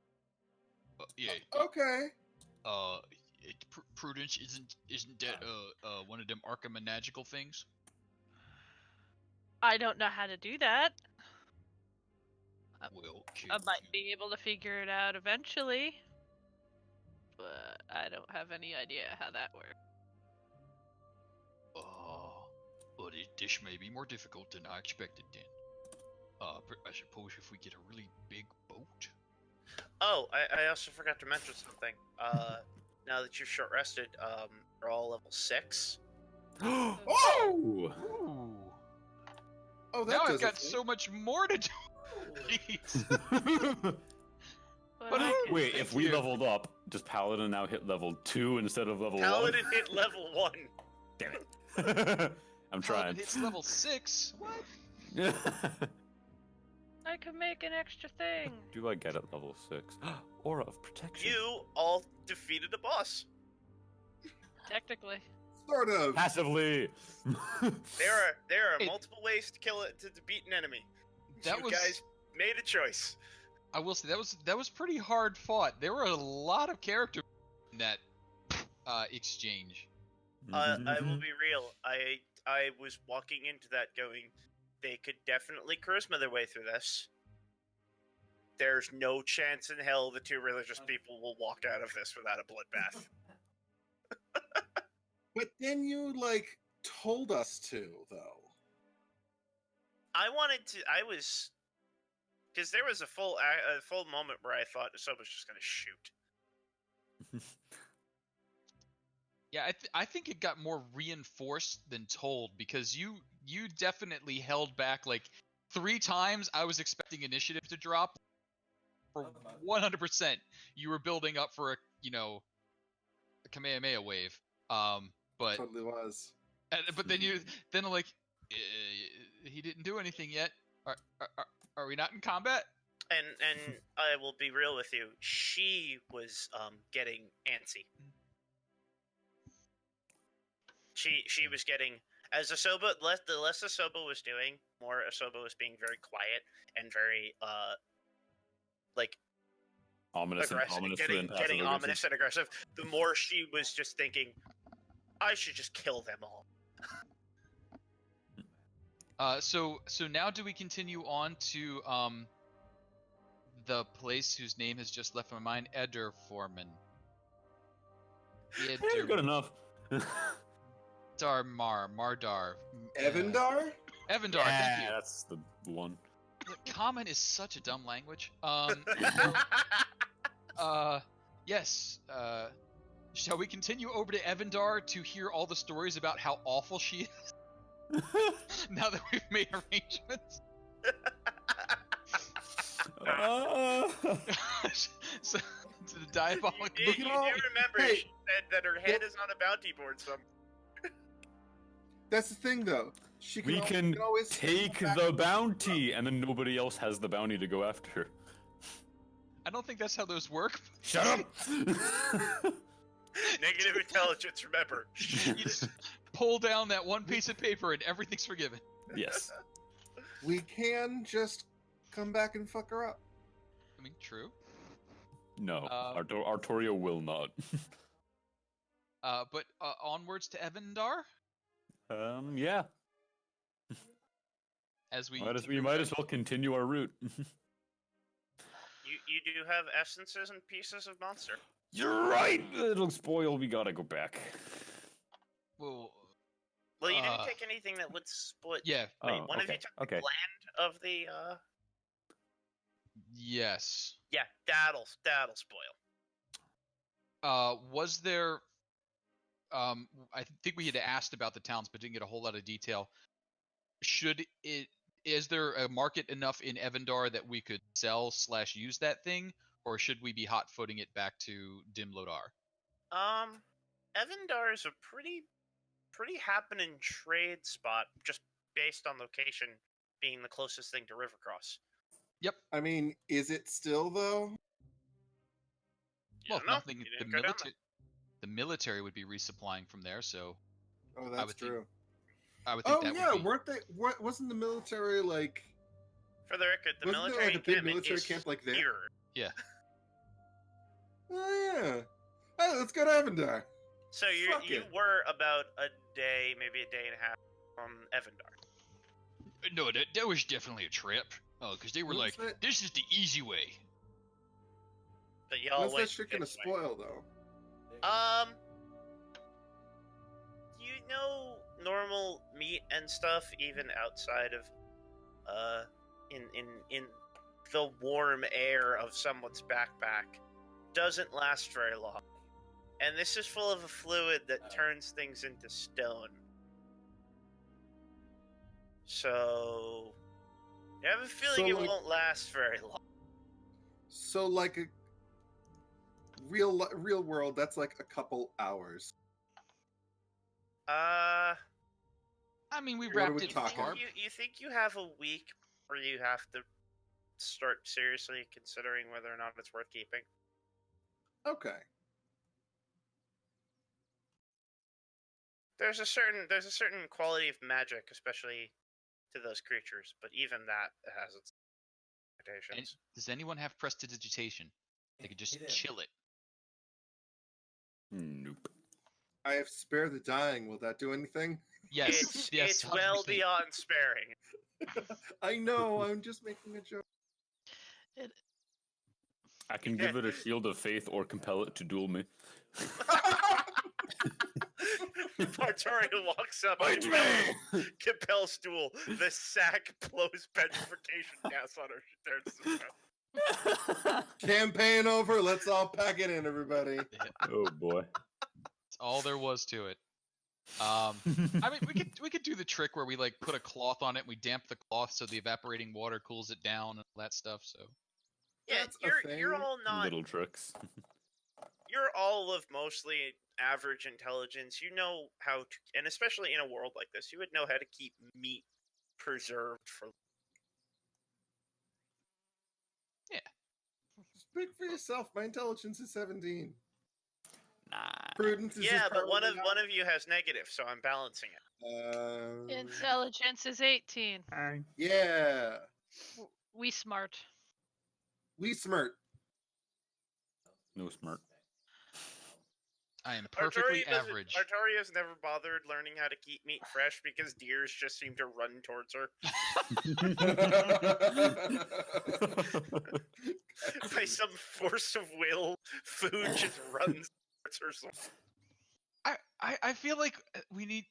Yeah.
Okay.
Prudence isn't that one of them archimanagical things?
I don't know how to do that.
Well,
I might be able to figure it out eventually, but I don't have any idea how that works.
But this may be more difficult than I expected then. I suppose if we get a really big boat.
Oh, I also forgot to mention something. Now that you're short rested, you're all level 6.
Oh!
Ooh.
Oh, that
Now
does
I've got
it.
so much more to do. Jeez.
But
But
I can-
Wait, if we leveled up, does Paladin now hit level 2 instead of level 1?
Paladin hit level 1.
Damn it. I'm trying.
It's level 6. What?
no, I can make an extra thing.
Do I get at level 6? Aura of protection.
You all defeated a boss.
Technically.
Sort of.
Passively.
There are multiple ways to kill it to beat an enemy. You guys made a choice.
I will say that was pretty hard fought. There were a lot of characters in that exchange.
I will be real. I was walking into that going, they could definitely charisma their way through this. There's no chance in hell the two religious people will walk out of this without a bloodbath.
But then you, told us to, though.
Because there was a full moment where I thought Isoba was just going to shoot.
Yeah, I think it got more reinforced than told, because you definitely held back 3 times. I was expecting initiative to drop. For 100%, you were building up for a Kamehameha wave. But
Totally was.
But then he didn't do anything yet. Are we not in combat?
And I will be real with you. She was getting antsy. She was getting, as Isoba, the less Isoba was doing, more Isoba was being very quiet and very
ominous,
aggressive, getting ominous and aggressive. The more she was just thinking, I should just kill them all.
So now do we continue on to the place whose name has just left my mind, Ederforman?
Good enough.
Mardar.
Evandar?
Evandar,
Yeah,
thank you.
that's the one.
Common is such a dumb language. Yes. Shall we continue over to Evandar to hear all the stories about how awful she is? Now that we've made arrangements. So, to the diabolic.
You do remember she said that her head is on a bounty board somewhere.
That's the thing, though.
We can
always
take the bounty, and then nobody else has the bounty to go after her.
I don't think that's how those work.
Shut up!
Negative intelligence, remember.
You just pull down that one piece of paper and everything's forgiven.
Yes.
We can just come back and fuck her up.
I mean, true.
No, Artoria will not.
But onwards to Evandar?
Yeah.
As we
might as well continue our route.
You do have essences and pieces of monster.
You're right! It'll spoil, we gotta go back.
Well,
you didn't take anything that would split.
Yeah.
Wait, one of you took the gland of the,
Yes.
Yeah, that'll spoil.
Was there... I think we had asked about the towns, but didn't get a whole lot of detail. Is there a market enough in Evandar that we could sell / use that thing, or should we be hot-footing it back to Dimlodar?
Evandar is a pretty happening trade spot, just based on location being the closest thing to Rivercross.
Yep.
I mean, is it still, though?
Well, if nothing, the military would be resupplying from there, so...
Oh, that's true.
I would think that would be...
weren't they... Wasn't the military,
For the record, the
wasn't
military
there, a big military camp there?
Here.
Yeah.
Oh, yeah. Oh, let's go to Evandar.
So you were about a day, maybe a day and a half from Evandar.
No, that was definitely a trip. Oh, because they were this is the easy way.
But y'all
what's that shit gonna spoil, though?
Normal meat and stuff, even outside of, in the warm air of someone's backpack, doesn't last very long. And this is full of a fluid that turns things into stone. So, I have a feeling it won't last very long.
So, a real world, that's a couple hours.
I mean, we wrapped it
talking?
You think you have a week where you have to start seriously considering whether or not it's worth keeping.
Okay.
There's a certain quality of magic, especially to those creatures, but even that has its limitations.
Does anyone have prestidigitation? They could just chill it.
Nope.
I have spare the dying. Will that do anything?
Yes,
It's well
100%.
beyond sparing.
I know. I'm just making a joke.
I can give it a shield of faith or compel it to duel me.
Artoria walks up
Fight
and compels duel. The sack blows petrification gas on her.
Campaign over. Let's all pack it in, everybody.
Yeah,
Oh boy.
that's all there was to it. I mean, we could do the trick where we like put a cloth on it, and we damp the cloth so the evaporating water cools it down and all that stuff. So
Yeah,
That's a
you're
thing.
all not.
Little tricks.
You're all of mostly average intelligence. You know how to, and especially in a world like this, you would know how to keep meat preserved for.
Speak for yourself. My intelligence is 17.
Nah.
Prudence is
Yeah,
just
but one
probably
of you has negative, so I'm balancing it.
not-
Intelligence is 18.
Yeah.
We smart.
We smart.
No smart.
I am perfectly average.
Artoria's never bothered learning how to keep meat fresh because deers just seem to run towards her. By some force of will, food just runs towards her.
I feel like we need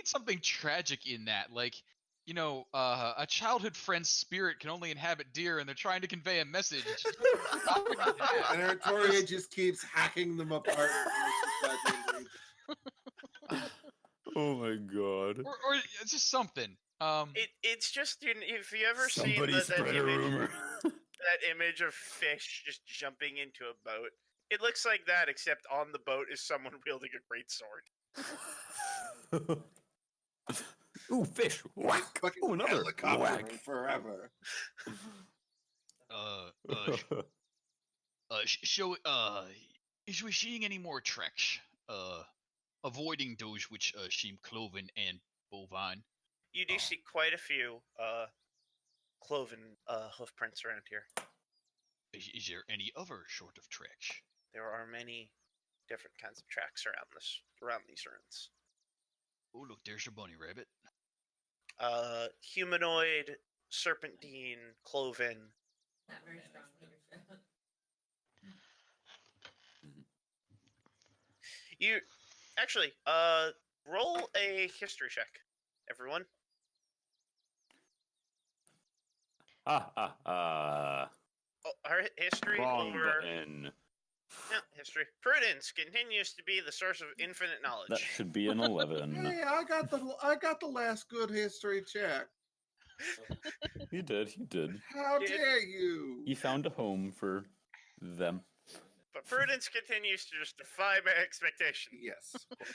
something tragic in that. Like, you know, a childhood friend's spirit can only inhabit deer, and they're trying to convey a message.
And Artoria just keeps hacking them apart.
Oh my god.
or it's just something.
It's just, if you ever seen
Somebody
that
spread a
image,
rumor.
that image of fish just jumping into a boat, it looks like that, except on the boat is someone wielding a great sword.
Ooh, fish! Whack!
Fucking
Ooh, another
helicopter
whack!
forever.
Is we seeing any more tracks? Avoiding those which seem cloven and bovine.
You do see quite a few cloven hoof prints around here.
Is there any other sort of tracks?
There are many different kinds of tracks around these ruins.
Oh, look, there's your bunny rabbit.
Humanoid, serpentine, cloven.
Not very strong leaders.
You actually roll a history check, everyone. Oh, our history
Wrong
or
button.
no, history. Prudence continues to be the source of infinite knowledge.
That should be an 11.
Hey, I got the last good history check.
He did.
How dare you?
He found a home for them.
But Prudence continues to just defy my expectation.
Yes, of course.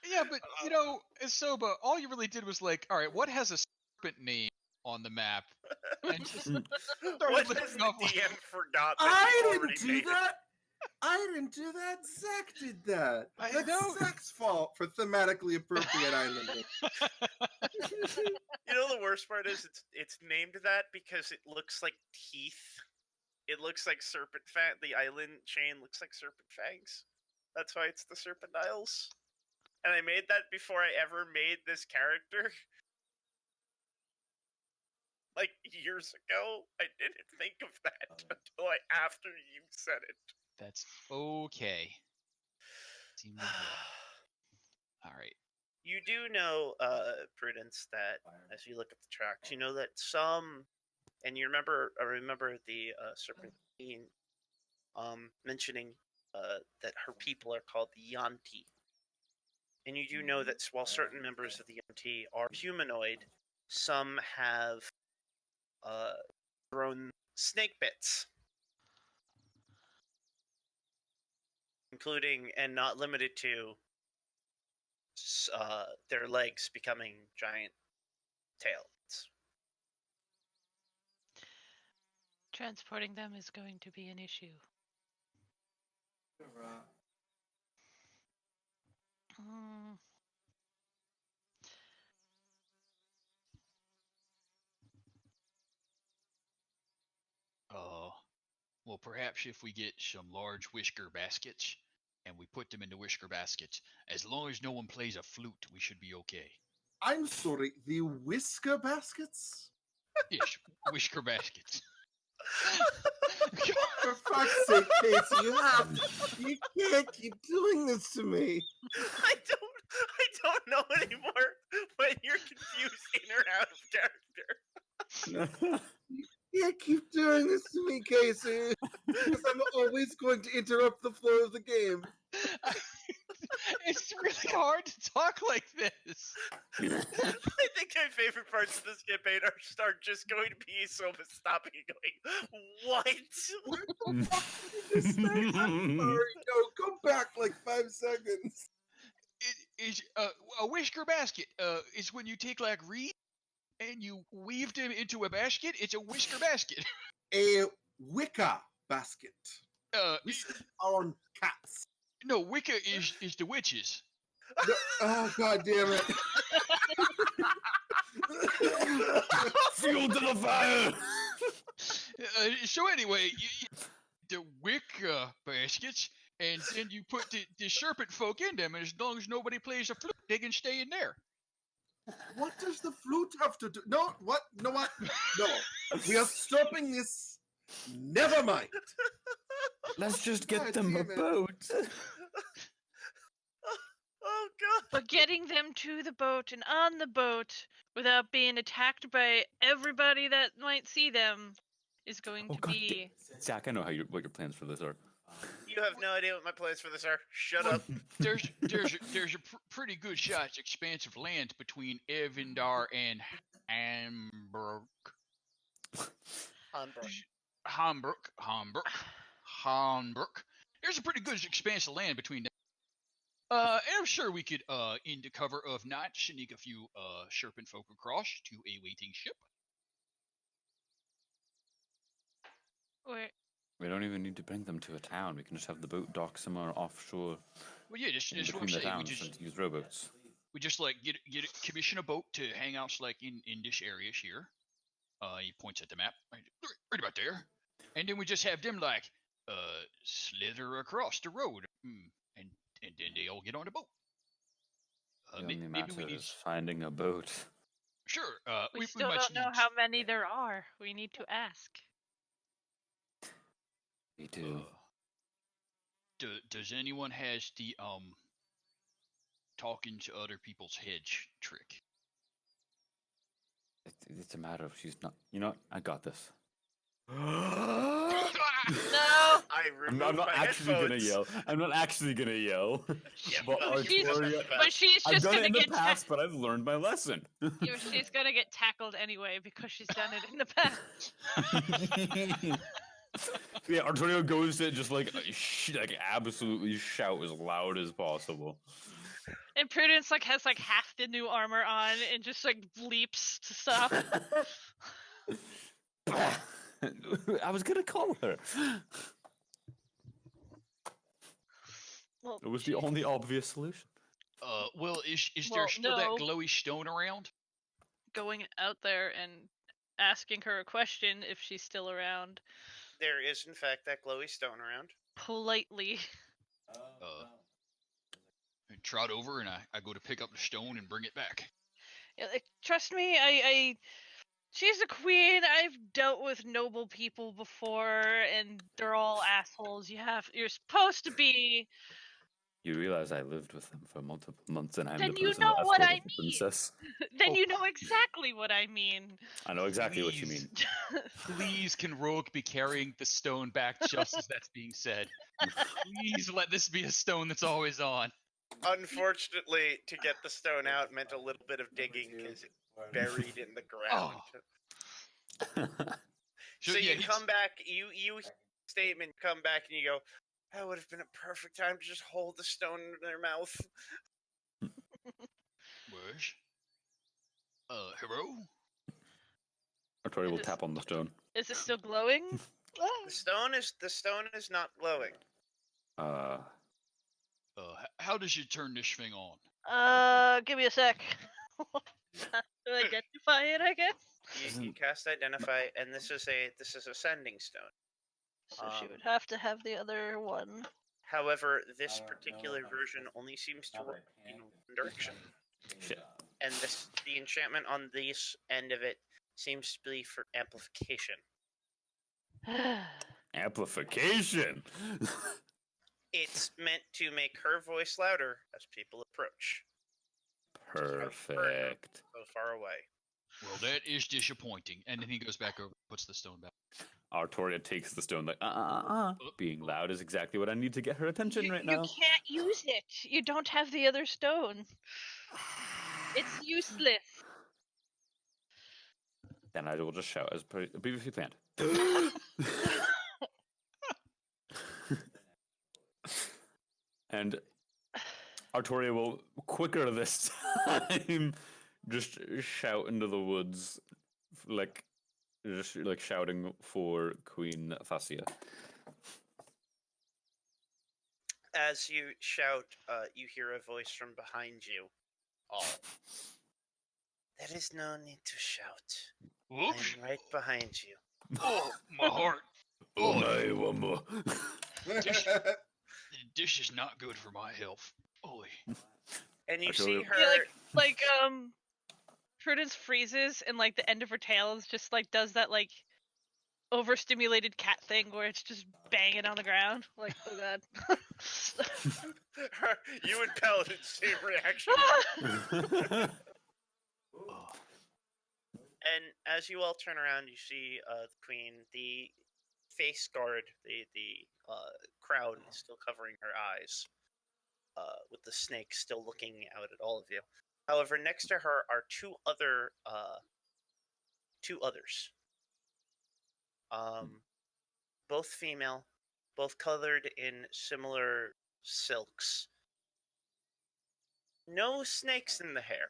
Yeah, but you know, Isoba, all you really did was like, all right, what has a serpent name on the map? And just
What
started
has
looking
the
off like,
DM forgot that
I
he
didn't
already
do
made
that. I didn't do that. Zach did that.
I
That's
know.
Zach's fault for thematically appropriate islanding.
You know the worst part is it's named that because it looks like teeth. It looks like serpent fang. The island chain looks like serpent fangs. That's why it's the Serpent Isles. And I made that before I ever made this character. Like years ago, I didn't think of that until after you said it.
That's okay. Seemed to be. All right.
You do know, Prudence, that as you look at the tracks, you know that some, and you remember the Serpentine mentioning that her people are called the Yanti. And you do know that while certain members of the Yanti are humanoid, some have grown snake bits, including and not limited to their legs becoming giant tails.
Transporting them is going to be an issue. Mm,
Well, perhaps if we get some large whisker baskets and we put them into whisker baskets, as long as no one plays a flute, we should be okay.
I'm sorry, the whisker baskets?
Yes, whisker baskets.
For fuck's sake, Casey, you can't keep doing this to me.
I don't know anymore when you're confused in or out of character.
You can't keep doing this to me, Casey. Because I'm always going to interrupt the flow of the game.
It's really hard to talk like this.
I think my favorite parts of this campaign are just going to be Isoba stopping and going, what?
What the fuck did you just say? I'm sorry. No, come back like 5 seconds.
It is a whisker basket. Is when you take like reed and you weave them into a basket. It's a whisker basket.
A Wicca basket.
We
on cats.
No, Wicca is the witches.
No, oh, god damn it.
Fuel to the fire!
So anyway, the Wicca baskets, and then you put the serpent folk in them, and as long as nobody plays a flute, they can stay in there.
What does the flute have to do? No, what? No, what? No. We are stopping this. Never mind.
Let's just get
God
them a
damn it.
boat.
Oh god.
But getting them to the boat and on the boat without being attacked by everybody that might see them is going to be...
Zach, I know what your plans for this are.
You have no idea what my plans for this are. Shut up.
There's a pretty good sized expanse of land between Evindar and Hamburg. There's a pretty good expanse of land between them. And I'm sure we could, in the cover of night, sneak a few serpent folk across to a waiting ship.
Where...
We don't even need to bring them to a town. We can just have the boat dock somewhere offshore.
Well, yeah, just what I'm
between the
saying.
towns and use rowboats.
We just like get commission a boat to hang out like in this area here. He points at the map, right about there, and then we just have them like slither across the road, and then they all get on the boat.
The only
maybe
matter
we need
is finding a boat.
Sure.
we still
might
don't know
need...
how many there are. We need to ask.
Me too.
Does anyone has the talking to other people's heads trick?
It's a matter of she's not. You know what? I got this.
No!
I'm not actually gonna yell. I'm not actually gonna yell.
Yeah,
but
she's
I've
just
done
gonna
it in the
get
past, but I've learned my lesson.
she's gonna get tackled anyway because she's done it in the past.
Yeah, Artoria goes to just like absolutely shout as loud as possible.
And Prudence has half the new armor on and just leaps to stop.
I was gonna call her.
Well,
It was the only obvious solution.
Well, is there still that glowy stone around?
Going out there and asking her a question if she's still around.
There is, in fact, that glowy stone around.
Politely.
I trot over and I go to pick up the stone and bring it back.
Yeah, trust me, she's a queen. I've dealt with noble people before, and they're all assholes. You're supposed to be.
You realize I lived with them for multiple months, and I'm
Then
the
you
person
know
that
what I
escorted the
mean.
princess.
Then you know exactly what I mean.
I know exactly what you mean.
Please, can Rogue be carrying the stone back just as that's being said? Please let this be a stone that's always on.
Unfortunately, to get the stone out meant a little bit of digging because it buried in the ground. So you come back, you statement, come back and you go, that would have been a perfect time to just hold the stone in their mouth.
Wish. Hero?
Artoria will tap on the stone.
Is it still glowing?
The stone is not glowing.
How does you turn this thing on?
Give me a sec. To identify it, I guess.
You cast identify, and this is a sending stone.
So she would have to have the other one.
However, this particular version only seems to work in one direction.
Shit.
And the enchantment on this end of it seems to be for amplification.
Amplification.
It's meant to make her voice louder as people approach.
Perfect.
So far away.
Well, that is disappointing. And then he goes back over, puts the stone back.
Artoria takes the stone like, Being loud is exactly what I need to get her attention right now.
You can't use it. You don't have the other stone. It's useless.
Then I will just shout as previously planned. And Artoria will, quicker this time, just shout into the woods, just shouting for Queen Fascia.
As you shout, you hear a voice from behind you. There is no need to shout.
Whoops.
I'm right behind you.
Oh, my heart.
Oh, no, one more.
This is not good for my health. Oy.
And you
Actually,
see her.
Yeah, Prudence freezes and like the end of her tail is just like does that like overstimulated cat thing where it's just banging on the ground. Like, oh god.
You and Paladin, same reaction. And as you all turn around, you see the queen. The face guard, the crown is still covering her eyes, with the snake still looking out at all of you. However, next to her are two others. Both female, both colored in similar silks. No snakes in the hair.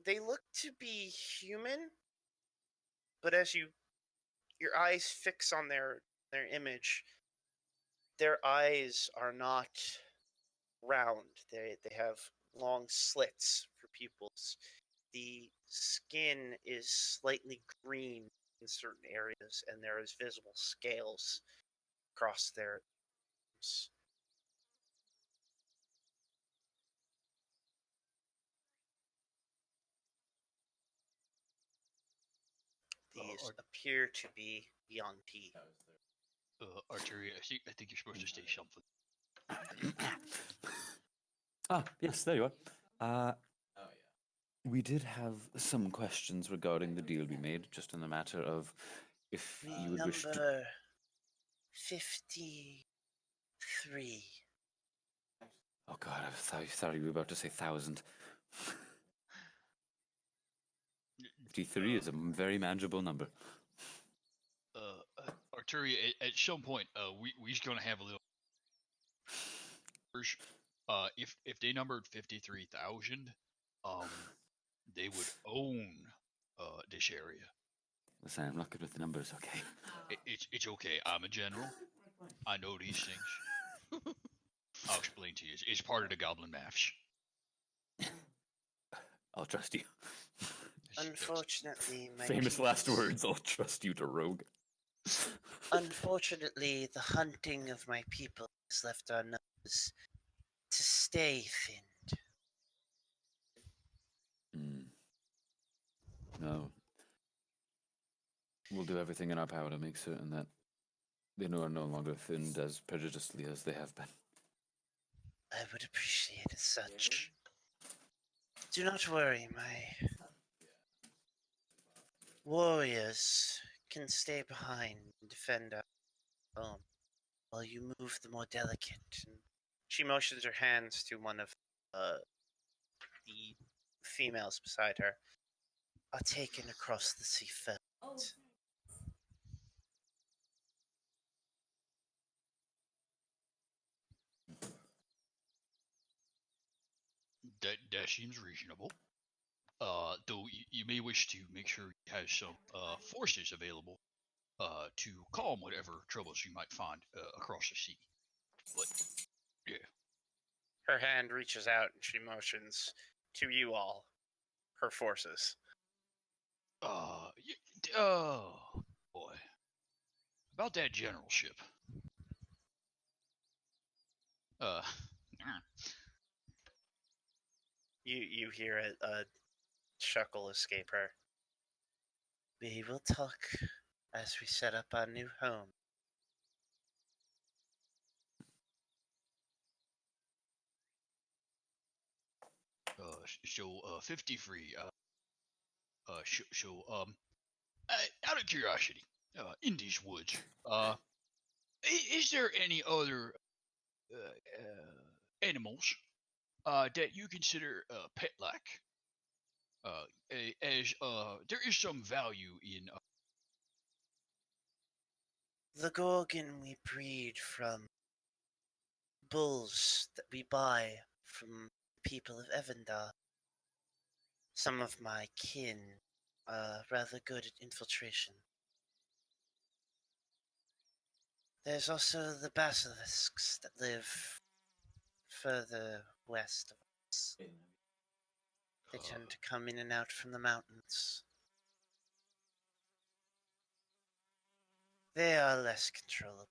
They look to be human, but as your eyes fix on their image, their eyes are not round. They have long slits for pupils. The skin is slightly green in certain areas, and there is visible scales across their arms. These appear to be Yanti.
Artoria, I think you're supposed to say something.
Yes, there you are. We did have some questions regarding the deal we made, just in the matter of if you would wish to...
Number 53.
Oh god, I thought you were about to say 1,000. 53 is a very manageable number.
Artoria, at some point, we're gonna have a little. If they numbered 53,000, they would own this area.
Listen, I'm not good with the numbers, okay?
It's okay. I'm a general. I know these things. I'll explain to you. It's part of the goblin maths.
I'll trust you.
Unfortunately, my
Famous
people-
last words, I'll trust you to rogue.
Unfortunately, the hunting of my people has left our numbers to stay thinned.
No. We'll do everything in our power to make certain that they are no longer thinned as prejudicedly as they have been.
I would appreciate it as such. Do not worry, my warriors can stay behind and defend our home while you move the more delicate. And she motions her hands to one of the females beside her. Are taken across the sea first.
That seems reasonable. Though you may wish to make sure you have some forces available to calm whatever troubles you might find across the sea. But yeah,
Her hand reaches out and she motions to you all, her forces.
oh boy, about that generalship.
You hear a chuckle escape her. We will talk as we set up our new home.
So 50 free. Out of curiosity, in these woods, is there any other animals that you consider pet-like? As there is some value in.
The Gorgon we breed from bulls that we buy from people of Evandar. Some of my kin are rather good at infiltration. There's also the basilisks that live further west of us. They tend to come in and out from the mountains. They are less controllable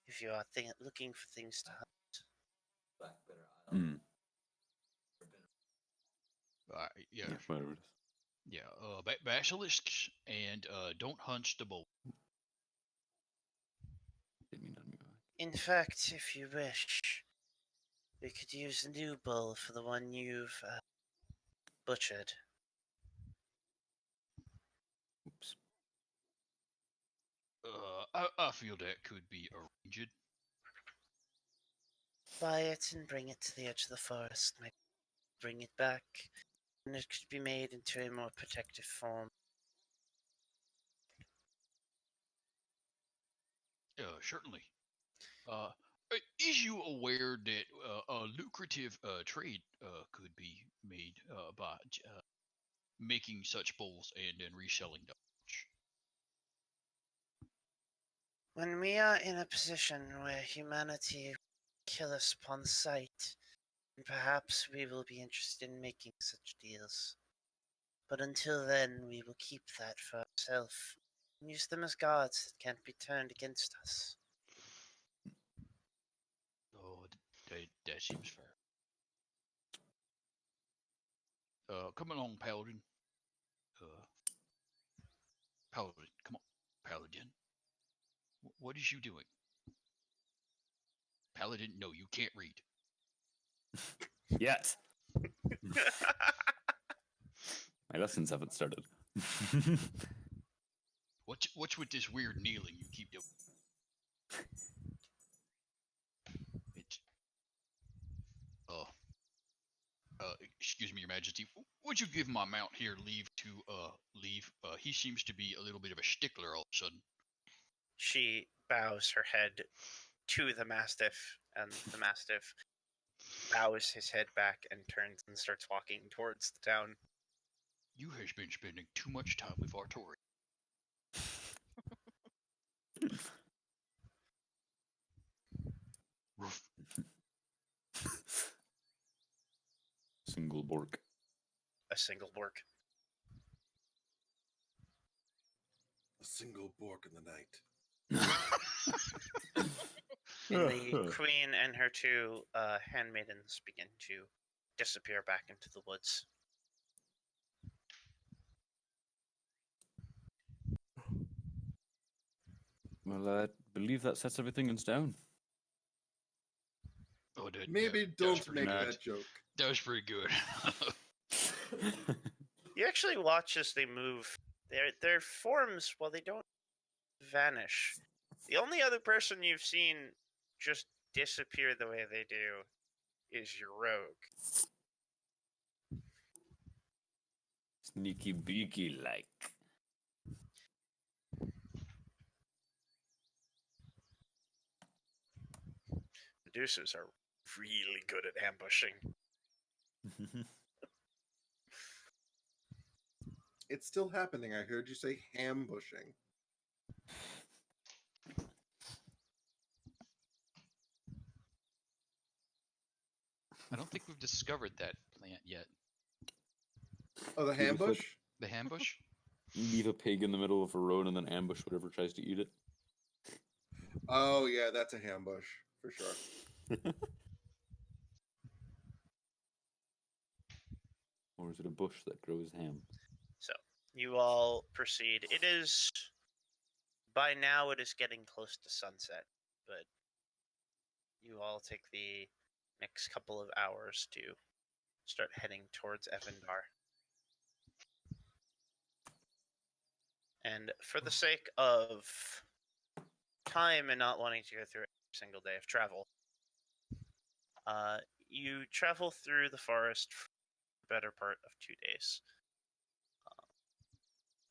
if you are looking for things to hunt.
Yeah,
whatever it is.
yeah. Basilisks and don't hunch the bolt.
Didn't mean to unmute my mic.
In fact, if you wish, we could use a new bull for the one you've butchered.
Oops.
I feel that could be arranged.
Buy it and bring it to the edge of the forest. Maybe bring it back, and it could be made into a more protective form.
Certainly. Is you aware that a lucrative trade could be made by making such bowls and then reselling them?
When we are in a position where humanity kill us upon sight, perhaps we will be interested in making such deals. But until then, we will keep that for ourselves and use them as guards that can't be turned against us.
Oh, that seems fair. Come along, Paladin. Paladin, come on, Paladin. What is you doing? Paladin, no, you can't read.
Yet. My lessons haven't started.
What's with this weird kneeling you keep doing? It's excuse me, Your Majesty. Would you give my mount here leave to leave? He seems to be a little bit of a stickler all of a sudden.
She bows her head to the Mastiff, and the Mastiff bows his head back and turns and starts walking towards the town.
You has been spending too much time with Artoria. Roof.
Single bork.
A single bork.
A single bork in the night.
And the queen and her two handmaidens begin to disappear back into the woods.
Well, I believe that sets everything in stone.
Oh,
Maybe don't make
nice.
that joke.
That was pretty good.
You actually watch as they move. Their forms, while they don't vanish, the only other person you've seen just disappear the way they do is your rogue.
Sneaky beaky like.
Medusas are really good at ambushing.
It's still happening. I heard you say ambushing.
I don't think we've discovered that plant yet.
Oh, the ambush?
The ambush?
Leave a pig in the middle of a road and then ambush whatever tries to eat it.
Oh, yeah, that's a ambush, for sure.
Or is it a bush that grows ham?
So, you all proceed. It is... By now, it is getting close to sunset, but you all take the next couple of hours to start heading towards Evandar. And for the sake of time and not wanting to go through every single day of travel, you travel through the forest for the better part of 2 days.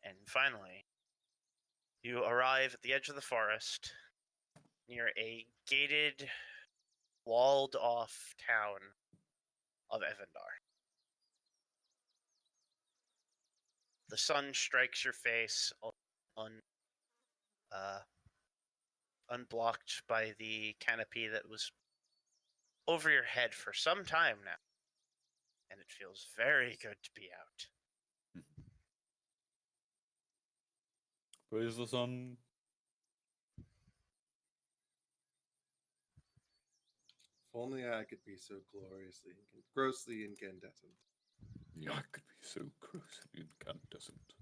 And finally, you arrive at the edge of the forest near a gated, walled-off town of Evandar. The sun strikes your face unblocked by the canopy that was over your head for some time now. And it feels very good to be out.
Praise the sun.
If only I could be so grossly incandescent.
Yeah, I could be so grossly incandescent.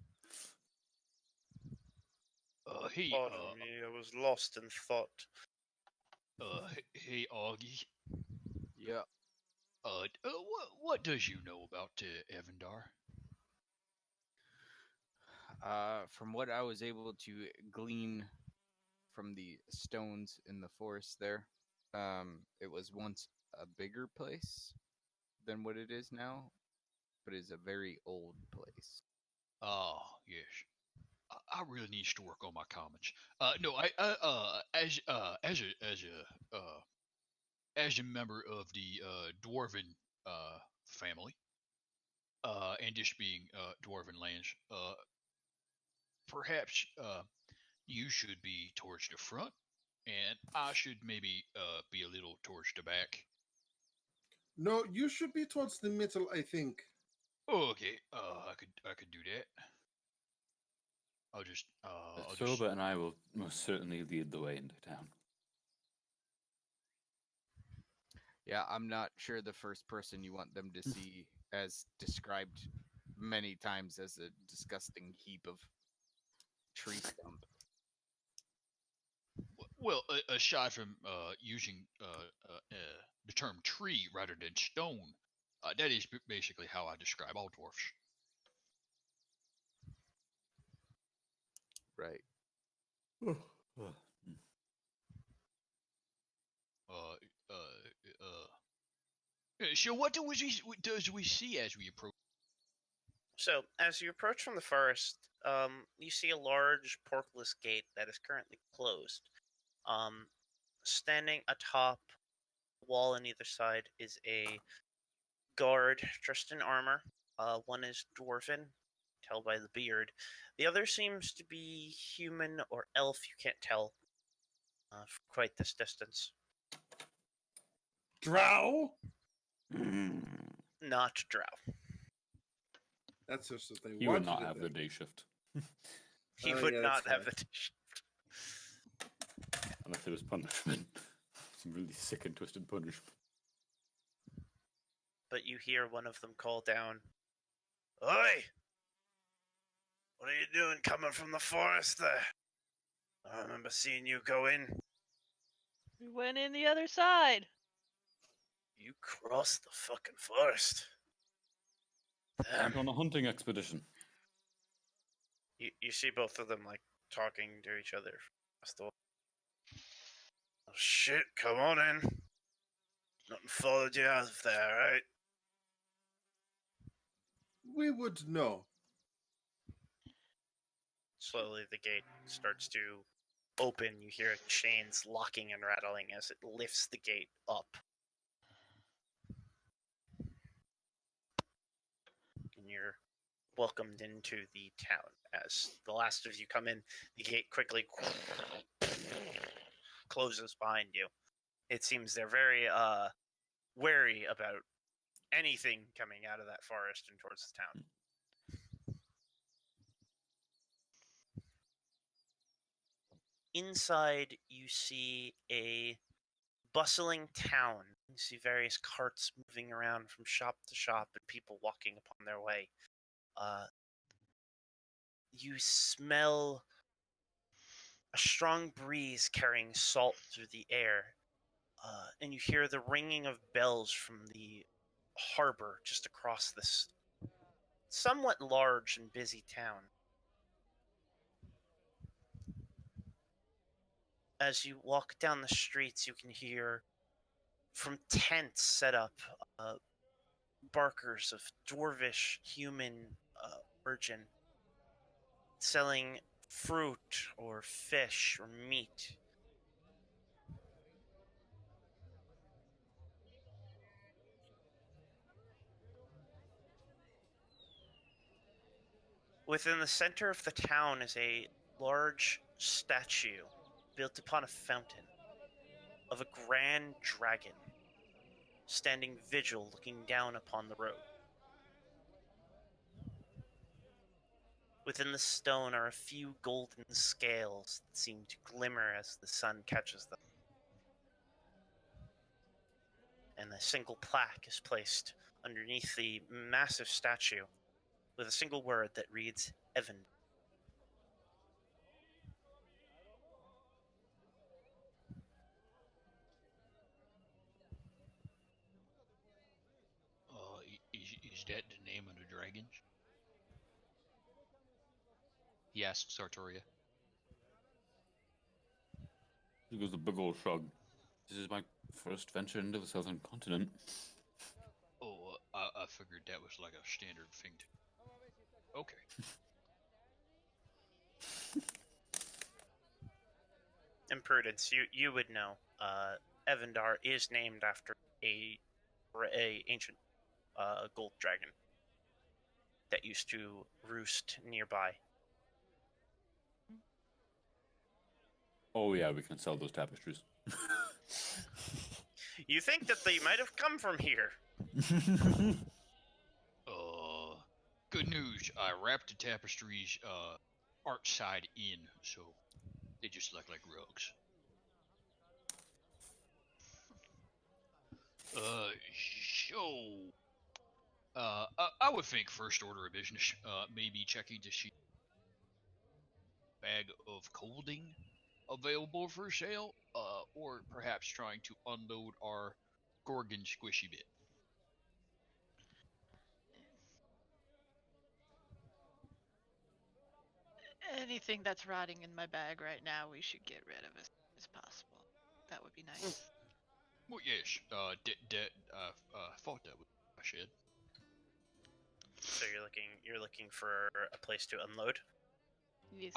Hey,
Pardon me, I was lost in thought.
Hey, Augie.
Yeah.
What does you know about Evandar?
From what I was able to glean from the stones in the forest there, it was once a bigger place than what it is now, but is a very old place.
Oh, yes. I really need to work on my comments. No, as a member of the dwarven family, and just being dwarven lands, perhaps you should be towards the front, and I should maybe be a little towards the back.
No, you should be towards the middle, I think.
Oh, okay. I could do that. I'll just
Isoba and I will most certainly lead the way into town.
Yeah, I'm not sure the first person you want them to see, as described many times as a disgusting heap of tree stump.
Well, aside from using the term tree rather than stone, that is basically how I describe all dwarfs.
Right.
So what do we see as we approach?
So, as you approach from the forest, you see a large porkless gate that is currently closed. Standing atop the wall on either side is a guard dressed in armor. One is dwarven, tell by the beard. The other seems to be human or elf, you can't tell from quite this distance.
Drow?
Not drow.
That's just what they
He
want
would not
you to
have the
think.
day shift.
He
Oh,
would
yeah,
not
that's
have
fine.
the
Unless it was punishment. Some really sick and twisted punishment.
But you hear one of them call down, "Oi! What are you doing coming from the forest there? I remember seeing you go in.
We went in the other side.
You crossed the fucking forest.
Went
Damn."
on a hunting expedition.
You see both of them, like, talking to each other. Oh shit, come on in. Nothing followed you out of there, right?
We would know.
Slowly the gate starts to open. You hear chains locking and rattling as it lifts the gate up. And you're welcomed into the town. As the last of you come in, the gate quickly closes behind you. It seems they're very wary about anything coming out of that forest and towards the town. Inside, you see a bustling town. You see various carts moving around from shop to shop and people walking upon their way. You smell a strong breeze carrying salt through the air, and you hear the ringing of bells from the harbor just across this somewhat large and busy town. As you walk down the streets, you can hear from tents set up, barkers of dwarvish human origin selling fruit or fish or meat. Within the center of the town is a large statue built upon a fountain of a grand dragon standing vigil looking down upon the road. Within the stone are a few golden scales that seem to glimmer as the sun catches them. And a single plaque is placed underneath the massive statue with a single word that reads, Evan.
Is that the name of the dragons? He asks Artoria.
He goes a big old shrug. This is my first venture into the southern continent.
Oh, I figured that was like a standard thing to... Okay.
And Prudence, you would know, Evandar is named after a ancient gold dragon that used to roost nearby.
Oh yeah, we can sell those tapestries.
You think that they might have come from here?
Good news. I wrapped the tapestries art side in, so they just look like rugs. I would think first order of business, maybe checking to see bag of clothing available for sale, or perhaps trying to unload our Gorgon squishy bit.
Anything that's rotting in my bag right now, we should get rid of as soon as possible. That would be nice.
Well, yes. Thought that was I should.
So you're looking for a place to unload?
Yes.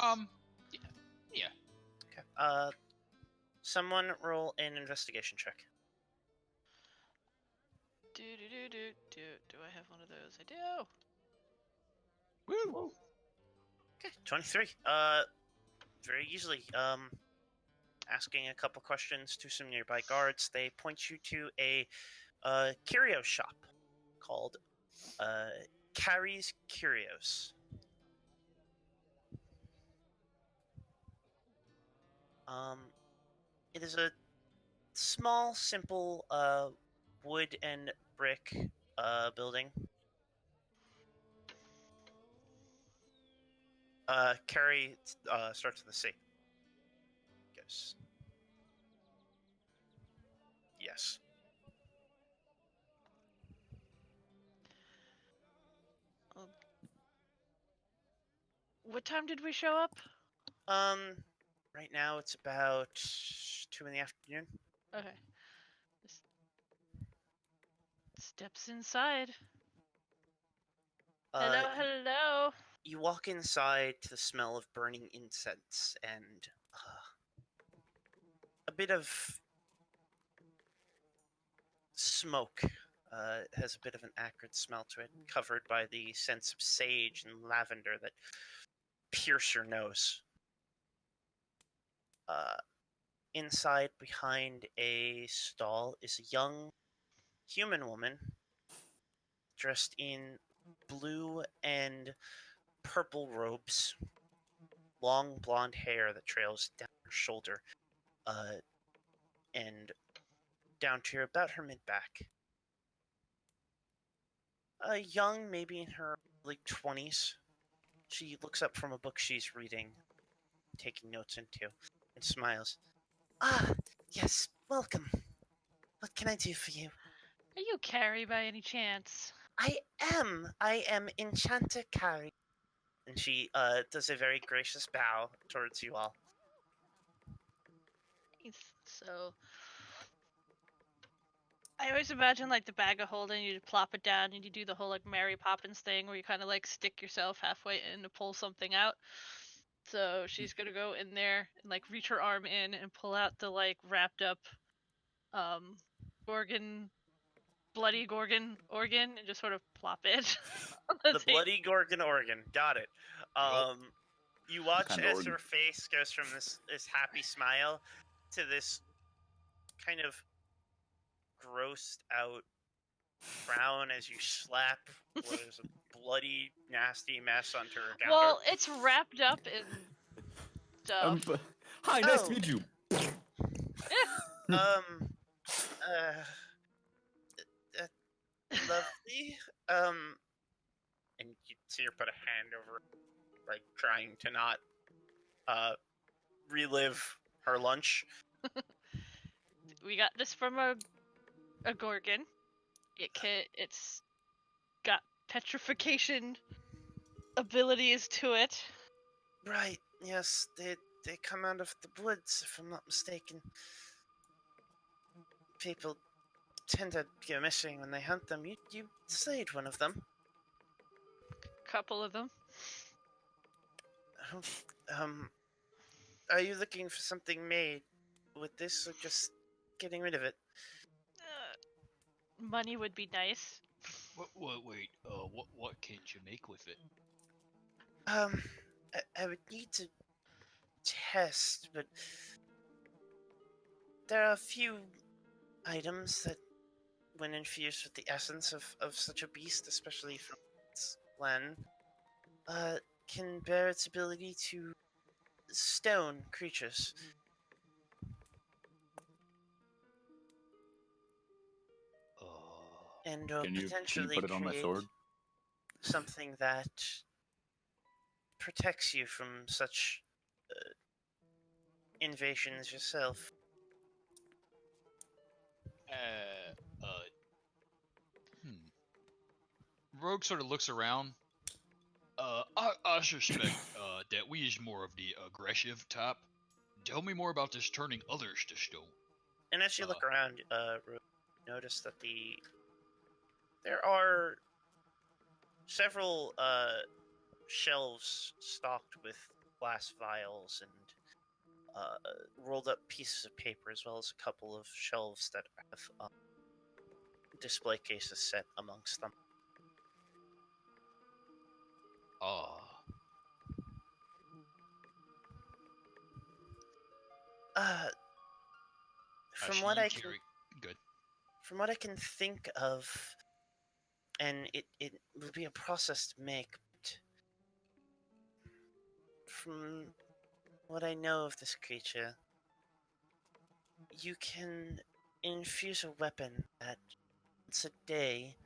Yeah.
Okay. Someone roll an investigation check.
Do I have one of those? I do.
Woo!
Okay, 23. Very easily. Asking a couple questions to some nearby guards, they point you to a curio shop called Carrie's Curios. It is a small, simple wood and brick building. Carrie starts with a C. Goes. Yes.
What time did we show up?
Right now it's about 2 in the afternoon.
Okay. Steps inside. Hello.
You walk inside to the smell of burning incense and a bit of smoke It has a bit of an acrid smell to it, covered by the scents of sage and lavender that pierce your nose. Inside, behind a stall, is a young human woman dressed in blue and purple robes, long blonde hair that trails down her shoulder, and down to about her mid-back. Young, maybe in her early 20s. She looks up from a book she's reading, taking notes into, and smiles. Ah, yes, welcome. What can I do for you?
Are you Carrie by any chance?
I am Enchanter Carrie. And she does a very gracious bow towards you all.
So, I always imagine like the bag of holding, you plop it down and you do the whole like Mary Poppins thing where you kind of like stick yourself halfway in to pull something out. So she's gonna go in there and like reach her arm in and pull out the like wrapped up Gorgon, bloody Gorgon organ and just sort of plop it.
The bloody Gorgon organ. Got it. You watch as her face goes from this happy smile to this kind of grossed out frown as you slap what is a bloody, nasty mess onto her counter.
Well, it's wrapped up in stuff.
Hi, nice to meet you.
Lovely. And you see her put a hand over, like trying to not relive her lunch.
We got this from a Gorgon. It's got petrification abilities to it.
Right, yes, they come out of the woods, if I'm not mistaken. People tend to go missing when they hunt them. You slayed one of them.
Couple of them.
Are you looking for something made with this, or just getting rid of it?
Money would be nice.
Wait, what can't you make with it?
I would need to test, but there are a few items that, when infused with the essence of such a beast, especially from its land, can bear its ability to stone creatures. And
can you
potentially
put it on my sword?
Something that protects you from such invasions yourself.
Rogue sort of looks around. I suspect that we is more of the aggressive type. Tell me more about this turning others to stone.
And as you look around, Rogue, notice that there are several shelves stocked with glass vials and rolled up pieces of paper, as well as a couple of shelves that have display cases set amongst them. From what I can think of, and it will be a process to make, but from what I know of this creature, you can infuse a weapon that once a day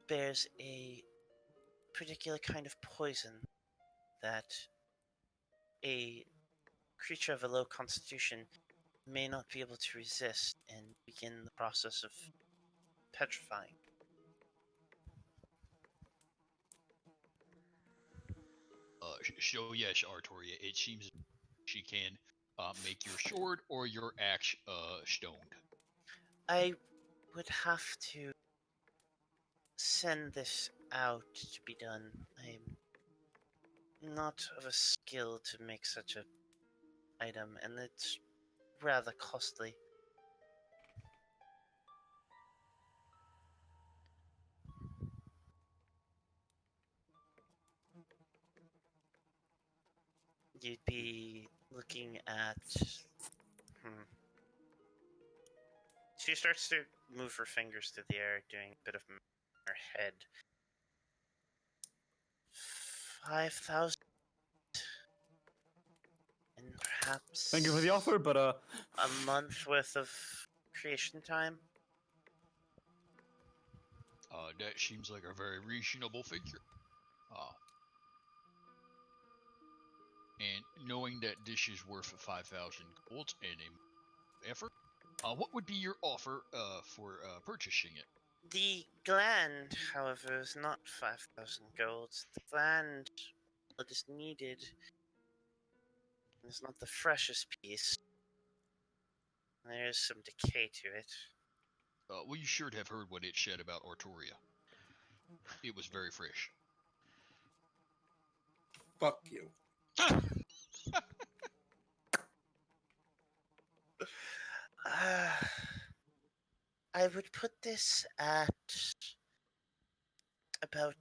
bears a particular kind of poison that a creature of a low constitution may not be able to resist and begin the process of petrifying.
So yes, Artoria, it seems she can make your sword or your axe stoned.
I would have to send this out to be done. I'm not of a skill to make such a item, and it's rather costly. you'd be looking at. She starts to move her fingers through the air, doing a bit of her head. 5,000, and perhaps.
Thank you for the offer, but
a month worth of creation time.
That seems like a very reasonable figure. And knowing that this is worth 5,000 gold and a effort, what would be your offer for purchasing it?
The gland, however, is not 5,000 gold. The gland that is needed is not the freshest piece. There is some decay to it.
Well, you should have heard what it said about Artoria. It was very fresh.
Fuck you.
I would put this at about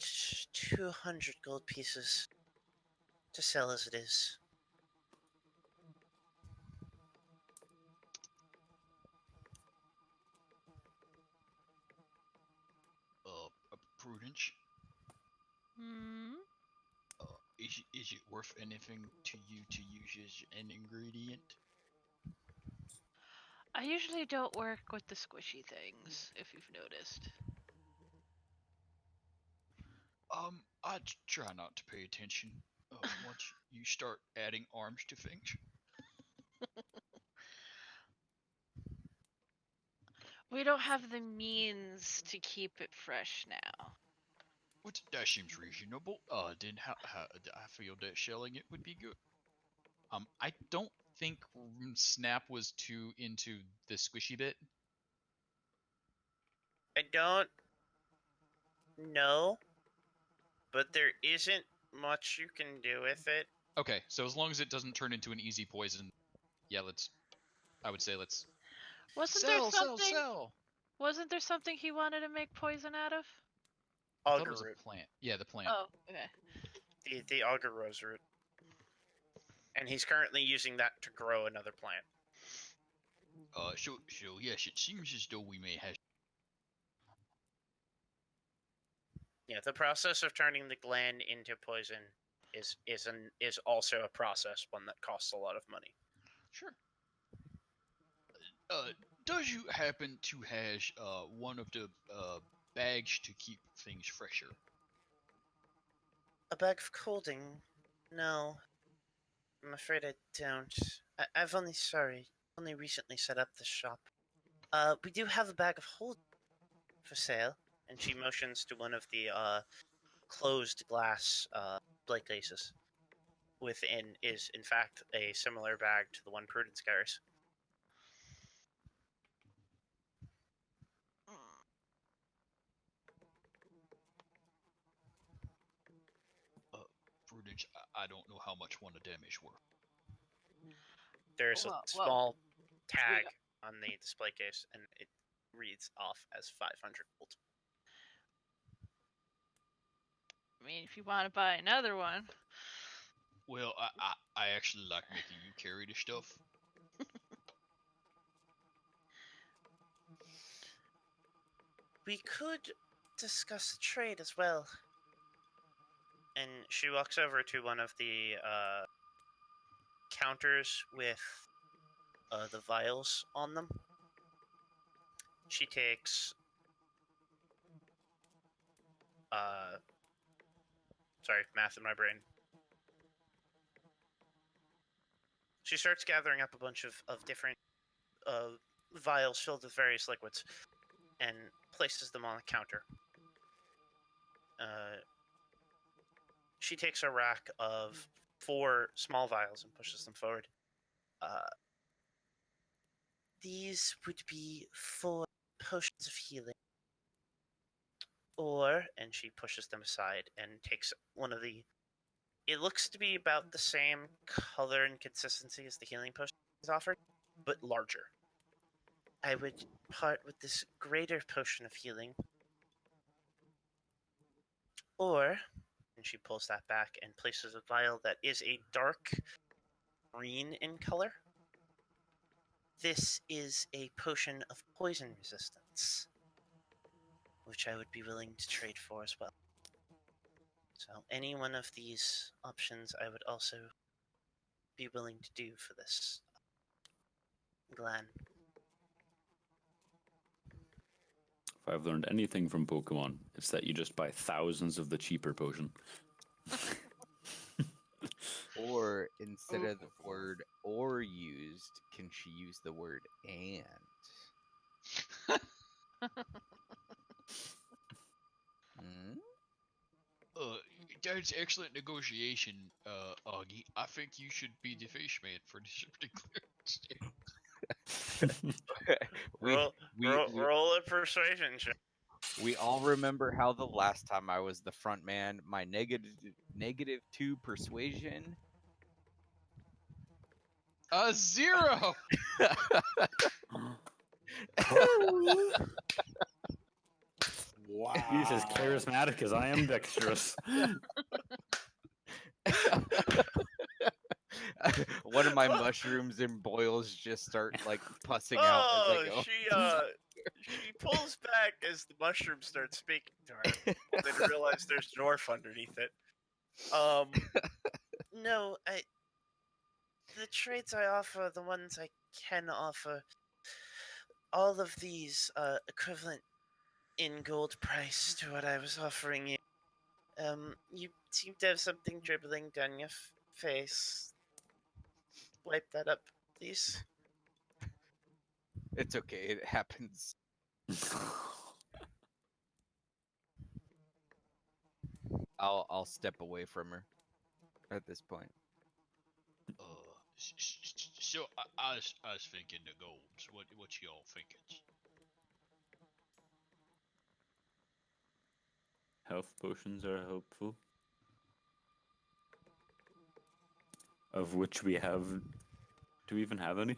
200 gold pieces to sell as it is.
Prudence?
Hmm?
Is it worth anything to you to use as an ingredient?
I usually don't work with the squishy things, if you've noticed.
I try not to pay attention once you start adding arms to things.
We don't have the means to keep it fresh now.
What? That seems reasonable. Then how I feel that selling it would be good. I don't think Snap was too into the squishy bit.
I don't know, but there isn't much you can do with it.
Okay, so as long as it doesn't turn into an easy poison, yeah, I would say let's sell.
Wasn't there something he wanted to make poison out of?
I thought it was a plant. Yeah, the plant.
Oh, okay.
The auger rose root. And he's currently using that to grow another plant.
So yes, it seems as though we may have.
Yeah, the process of turning the gland into poison is also a process, one that costs a lot of money.
Sure. Does you happen to have one of the bags to keep things fresher?
A bag of colding? No. I'm afraid I don't. I've only recently set up this shop. We do have a bag of holding for sale. And she motions to one of the closed glass blade cases. Within is, in fact, a similar bag to the one Prudence carries.
Prudence, I don't know how much one of them is worth.
There's a small tag on the display case, and it reads off as 500 gold.
I mean, if you want to buy another one.
Well, I actually like making you carry the stuff.
We could discuss the trade as well. And she walks over to one of the counters with the vials on them. She takes sorry, math in my brain. She starts gathering up a bunch of different vials filled with various liquids and places them on the counter. She takes a rack of 4 small vials and pushes them forward. These would be 4 potions of healing. Or, and she pushes them aside and takes one of the... It looks to be about the same color and consistency as the healing potion is offered, but larger. I would part with this greater potion of healing. Or, and she pulls that back and places a vial that is a dark green in color. This is a potion of poison resistance, which I would be willing to trade for as well. So any one of these options I would also be willing to do for this Glan.
If I've learned anything from Pokemon, it's that you just buy thousands of the cheaper potion.
Or instead of the word "or" used, can she use the word "and"?
That's excellent negotiation, Augie. I think you should be the fish man for this particular
Roll a persuasion check.
We all remember how the last time I was the front man, my -2 persuasion.
0.
Wow.
He's as charismatic as I am dexterous.
One of my mushrooms and boils just start like pussing out as I go.
She pulls back as the mushroom starts speaking to her. Then realize there's dwarf underneath it. No, the trades I offer, the ones I can offer, all of these equivalent in gold price to what I was offering you. You seem to have something dribbling down your face. Wipe that up, please.
It's okay, it happens. I'll step away from her at this point.
So I was thinking the golds. What y'all thinking?
Health potions are helpful. Of which we have... Do we even have any?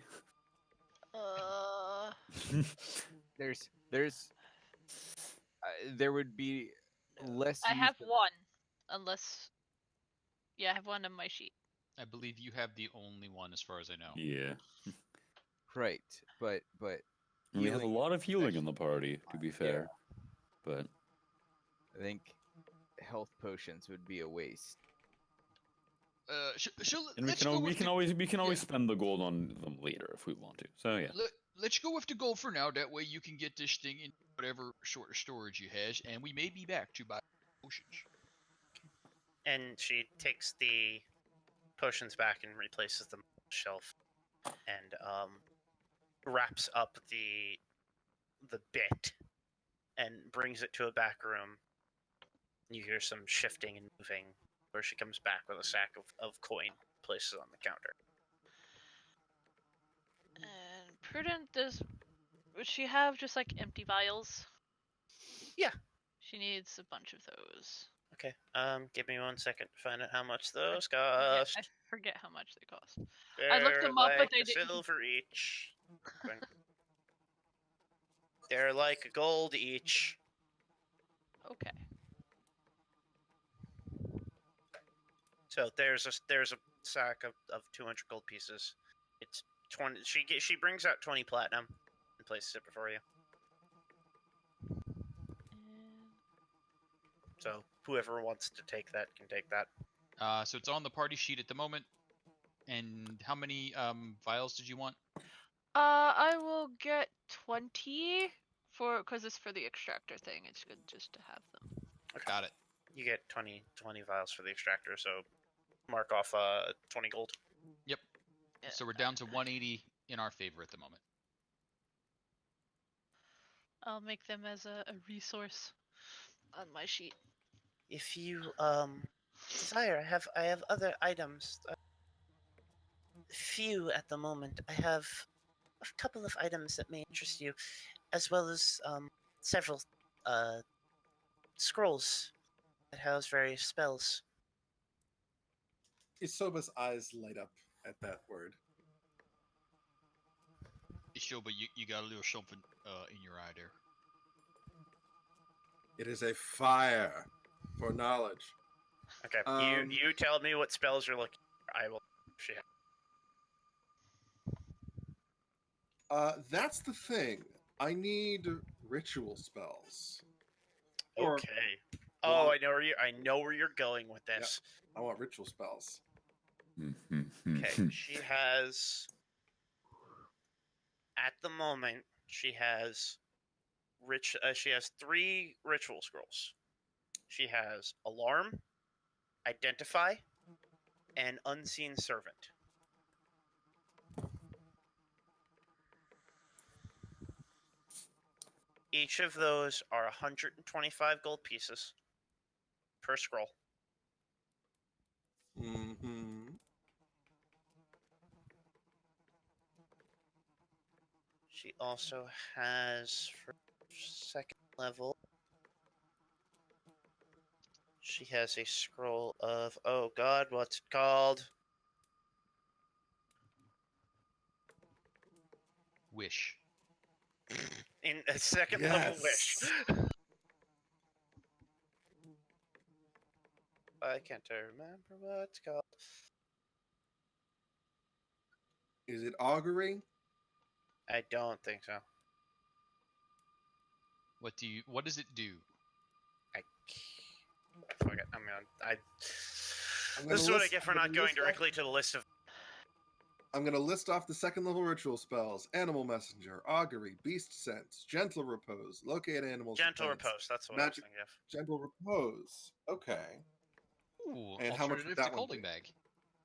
There would be less.
I have one, unless. Yeah, I have one on my sheet.
I believe you have the only one, as far as I know.
Yeah.
Right, but
we have a lot of healing in the party, to be fair. Yeah. But
I think health potions would be a waste.
And we can always spend the gold on them later if we want to. So yeah.
Let's go with the gold for now. That way you can get this thing in whatever sort of storage you has, and we may be back to buy potions.
And she takes the potions back and replaces them on the shelf, and wraps up the bit and brings it to a back room. You hear some shifting and moving, where she comes back with a sack of coin, places on the counter.
And Prudence, would she have just like empty vials?
Yeah.
She needs a bunch of those.
Okay. Give me 1 second to find out how much those cost.
I forget how much they cost.
They're
I looked them up,
like
but they didn't.
silver each. They're like gold each.
Okay.
So there's a sack of 200 gold pieces. It's 20. She brings out 20 platinum and places it before you. So whoever wants to take that can take that.
So it's on the party sheet at the moment. And how many vials did you want?
I will get 20 because it's for the extractor thing. It's good just to have them.
Okay.
Got it.
You get 20 vials for the extractor, so mark off 20 gold.
Yep. Yeah. So we're down to 180 in our favor at the moment.
I'll make them as a resource on my sheet.
If you desire, I have other items. Few at the moment. I have a couple of items that may interest you, as well as several scrolls that house various spells.
Isoba's eyes light up at that word.
Isoba, you got a little something in your eye there.
It is a fire for knowledge.
Okay, you tell me what spells you're looking for. I will.
That's the thing. I need ritual spells.
Okay. Oh, I know where you're going with this.
I want ritual spells.
Okay, she has. At the moment, she has She has 3 ritual scrolls. She has Alarm, Identify, and Unseen Servant. Each of those are 125 gold pieces per scroll.
Mm-hmm.
She also has, for 2nd level, she has a scroll of, oh god, what's it called?
Wish.
In a 2nd level wish. I can't remember what it's called.
Is it augury?
I don't think so.
What does it do?
Fuck it. This is what I get for not going directly to the list of.
I'm going to list off the 2nd level ritual spells: Animal Messenger, Augury, Beast Sense, Gentle Repose, Locate Animals.
Gentle Repose, that's what I was thinking of.
Gentle Repose. Okay.
Ooh,
and how much would
alternative
that
to
one
Colding
be?
Bag.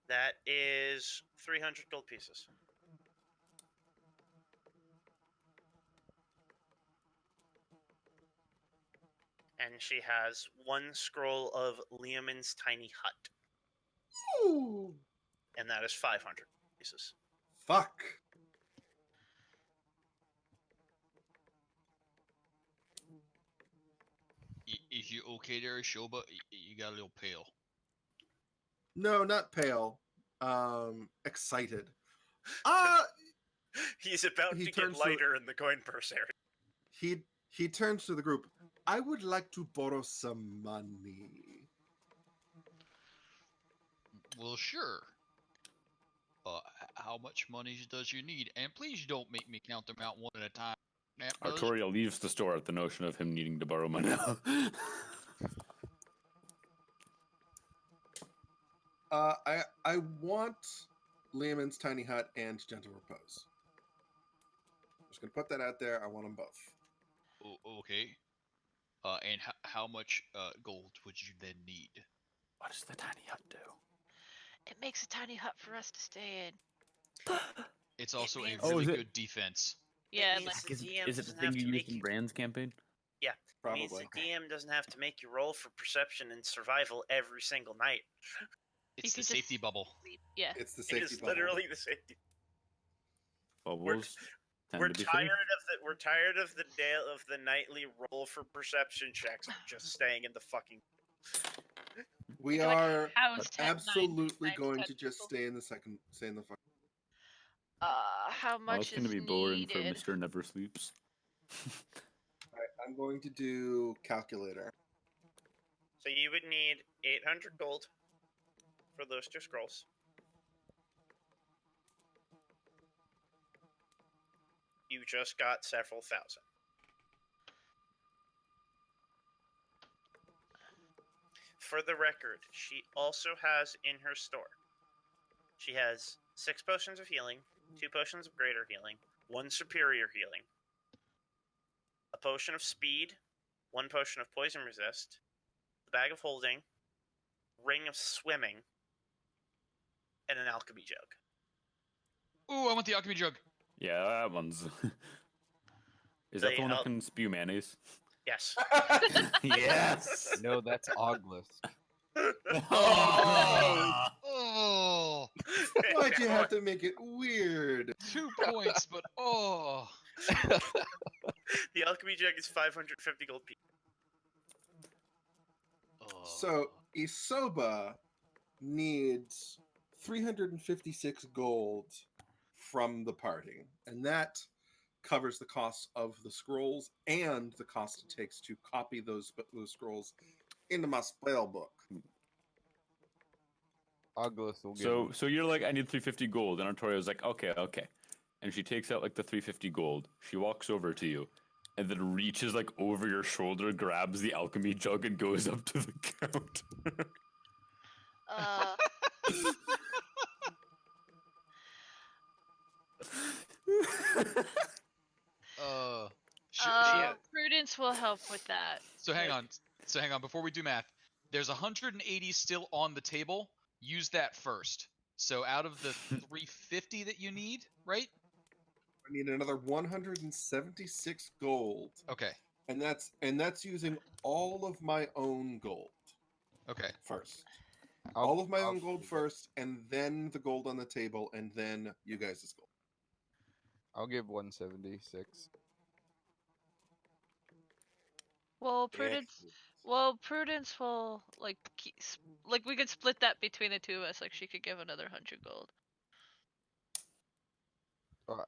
That is 300 gold pieces. And she has 1 scroll of Liamon's Tiny Hut.
Ooh.
And that is 500 pieces.
Fuck.
Is you okay there, Isoba? You got a little pale.
No, not pale. Excited.
He's about to get lighter in the coin purse area.
He turns to the group. I would like to borrow some money.
Well, sure. How much money does you need? And please don't make me count them out one at a time.
Artoria leaves the store at the notion of him needing to borrow money.
I want Liamon's Tiny Hut and Gentle Repose. I'm just gonna put that out there. I want them both.
Okay. And how much gold would you then need?
What does the tiny hut do?
It makes a tiny hut for us to stay in.
It's also a
means-
really good defense.
Yeah,
It means the DM
Is it the
doesn't
thing
have
you
to
used
make
in
you.
Brand's campaign?
Yeah, it means
Probably.
the DM doesn't have to make you roll for perception and survival every single night.
It's the
can just
safety bubble.
sleep. Yeah.
It's the
It
safety
is
bubble.
literally the safety.
Bubbles tend
We're
to be
tired
safe.
we're tired of the day of the nightly roll for perception checks. Just staying in the fucking.
We
Like,
are
how's 10,
absolutely
9
going
times
to just
people?
stay in the fucking.
How
Oh,
much
it's going
is
to be boring for
needed?
Mr. Never Sleeps.
All right, I'm going to do calculator.
So you would need 800 gold for those 2 scrolls. You just got several thousand. For the record, she also has in her store. She has 6 potions of healing, 2 potions of greater healing, 1 superior healing, a potion of speed, 1 potion of poison resist, the bag of holding, ring of swimming, and an alchemy jug.
Ooh, I want the alchemy jug.
Yeah, that one's... Is that the one that can spew mayonnaise?
Yes.
Yes!
No, that's Obelisk.
Oh,
Why'd you have to make it weird?
2 points, but oh.
The alchemy jug is 550 gold piece.
So Isoba needs 356 gold from the party, and that covers the cost of the scrolls and the cost it takes to copy those scrolls into my spell book.
Obelisk will give
So you're like, I need 350 gold, and Artoria's like, okay. and she takes out like the 350 gold. She walks over to you, and then reaches like over your shoulder, grabs the alchemy jug, and goes up to the counter.
Prudence will help with that.
So hang on. Before we do math, there's 180 still on the table. Use that first. So out of the 350 that you need, right?
I need another 176 gold.
Okay.
And that's using all of my own gold.
Okay.
First. All of my own gold first, and then the gold on the table, and then you guys' gold.
I'll give 176.
Well, Prudence will like we could split that between the two of us. Like she could give another 100 gold.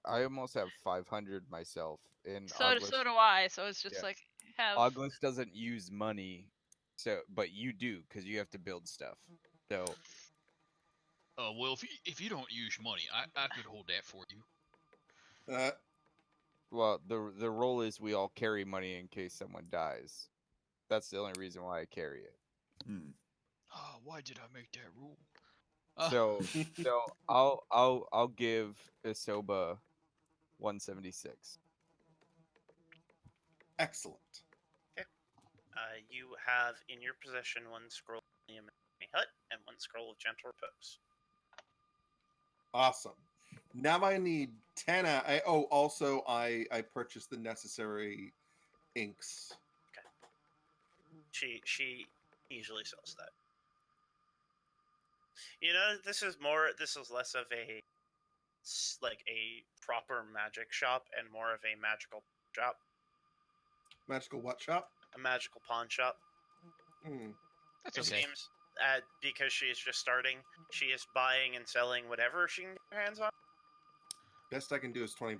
I almost have 500 myself.
So do I. So it's just like have.
August doesn't use money, but you do because you have to build stuff. So.
Well, if you don't use money, I could hold that for you.
Well, the rule is we all carry money in case someone dies. That's the only reason why I carry it.
Why did I make that rule?
So I'll give Isoba 176.
Excellent.
Okay. You have in your possession 1 scroll of the Amazing Hut and 1 scroll of Gentle Repose.
Awesome. Now I need 10. Also I purchased the necessary inks.
Okay. She easily sells that. You know, this is less of a proper magic shop and more of a magical shop.
Magical what shop?
A magical pawn shop.
That's
it
okay.
seems because she is just starting, she is buying and selling whatever she can get her hands on.
Best I can do is $20.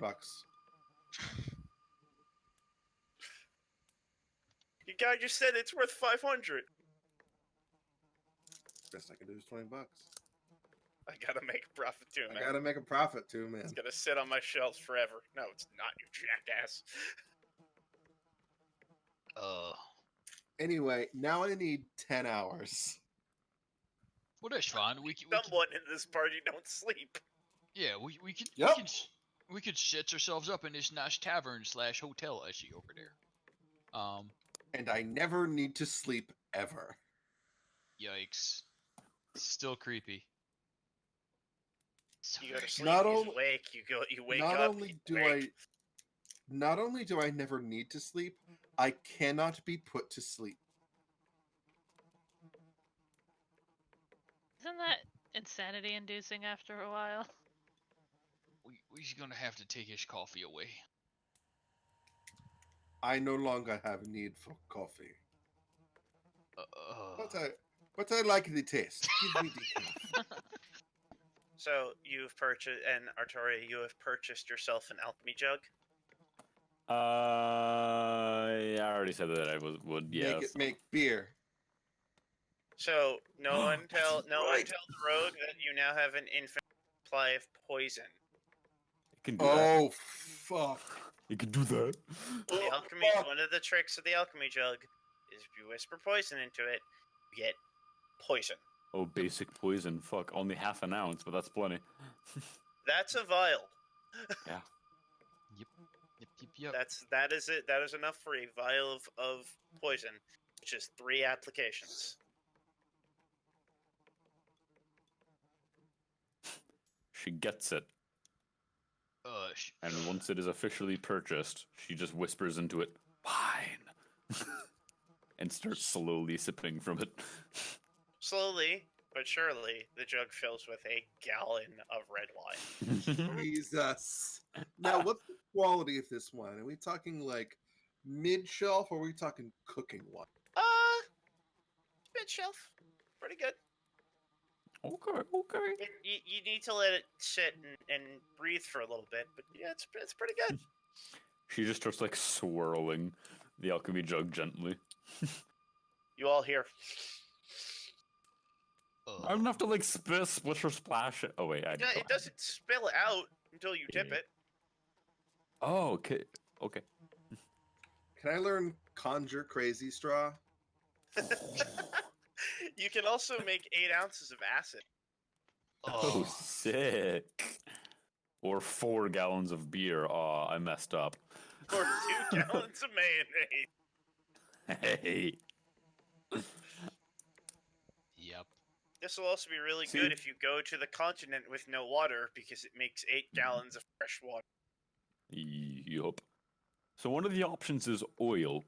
You guy just said it's worth 500.
Best I can do is $20.
I gotta make a profit too, man.
I gotta make a profit too, man.
It's gonna sit on my shelves forever. No, it's not, you jackass.
Anyway, now I need 10 hours.
Well, that's fine.
Someone in this party don't sleep.
Yeah, we could.
Yep.
We could set ourselves up in this nice tavern / hotel I see over there.
And I never need to sleep ever.
Yikes. Still creepy.
You go to sleep, you wake, you wake up.
Not only do I never need to sleep, I cannot be put to sleep.
Isn't that insanity inducing after a while?
We're gonna have to take his coffee away.
I no longer have need for coffee. But I like the taste. Give me the coffee.
So you've purchased, and Artoria, you have purchased yourself an alchemy jug.
Yeah, I already said that I would. Yeah.
Make beer.
So no one tell the rogue that you now have an infinite supply of poison.
You can do that.
Oh fuck!
You can do that.
The alchemy. One of the tricks of the alchemy jug is if you whisper poison into it, you get poison.
Oh, basic poison. Fuck, only half an ounce, but that's plenty.
That's a vial.
Yeah.
Yep.
That is it. That is enough for a vial of poison, which is 3 applications.
She gets it. And once it is officially purchased, she just whispers into it, "Wine," and starts slowly sipping from it.
Slowly but surely, the jug fills with a gallon of red wine.
Jesus. Now, what's the quality of this wine? Are we talking like mid-shelf, or are we talking cooking wine?
Mid-shelf. Pretty good.
Okay.
You need to let it sit and breathe for a little bit, but yeah, it's pretty good.
She just starts like swirling the alchemy jug gently.
You all hear.
I don't have to like splish or splash it. Oh wait,
It doesn't spill out until you dip it.
Oh, okay. Okay.
Can I learn conjure crazy straw?
You can also make 8 ounces of acid.
Oh, sick. Or 4 gallons of beer. Oh, I messed up.
Or 2 gallons of mayonnaise.
Hey.
Yep.
This will also be really
See?
good if you go to the continent with no water, because it makes 8 gallons of fresh water.
Yup. So one of the options is oil.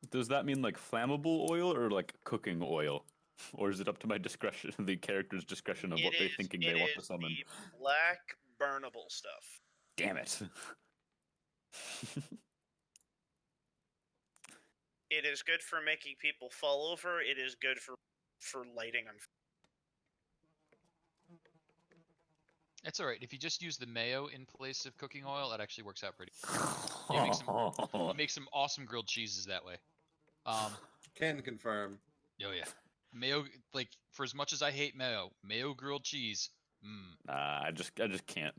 Does that mean like flammable oil or like cooking oil? Or is it up to my discretion, the character's discretion of what they're thinking they want to summon?
It is the black burnable stuff.
Damn it.
It is good for making people fall over. It is good for lighting on.
It's alright. If you just use the mayo in place of cooking oil, it actually works out pretty good. You make some awesome grilled cheeses that way.
Can confirm.
Oh yeah. Mayo, like, for as much as I hate mayo grilled cheese.
I just can't.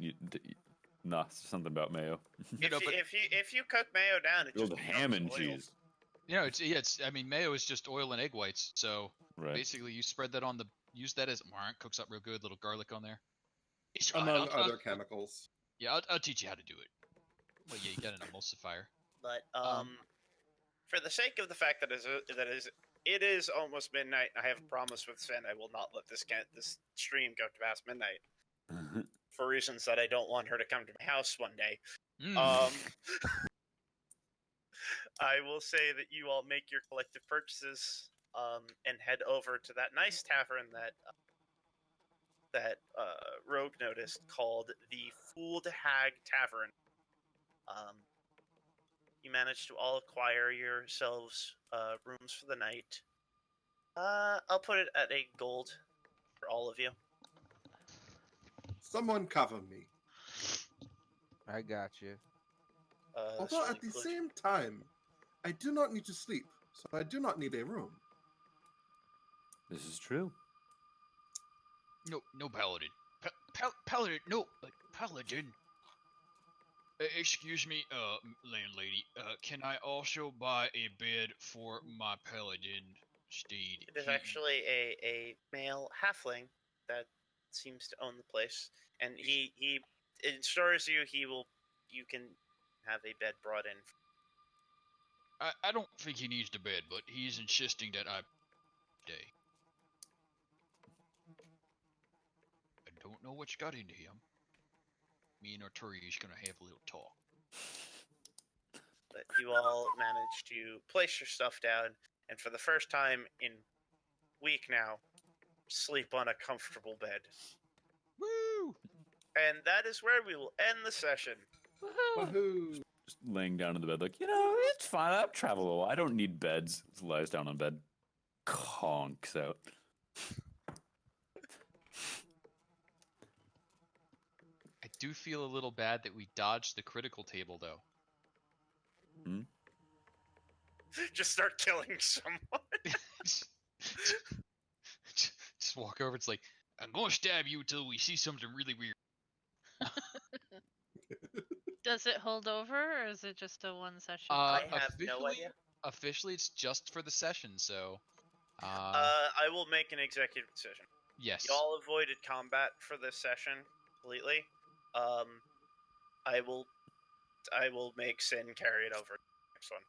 Nah, it's something about mayo.
If you cook mayo down, it
Grilled
just
ham and
oil.
cheese.
You know, I mean, mayo is just oil and egg whites. So
Right.
basically, you spread that on use that as cooks up real good. Little garlic on there.
Among other chemicals.
Yeah, I'll teach you how to do it. Well, yeah, you got an emulsifier.
But for the sake of the fact that it is almost midnight, I have a promise with Sven. I will not let this stream go past midnight for reasons that I don't want her to come to my house one day. I will say that you all make your collective purchases and head over to that nice tavern that Rogue noticed, called the Fooled Hag Tavern. You managed to all acquire yourselves rooms for the night. I'll put it at 8 gold for all of you.
Someone cover me.
I got you.
Although at the same time, I do not need to sleep, so I do not need a room.
This is true.
No, Paladin. Paladin, no, Paladin. Excuse me, landlady. Can I also buy a bed for my Paladin steed?
It is actually a male halfling that seems to own the place, and he assures you you can have a bed brought in.
I don't think he needs the bed, but he's insisting that I stay. I don't know what's got into him. Me and Artoria is gonna have a little talk.
But you all managed to place your stuff down, and for the first time in a week now, sleep on a comfortable bed.
Woo!
And that is where we will end the session.
Woohoo!
Just laying down in the bed, like, it's fine. I've traveled a lot. I don't need beds. Just lies down on bed. Conks out.
I do feel a little bad that we dodged the critical table, though.
Just start killing someone.
Just walk over. It's like, I'm gonna stab you until we see something really weird.
Does it hold over, or is it just a one session?
I have no idea.
Officially, it's just for the session, so...
I will make an executive decision.
Yes.
Y'all avoided combat for this session completely. I will make Sin carry it over to the next one.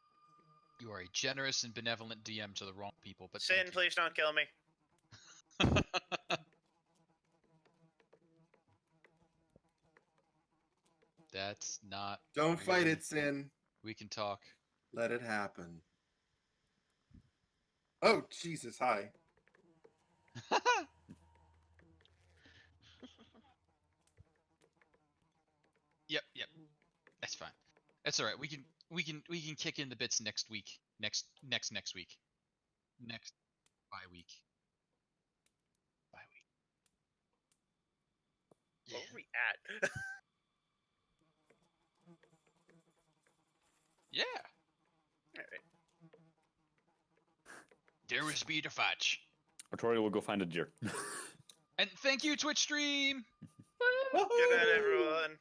You are a generous and benevolent DM to the wrong people, but
Sin, please don't kill me.
That's not...
Don't fight it, Sin.
We can talk.
Let it happen. Oh, Jesus, hi.
Yep. That's fine. That's all right. We can kick in the bits next week. Next week. Next bye week.
Where are we at?
Yeah.
All right.
There was speed to fetch.
Artoria will go find a deer.
And thank you, Twitch stream.
Good night, everyone.